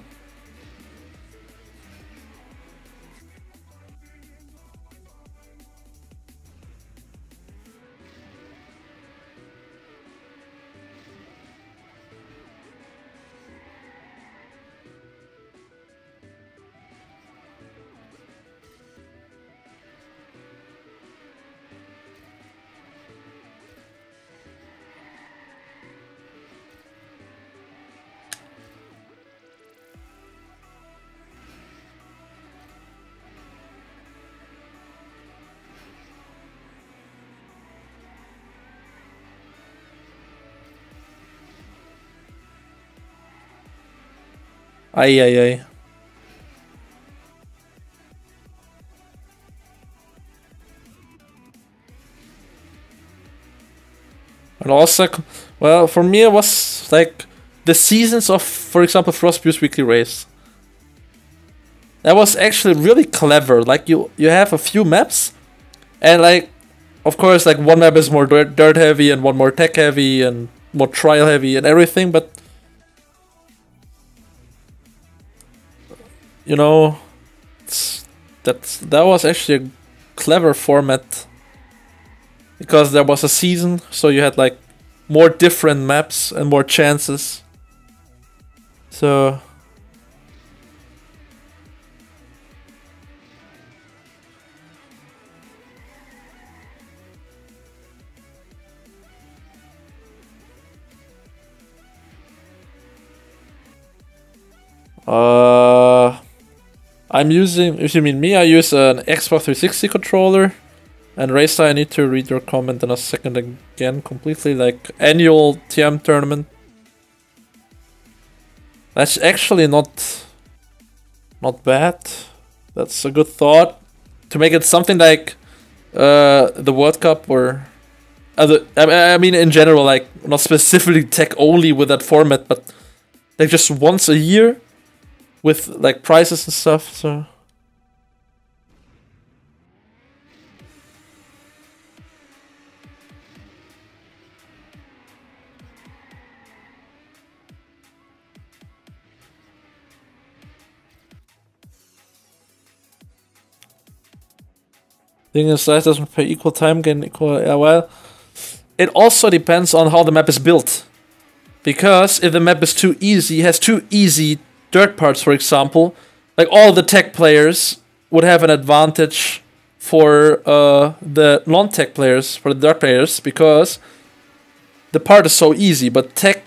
Ay, ay, ay. And also, well, for me it was like the seasons of, for example, Frostbew's Weekly Race. That was actually really clever. Like you have a few maps, and like, of course, like one map is more dirt heavy and one more tech heavy and more trial heavy and everything, but you know, that was actually a clever format because there was a season, so you had like more different maps and more chances. So I'm using, if you mean me, I use an Xbox 360 controller. And Racer, I need to read your comment in a second again, completely, like, annual TM tournament. That's actually not bad. That's a good thought. To make it something like the World Cup or other, I mean in general, like, not specifically tech only with that format, but like just once a year with like prizes and stuff, so. Thing is, size doesn't pay equal time gain equal. Yeah, well, it also depends on how the map is built. Because if the map is too easy, has too easy dirt parts, for example, like all the tech players would have an advantage for the non-tech players, for the dirt players, because the part is so easy. But tech,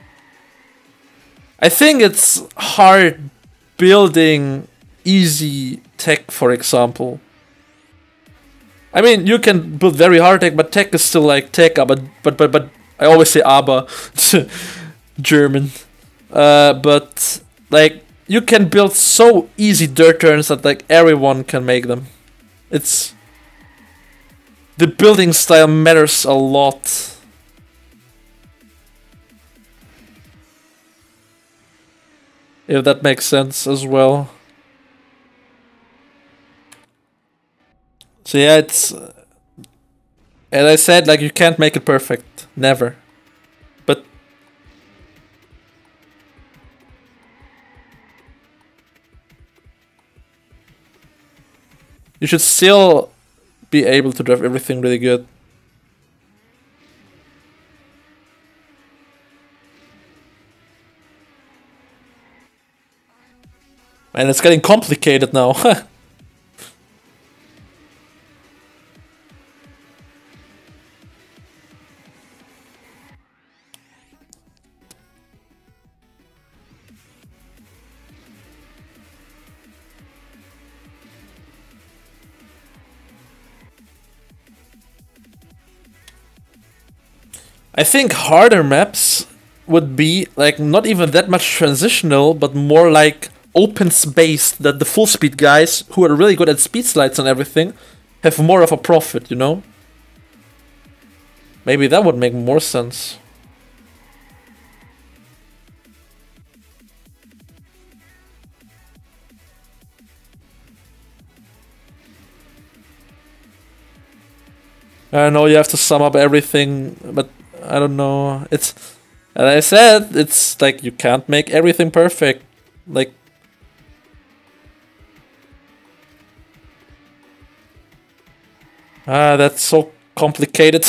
I think it's hard building easy tech, for example. I mean, you can build very hard tech, but tech is still like tech, but I always say aber, German. But like you can build so easy dirt turns that like everyone can make them. It's the building style matters a lot. If that makes sense as well. So yeah, it's as I said, like you can't make it perfect, never. But you should still be able to drive everything really good. And it's getting complicated now. I think harder maps would be like not even that much transitional, but more like open space that the full speed guys who are really good at speed slides and everything have more of a profit, you know? Maybe that would make more sense. I know you have to sum up everything, but I don't know. It's, as I said, it's like you can't make everything perfect. Like, that's so complicated.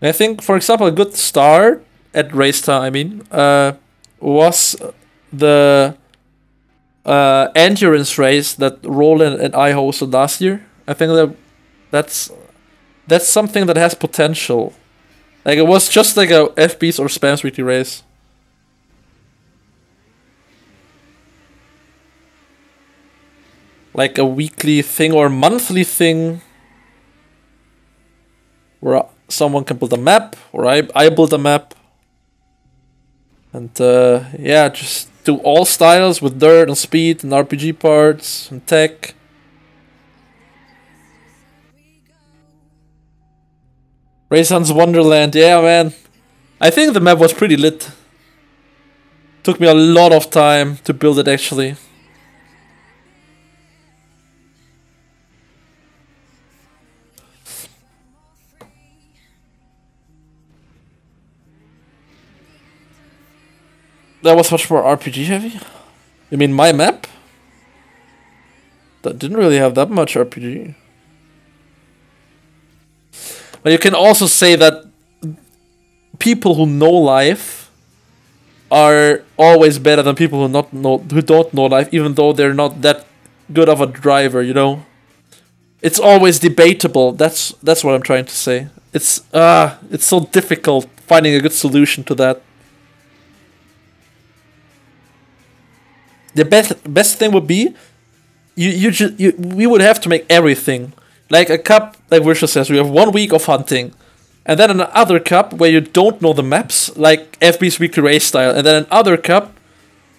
I think, for example, a good start at Racetime, I mean, was the endurance race that Roland and I hosted last year. I think that's something that has potential. Like, it was just like a FBs or Spams weekly race. Like a weekly thing or monthly thing where someone can build a map, or I build a map. And yeah, just do all styles with dirt and speed and RPG parts and tech. Raysan's Wonderland, yeah man. I think the map was pretty lit. Took me a lot of time to build it actually. That was much more RPG heavy? You mean my map? That didn't really have that much RPG. But you can also say that people who know life are always better than people who don't know life, even though they're not that good of a driver, you know? It's always debatable. That's what I'm trying to say. It's so difficult finding a good solution to that. The best thing would be we would have to make everything. Like a cup, like Virtual says, we have 1 week of hunting. And then another cup where you don't know the maps, like FB's Weekly Race style. And then another cup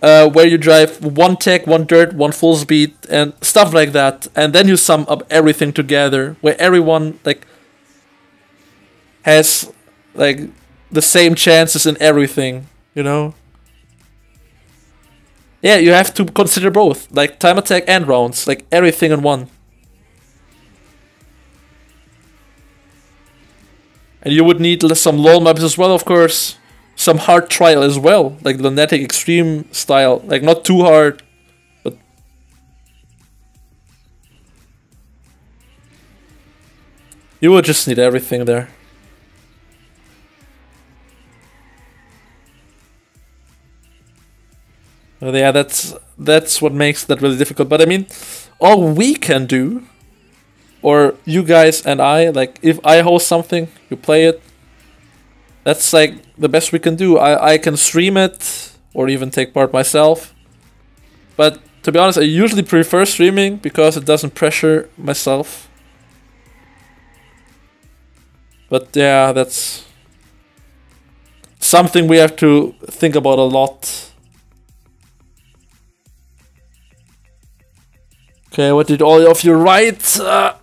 where you drive 1 tech, 1 dirt, 1 full speed, and stuff like that. And then you sum up everything together, where everyone like has like the same chances in everything, you know? Yeah, you have to consider both, like time attack and rounds, like everything in one. And you would need some LoL maps as well, of course. Some hard trial as well, like Lunatic Extreme style. Like, not too hard, but... You would just need everything there. But yeah, that's what makes that really difficult. But I mean, all we can do, or you guys and I, like, if I host something, you play it, that's like the best we can do. I can stream it, or even take part myself. But To be honest, I usually prefer streaming because it doesn't pressure myself. But yeah, that's something we have to think about a lot. Okay, what did all of you write? At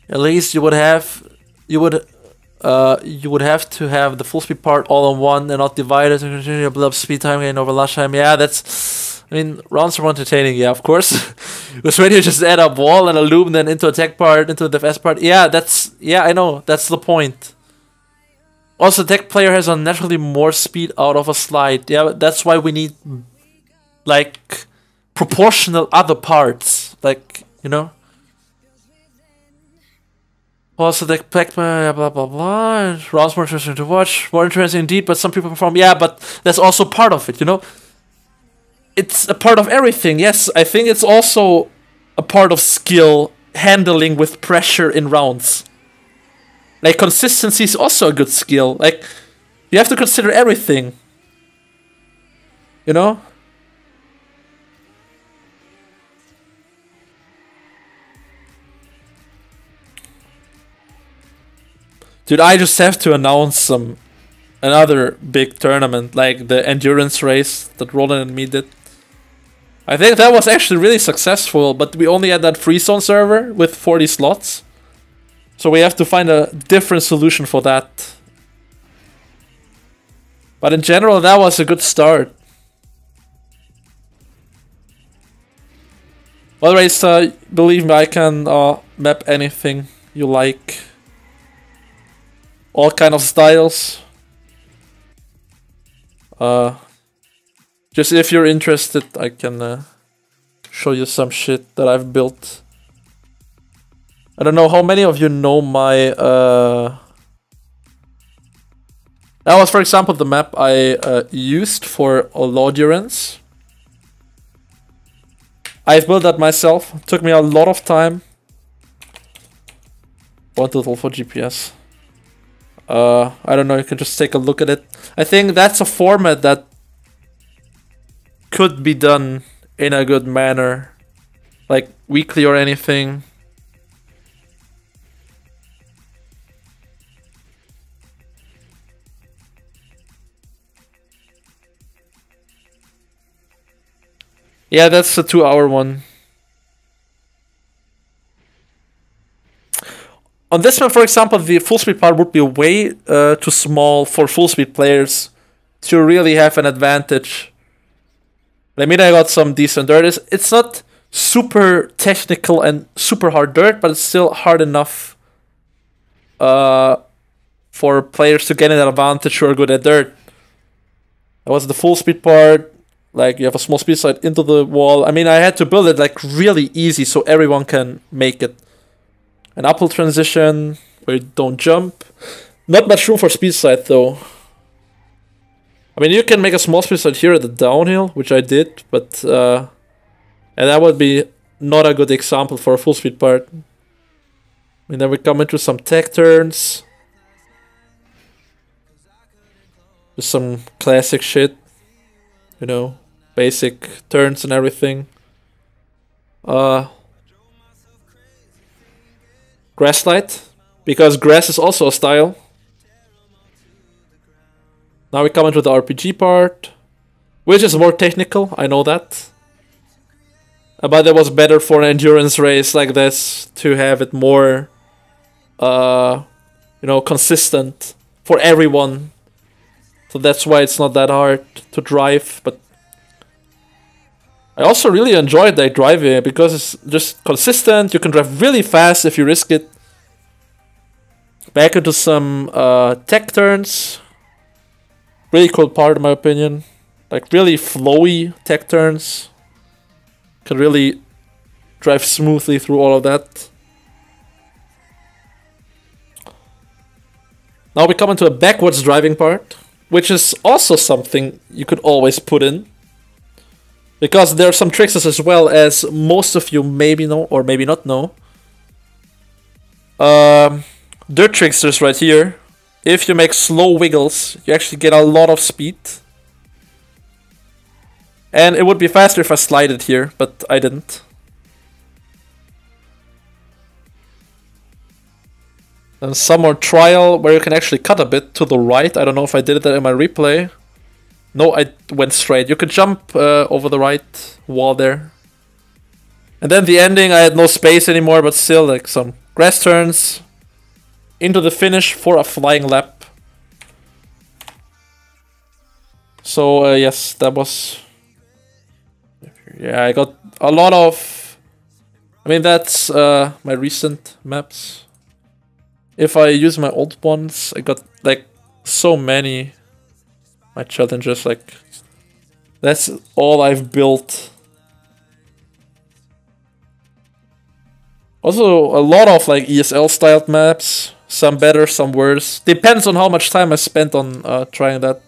least you would have to have the full speed part all on one and not divide it to continue to build up speed time gain over last time. Yeah, that's. I mean, rounds are more entertaining. Yeah, of course. Because when you just add a wall and a loop, and then into attack part, into the defense part. Yeah, I know. That's the point. Also, deck player has unnaturally more speed out of a slide. Yeah, that's why we need like proportional other parts. Like, you know. Also, the pack blah blah blah. Rounds more interesting to watch. More interesting indeed, but some people perform. Yeah, but that's also part of it, you know? It's a part of everything. Yes, I think it's also a part of skill handling with pressure in rounds. Like, consistency is also a good skill. Like, you have to consider everything. You know? Dude, I just have to announce another big tournament, like the endurance race that Roland and me did. I think that was actually really successful, but we only had that free zone server with 40 slots. So we have to find a different solution for that. But in general, that was a good start. Otherwise, believe me, I can map anything you like. All kind of styles. Just if you're interested, I can show you some shit that I've built. I don't know how many of you know my... That was, for example, the map I used for Allodurance. I've built that myself. It took me a lot of time. One total for GPS. I don't know, you can just take a look at it. I think that's a format that could be done in a good manner. Like, weekly or anything. Yeah, that's a 2-hour one. On this one, for example, the full speed part would be way too small for full speed players to really have an advantage. I mean, I got some decent dirt. It's not super technical and super hard dirt, but it's still hard enough for players to get an advantage who are good at dirt. That was the full speed part. Like, you have a small speed slide into the wall. I mean, I had to build it like really easy so everyone can make it. An uphill transition where you don't jump. Not much room for speed slide though. I mean, you can make a small speed slide here at the downhill, which I did, but and that would be not a good example for a full speed part. And then we come into some tech turns. Just some classic shit. You know, basic turns and everything. Grass slide, because grass is also a style. Now we come into the RPG part, which is more technical, I know that. But it was better for an endurance race like this to have it more, you know, consistent for everyone. So that's why it's not that hard to drive, but I also really enjoyed like driving because it's just consistent. You can drive really fast if you risk it. Back into some tech turns. Really cool part in my opinion. Like really flowy tech turns. Can really drive smoothly through all of that. Now we come into a backwards driving part, which is also something you could always put in. Because there are some tricks as well, as most of you maybe know or maybe not know. Dirt tricksters right here. If you make slow wiggles, you actually get a lot of speed. And it would be faster if I slide it here, but I didn't. And some more trial where you can actually cut a bit to the right. I don't know if I did that in my replay. No, I went straight. You could jump over the right wall there. And then the ending, I had no space anymore, but still, like some grass turns into the finish for a flying lap. So yes, that was... Yeah, I got a lot of... I mean, that's my recent maps. If I use my old ones, I got like so many my challenges. Like, that's all I've built. Also, a lot of like ESL styled maps. Some better, some worse. Depends on how much time I spent on trying that.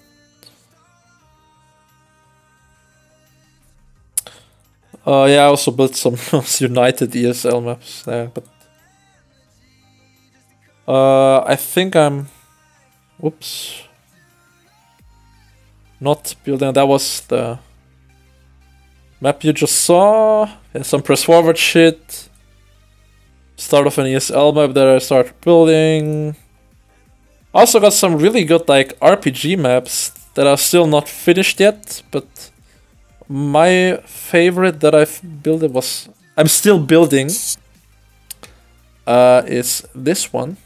Yeah, I also built some United ESL maps there, but I think I'm... Whoops. Not building... That was the map you just saw. And some press forward shit. Start of an ESL map that I started building. Also got some really good like RPG maps that are still not finished yet, but my favorite that I've built was... I'm still building. Is this one.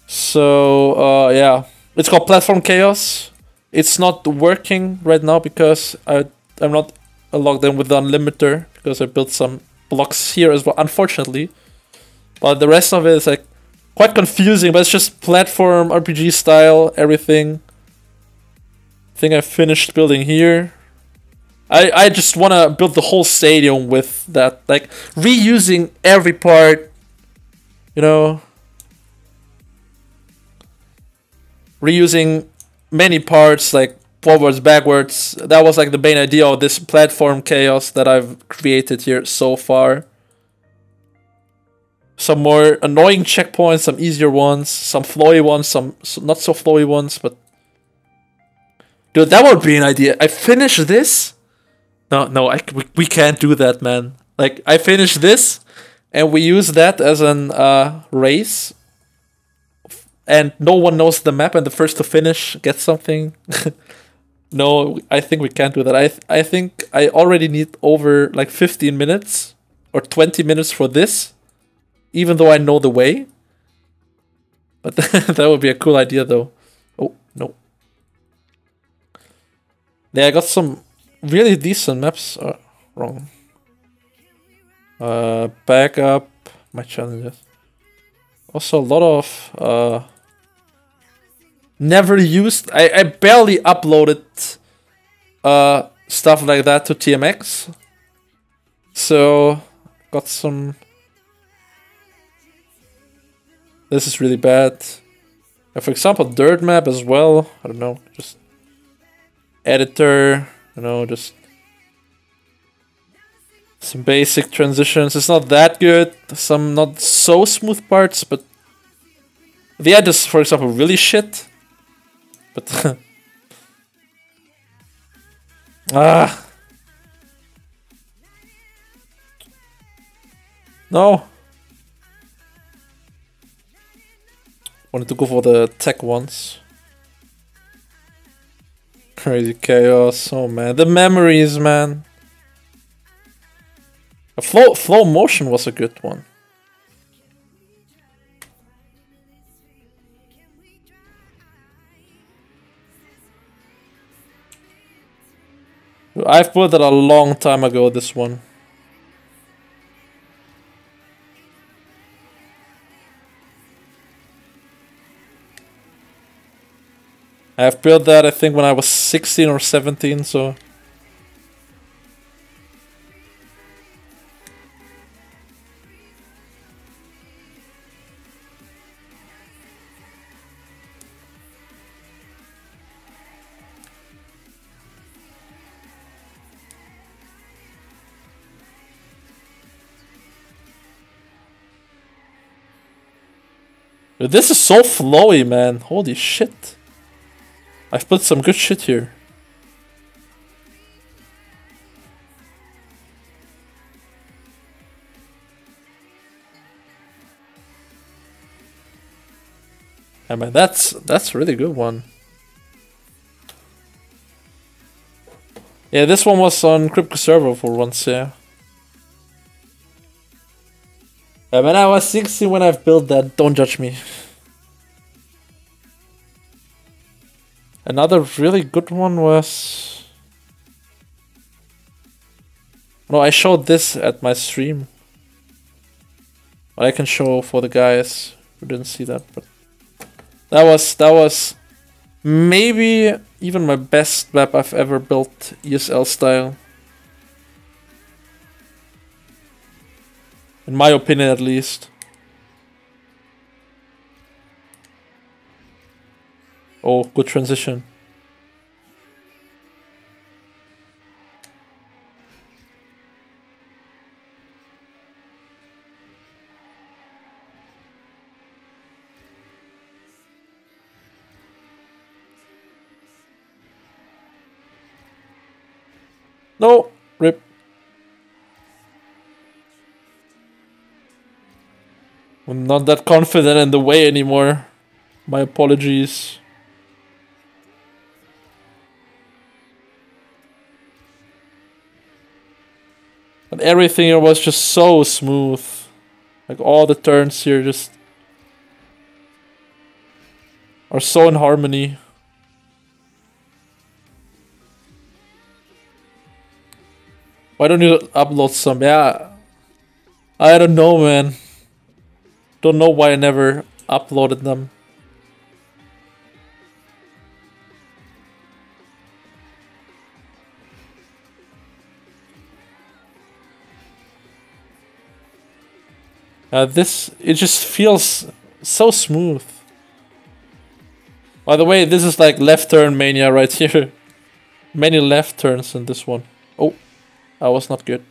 So, yeah. It's called Platform Chaos. It's not working right now because I'm not logged in with the Unlimiter because I built some blocks here as well, unfortunately. But the rest of it is like quite confusing, but it's just platform, RPG style, everything. I think I finished building here. I just want to build the whole stadium with that, like reusing every part, you know. Reusing many parts, like forwards, backwards. That was like the main idea of this platform chaos that I've created here so far. Some more annoying checkpoints, some easier ones, some flowy ones, some not so flowy ones, but... Dude, that would be an idea. I finish this? No, we can't do that, man. Like, I finish this, and we use that as an race. And no one knows the map, and the first to finish gets something. No, I think we can't do that. I think I already need over like 15 minutes or 20 minutes for this, even though I know the way. But that would be a cool idea, though. Oh, no. Yeah, I got some really decent maps. Wrong. Back up my challenges. Also, a lot of never used. I barely uploaded stuff like that to TMX. So got some. This is really bad. For example, dirt map as well. I don't know, just editor. You know, just some basic transitions. It's not that good. Some not so smooth parts, but the edit is, for example, really shit. But no. Wanted to go for the tech ones. Crazy chaos. Oh man, the memories, man. Flow motion was a good one. I've put it a long time ago, this one. I've built that, I think, when I was 16 or 17, so... Dude, this is so flowy, man. Holy shit. I've put some good shit here. I mean, that's a really good one. Yeah, this one was on Crypto Server for once, yeah. Yeah, man, I was 16 when I've built that. Don't judge me. Another really good one was... No, I showed this at my stream. But I can show for the guys who didn't see that, but... That was maybe even my best map I've ever built, ESL style. In my opinion, at least. Oh, good transition. No, rip. I'm not that confident in the way anymore. My apologies. But everything here was just so smooth. Like all the turns here just are so in harmony. Why don't you upload some? Yeah, I don't know, man. Don't know why I never uploaded them. It just feels so smooth. By the way, this is like left turn mania right here. Many left turns in this one. Oh, that was not good.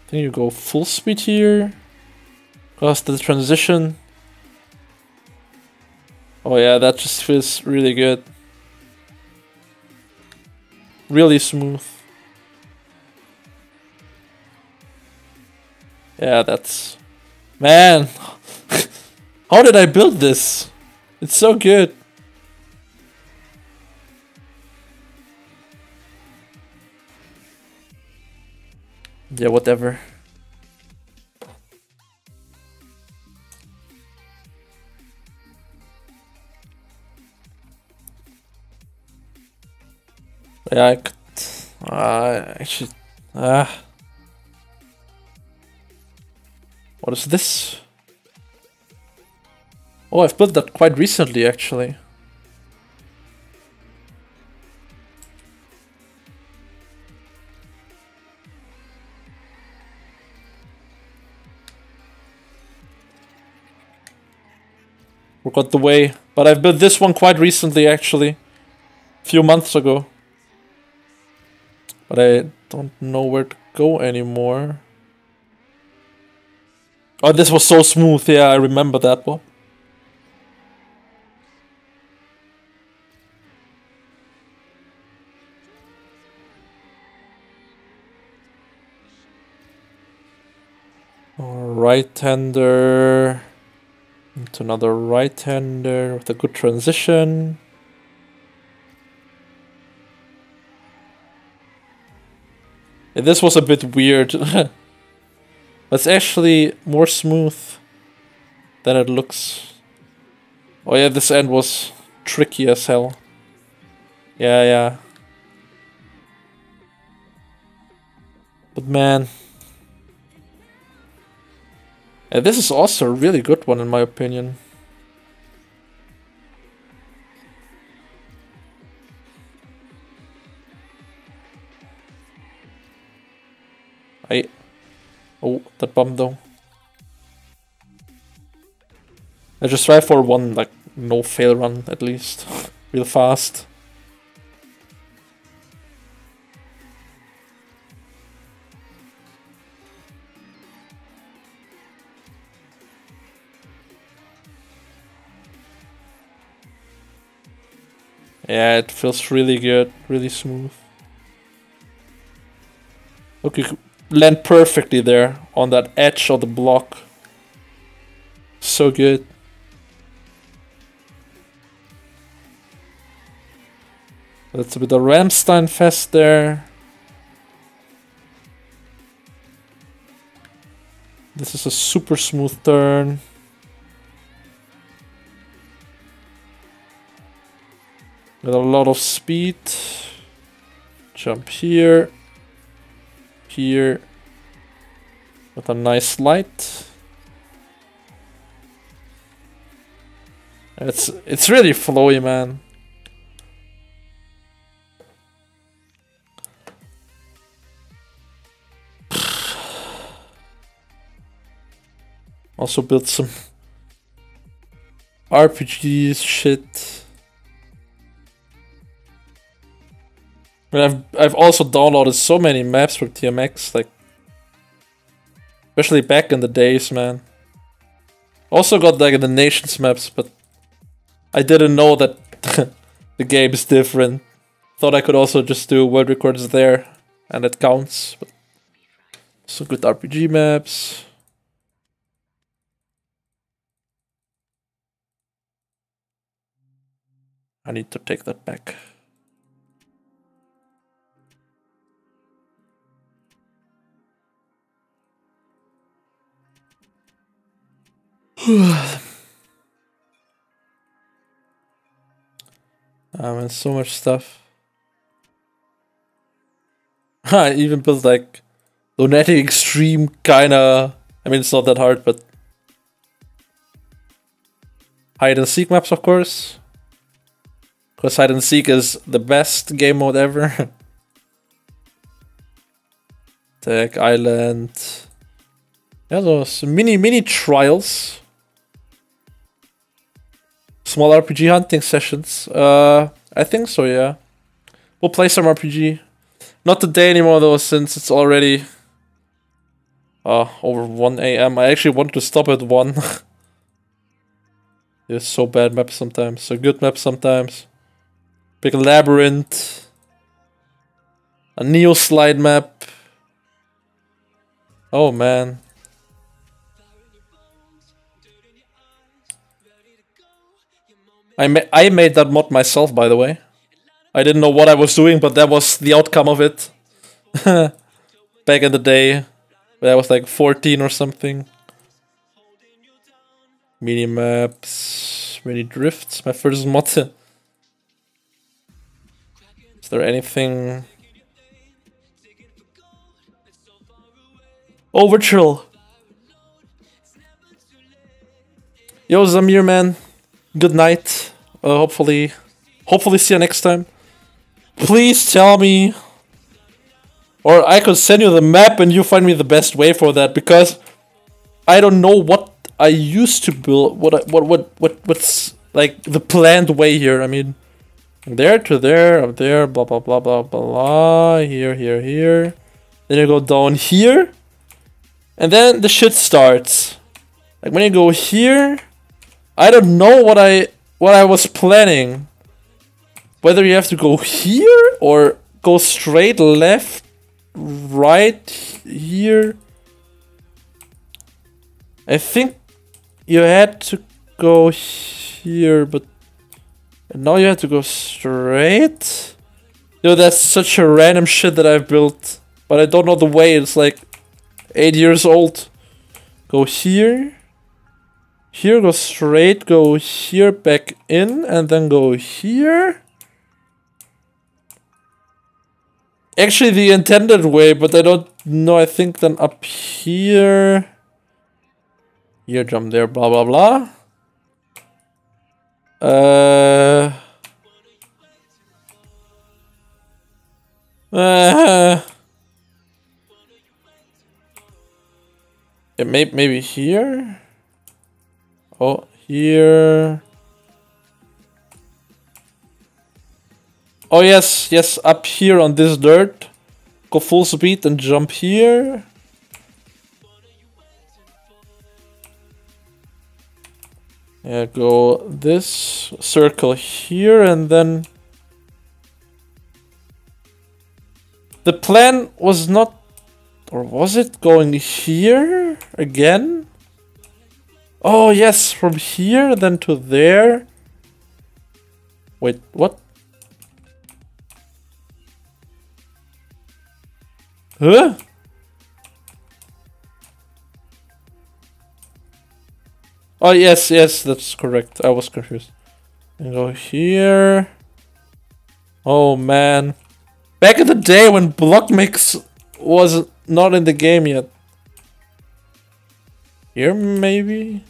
I think you go full speed here. Cause the transition. Oh yeah, that just feels really good. Really smooth. Yeah, that's... Man! How did I build this? It's so good. Yeah, whatever. Yeah, I could... actually... What is this? Oh, I've built that quite recently, actually. Forgot the way. But I've built this one quite recently, actually. A few months ago. But I don't know where to go anymore. Oh, this was so smooth. Yeah, I remember that one. Right-hander into another right-hander with a good transition. Yeah, this was a bit weird. It's actually more smooth than it looks. Oh yeah, this end was tricky as hell. Yeah, yeah. But man... Yeah, this is also a really good one in my opinion. Oh, that bomb though. I just try for one, like, no fail run at least. Real fast. Yeah, it feels really good, really smooth. Look, you could land perfectly there on that edge of the block. So good. That's a bit of Ramstein fest there. This is a super smooth turn. Got a lot of speed. Jump here. Here. With a nice slide. It's really flowy, man. Also built some RPG shit. But I've also downloaded so many maps for TMX, like especially back in the days, man. Also got like the nations maps, but I didn't know that the game is different. Thought I could also just do world records there, and it counts. But some good RPG maps. I need to take that back. Man, so much stuff. I even built like Lunatic Extreme, kinda. I mean, it's not that hard, but hide and seek maps, of course. Because hide and seek is the best game mode ever. Tech Island. Yeah, those mini trials. Small RPG hunting sessions. I think so, yeah. We'll play some RPG. Not today anymore though, since it's already over 1 AM. I actually wanted to stop at 1. It's so bad map sometimes, so good map sometimes. Big labyrinth. A Neo slide map. Oh man. I made that mod myself, by the way. I didn't know what I was doing, but that was the outcome of it. Back in the day, when I was like 14 or something. Mini maps, mini drifts. My first mod. Is there anything? Oh, virtual. Yo, Zamir, man. Good night. Hopefully see you next time. Please tell me, or I could send you the map and you find me the best way for that, because I don't know what I used to build. What's like the planned way here? I mean, there to there, up there, blah blah blah blah blah. Here. Then you go down here, and then the shit starts. Like when you go here, I don't know what I was planning. Whether you have to go here or go straight left, right here. I think you had to go here, but now you have to go straight. Yo, that's such a random shit that I've built, but I don't know the way. It's like 8 years old. Go here. Here, go straight, go here, back in, and then go here. Actually, the intended way, but I don't know. I think then up here. Here, jump there, blah, blah, blah. Yeah, maybe here. Oh, here. Oh yes, up here on this dirt. Go full speed and jump here. Yeah, go this circle here and then The plan was not... Or was it going here again? Oh yes, from here then to there. Wait, what? Huh? Oh yes, yes, that's correct. I was confused. And go here. Oh man. Back in the day when Blockmix was not in the game yet. Here maybe?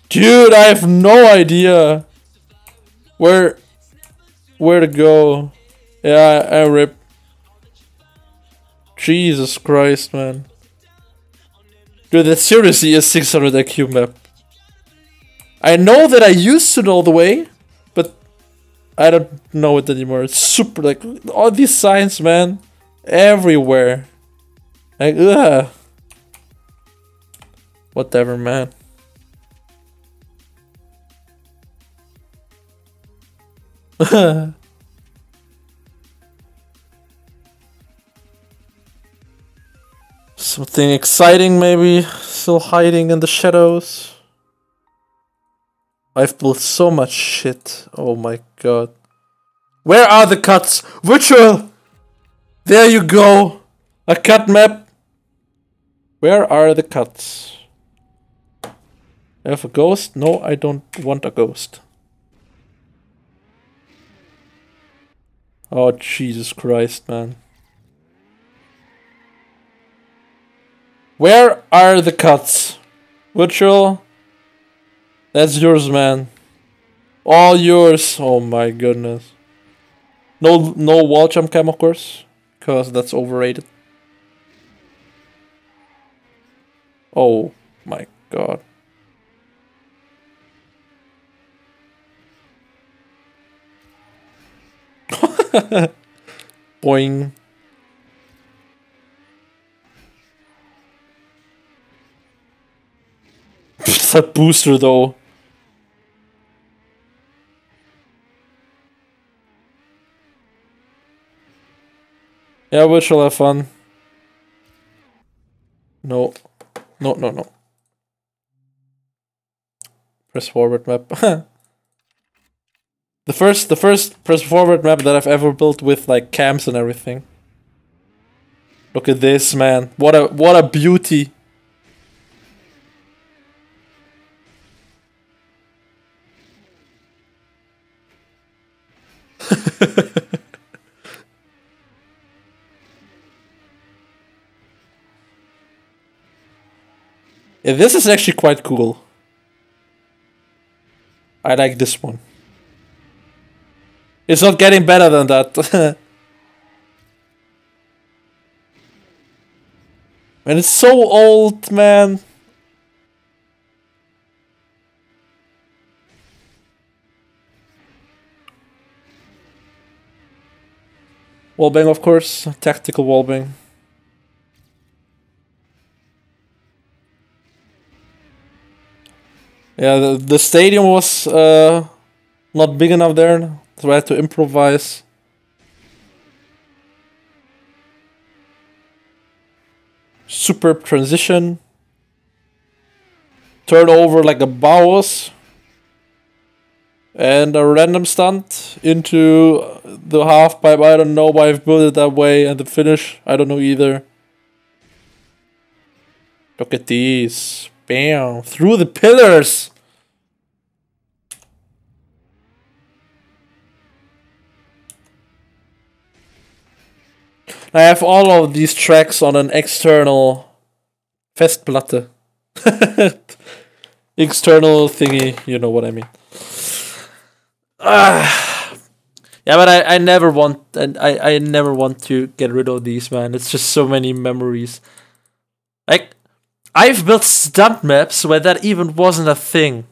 Dude, I have no idea where to go. Yeah, I rip. Jesus Christ, man. Dude, that seriously is 600 IQ map. I know that I used to know the way, but I don't know it anymore. It's super, like, all these signs, man. Everywhere. Like, ugh. Whatever, man. Something exciting, maybe. Still hiding in the shadows. I've built so much shit. Oh my god. Where are the cuts? Virtual! There you go! A cut map. Where are the cuts? I have a ghost? No, I don't want a ghost. Oh, Jesus Christ, man. Where are the cuts? Virtual? That's yours, man. All yours. Oh my goodness. No wall jump cam, of course. Because that's overrated. Oh my god. Boing. That booster though. Yeah, we shall have fun. No. No. Press forward map. The first press forward map that I've ever built with like camps and everything. Look at this, man. What a beauty. Yeah, this is actually quite cool. I like this one. It's not getting better than that. And it's so old, man. Wallbang, of course. Tactical wallbang. Yeah, the stadium was not big enough there. So I had to improvise. Superb transition. Turn over like a boss. And a random stunt into the half pipe. I don't know why I've built it that way. And the finish, I don't know either. Look at these. Bam. Through the pillars. I have all of these tracks on an external Festplatte. External thingy, you know what I mean. Yeah, but I never want, and I never want to get rid of these, man. It's just so many memories. Like, I've built stunt maps where that even wasn't a thing.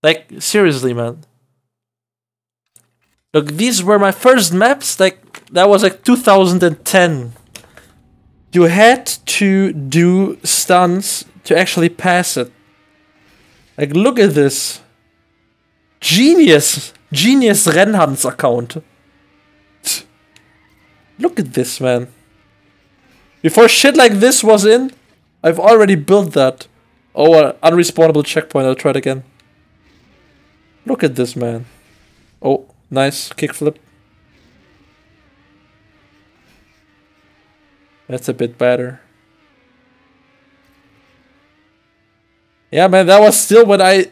Like, seriously, man. Look, these were my first maps, like, that was like 2010. You had to do stunts to actually pass it. Like, look at this. Genius! Genius Renhans account. Look at this, man. Before shit like this was in, I've already built that. Oh, an unrespawnable checkpoint. I'll try it again. Look at this, man. Oh, nice. Kickflip. That's a bit better. Yeah, man, that was still when I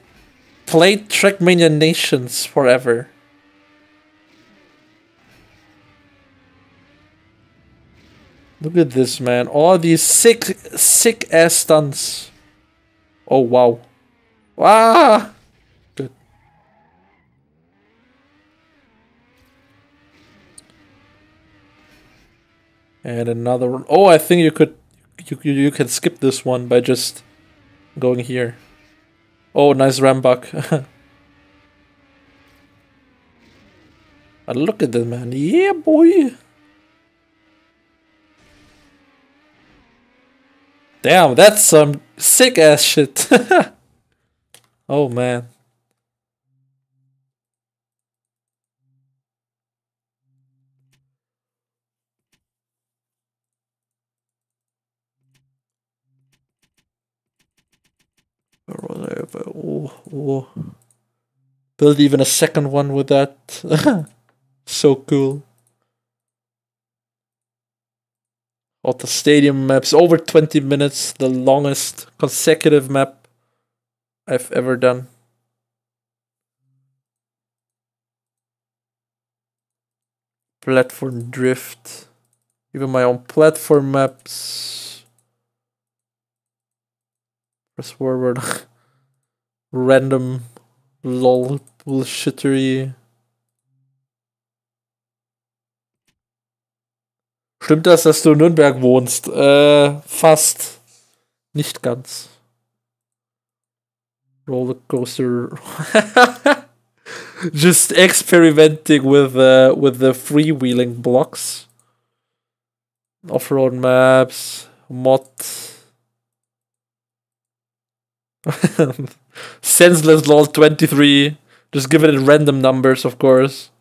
played Trackmania Nations forever. Look at this, man. All these sick ass stunts. Oh, wow. Wow. Good. And another one. Oh, I think you can skip this one by just going here. Oh, nice rambuck. Look at this, man. Yeah, boy. Damn, that's some sick ass shit. Oh, man. Oh. Build even a second one with that. So cool. All the stadium maps, over 20 minutes, the longest consecutive map I've ever done. Platform drift. Even my own platform maps. Press forward. Random lol bullshittery. Stimmt das, dass du in Nürnberg wohnst? Fast. Nicht ganz. Rollercoaster. Just experimenting with the freewheeling blocks. Off-road maps. Mod. Senseless lol 23. Just give it random numbers, of course.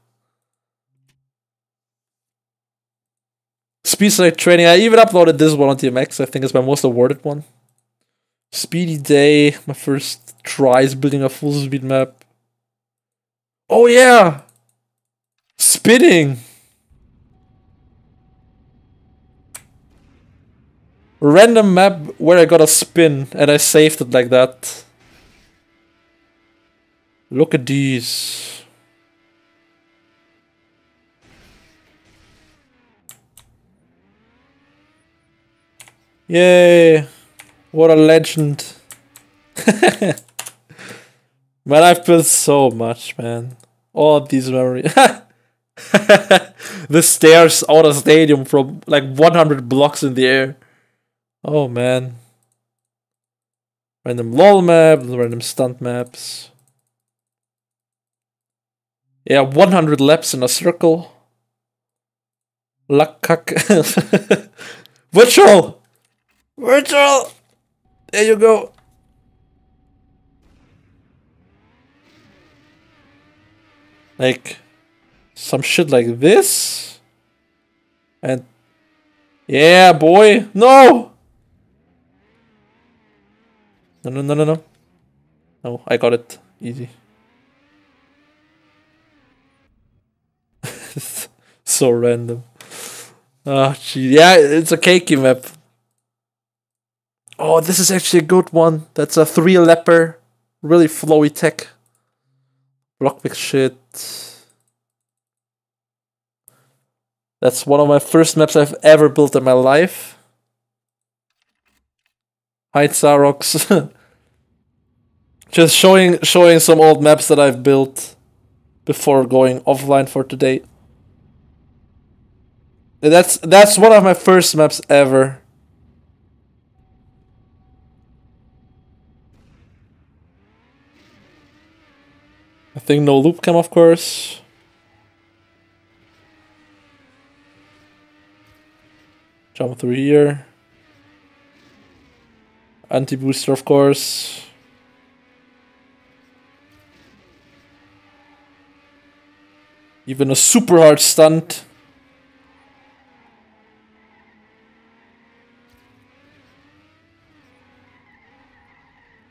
Speed Select Training. I even uploaded this one on TMX. I think it's my most awarded one. Speedy Day. My first tries building a full speed map. Oh yeah! Spinning! Random map where I got a spin and I saved it like that. Look at these. Yay! What a legend. Man, I've built so much, man. All of these memories. The stairs out of stadium from like 100 blocks in the air. Oh, man. Random lol maps, random stunt maps. Yeah, 100 laps in a circle. Luck-cuck. Virtual! Virtual! There you go. Like, some shit like this. And... yeah, boy! No! No. No, I got it. Easy. So random. Oh, gee. Yeah, it's a cakey map. Oh, this is actually a good one. That's a 3-lapper. Really flowy tech. Blockpick shit. That's one of my first maps I've ever built in my life. Hide Sarox. Just showing some old maps that I've built before going offline for today. That's one of my first maps ever. I think no loop cam, of course. Jump through here. Anti-booster, of course. Even a super hard stunt.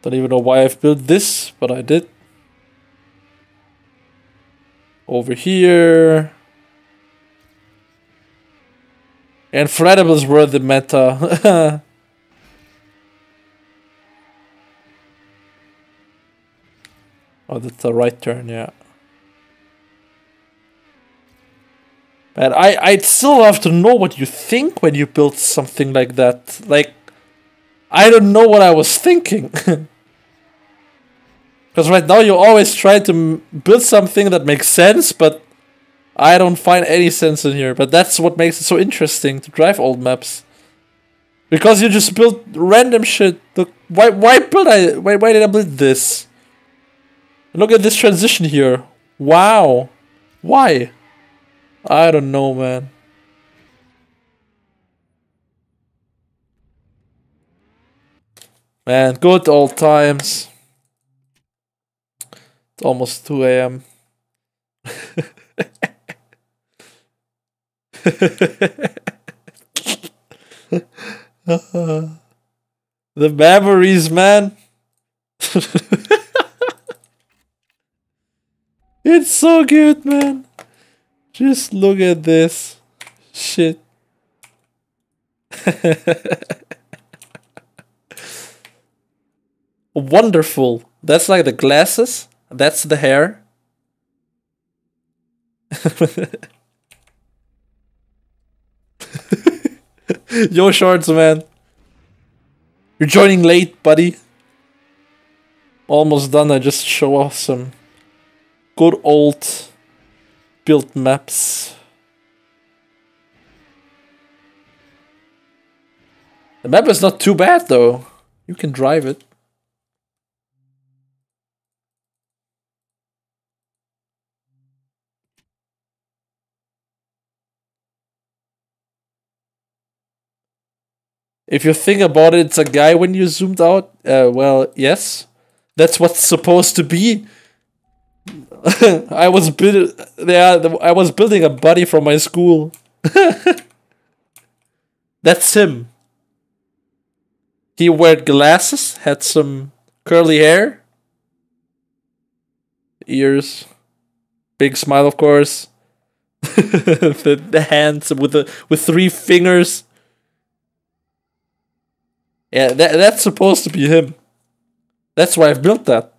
Don't even know why I've built this, but I did. Over here. Incredibles were the meta. Oh, that's a right turn, yeah. Man, I'd still love to know what you think when you build something like that. Like, I don't know what I was thinking. Because right now you always try to build something that makes sense, but I don't find any sense in here. But that's what makes it so interesting to drive old maps. Because you just build random shit. Look, why did I build this? Look at this transition here. Wow. Why? I don't know, man. Man, good old times. It's almost 2 a.m. The memories, man. It's so good, man. Just look at this shit. Wonderful. That's like the glasses. That's the hair. Yo, shorts, man. You're joining late, buddy. Almost done. I just show off some good old built maps. The map is not too bad though. You can drive it. If you think about it, it's a guy when you zoomed out. Well, yes. That's what's supposed to be. I was building a buddy from my school. That's him. He wore glasses, had some curly hair, ears, big smile, of course. the hands with 3 fingers. Yeah, that's supposed to be him. That's why I've built that.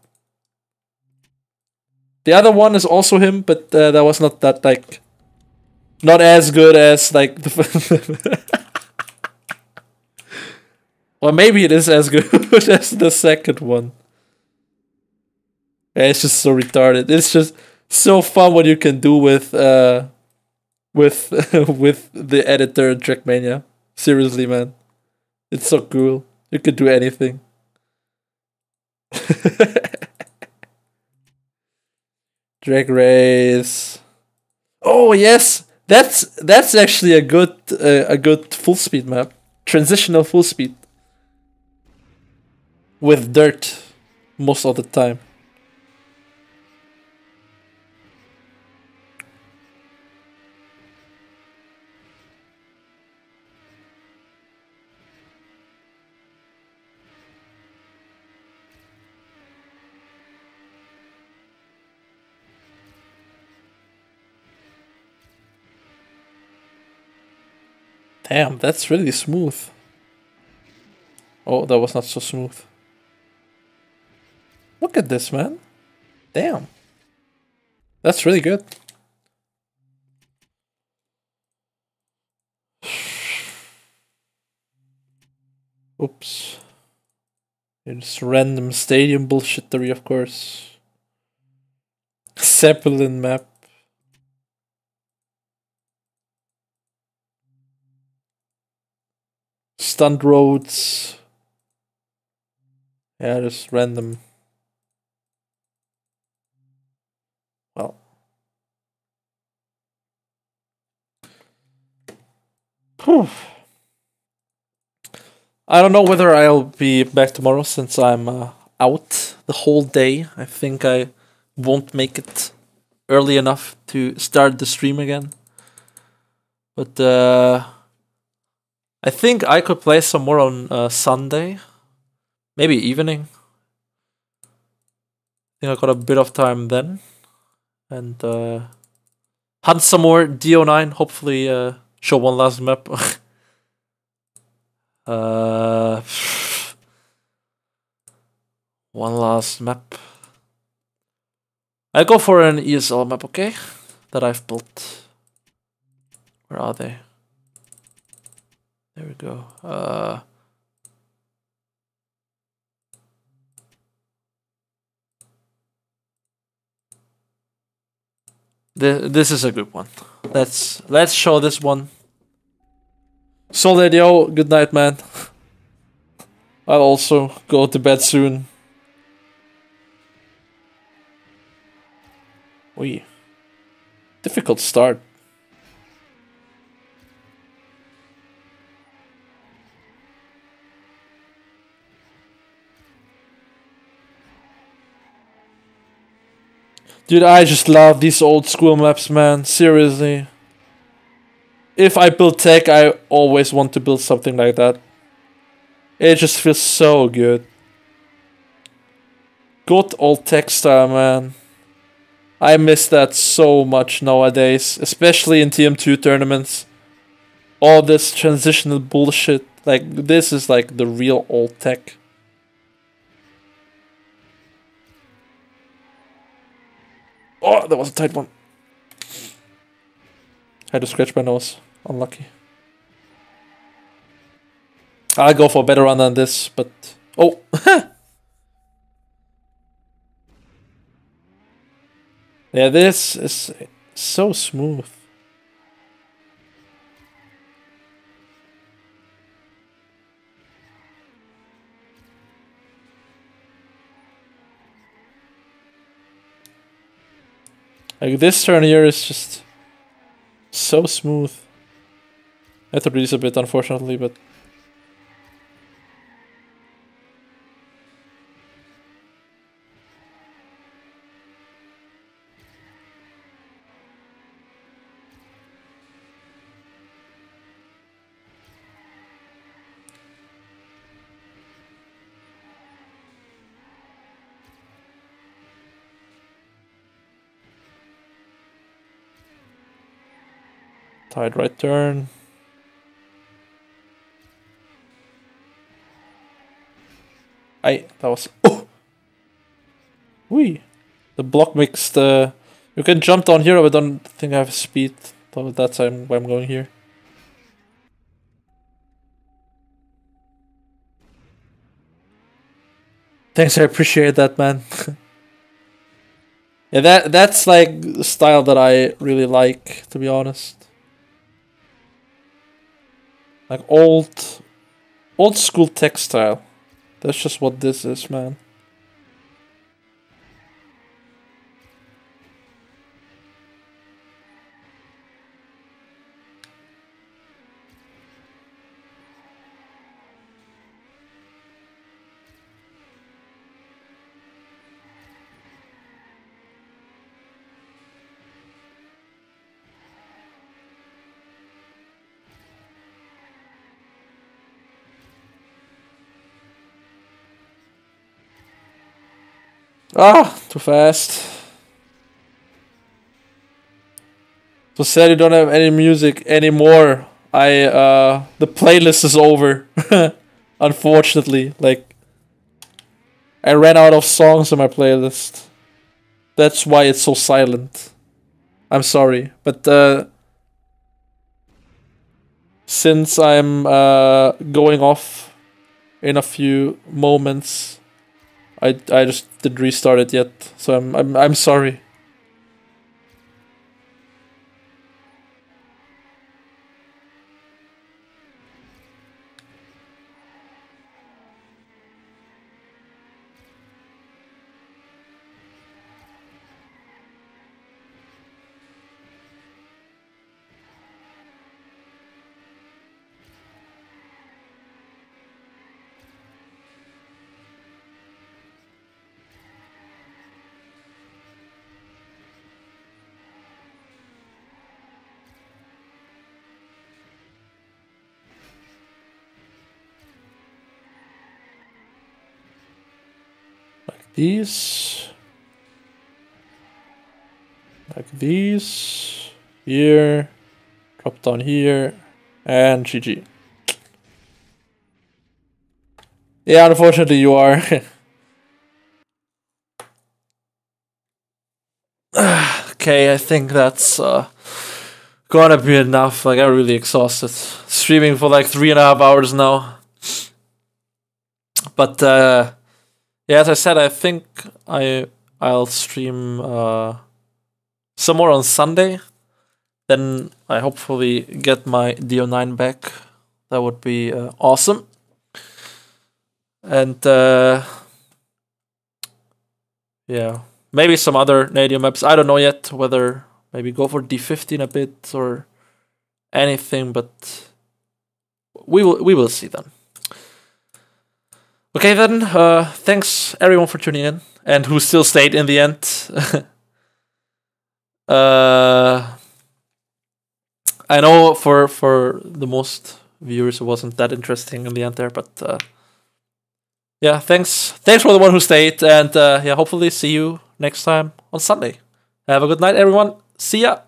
The other one is also him, but that was not that, like, not as good as, like, the... Or maybe it is as good as the second one. Yeah, it's just so retarded. It's just so fun what you can do with with the editor in Trackmania. Seriously, man. It's so cool. You could do anything. Drag race. Oh yes, that's actually a good full speed map. Transitional full speed. With dirt most of the time. Damn, that's really smooth. Oh, that was not so smooth. Look at this, man. Damn. That's really good. Oops. It's random stadium bullshittery, of course. Zeppelin map. Stunt roads. Yeah, just random. Well. Whew. I don't know whether I'll be back tomorrow since I'm out the whole day. I think I won't make it. early enough to start the stream again. But I think I could play some more on Sunday, maybe evening. I think I got a bit of time then, and hunt some more DO9. Hopefully, show one last map. uh, one last map. I go for an ESL map, okay? That I've built. Where are they? There we go. This is a good one. Let's show this one. Solid, yo. Good night, man. I'll also go to bed soon. Wee. Difficult start. Dude, I just love these old school maps, man. Seriously. If I build tech, I always want to build something like that. It just feels so good. Good old tech style, man. I miss that so much nowadays, especially in TM2 tournaments. All this transitional bullshit. Like, this is like the real old tech. Oh, that was a tight one. Had to scratch my nose. Unlucky. I'll go for a better run than this, but... Oh! Yeah, this is so smooth. Like, this turn here is just so smooth. I had to release a bit, unfortunately, but... Tied right turn. That was... Oh! Wee! The block mixed... You can jump down here, but I don't think I have speed. So that's why I'm going here. Thanks, I appreciate that, man. Yeah, that's like the style that I really like, to be honest. Like old school textile. That's just what this is, man. Ah, too fast. So sad you don't have any music anymore. The playlist is over. Unfortunately, like I ran out of songs on my playlist. That's why it's so silent. I'm sorry, but since I'm going off in a few moments, I just didn't restart it yet, so I'm sorry. these. Like these. Here. Drop down here. And GG. Yeah, unfortunately you are. Okay, I think that's gonna be enough. Like, I'm really exhausted. Streaming for like 3.5 hours now. But yeah, as I said, I think I'll stream some more on Sunday. Then I hopefully get my DO9 back. That would be awesome. And yeah, maybe some other Nadio maps. I don't know yet whether maybe go for D15 a bit or anything, but we will see then. Okay then, thanks everyone for tuning in and who still stayed in the end. I know for the most viewers it wasn't that interesting in the end there, but yeah, thanks for the one who stayed, and yeah, hopefully see you next time on Sunday. Have a good night, everyone. See ya.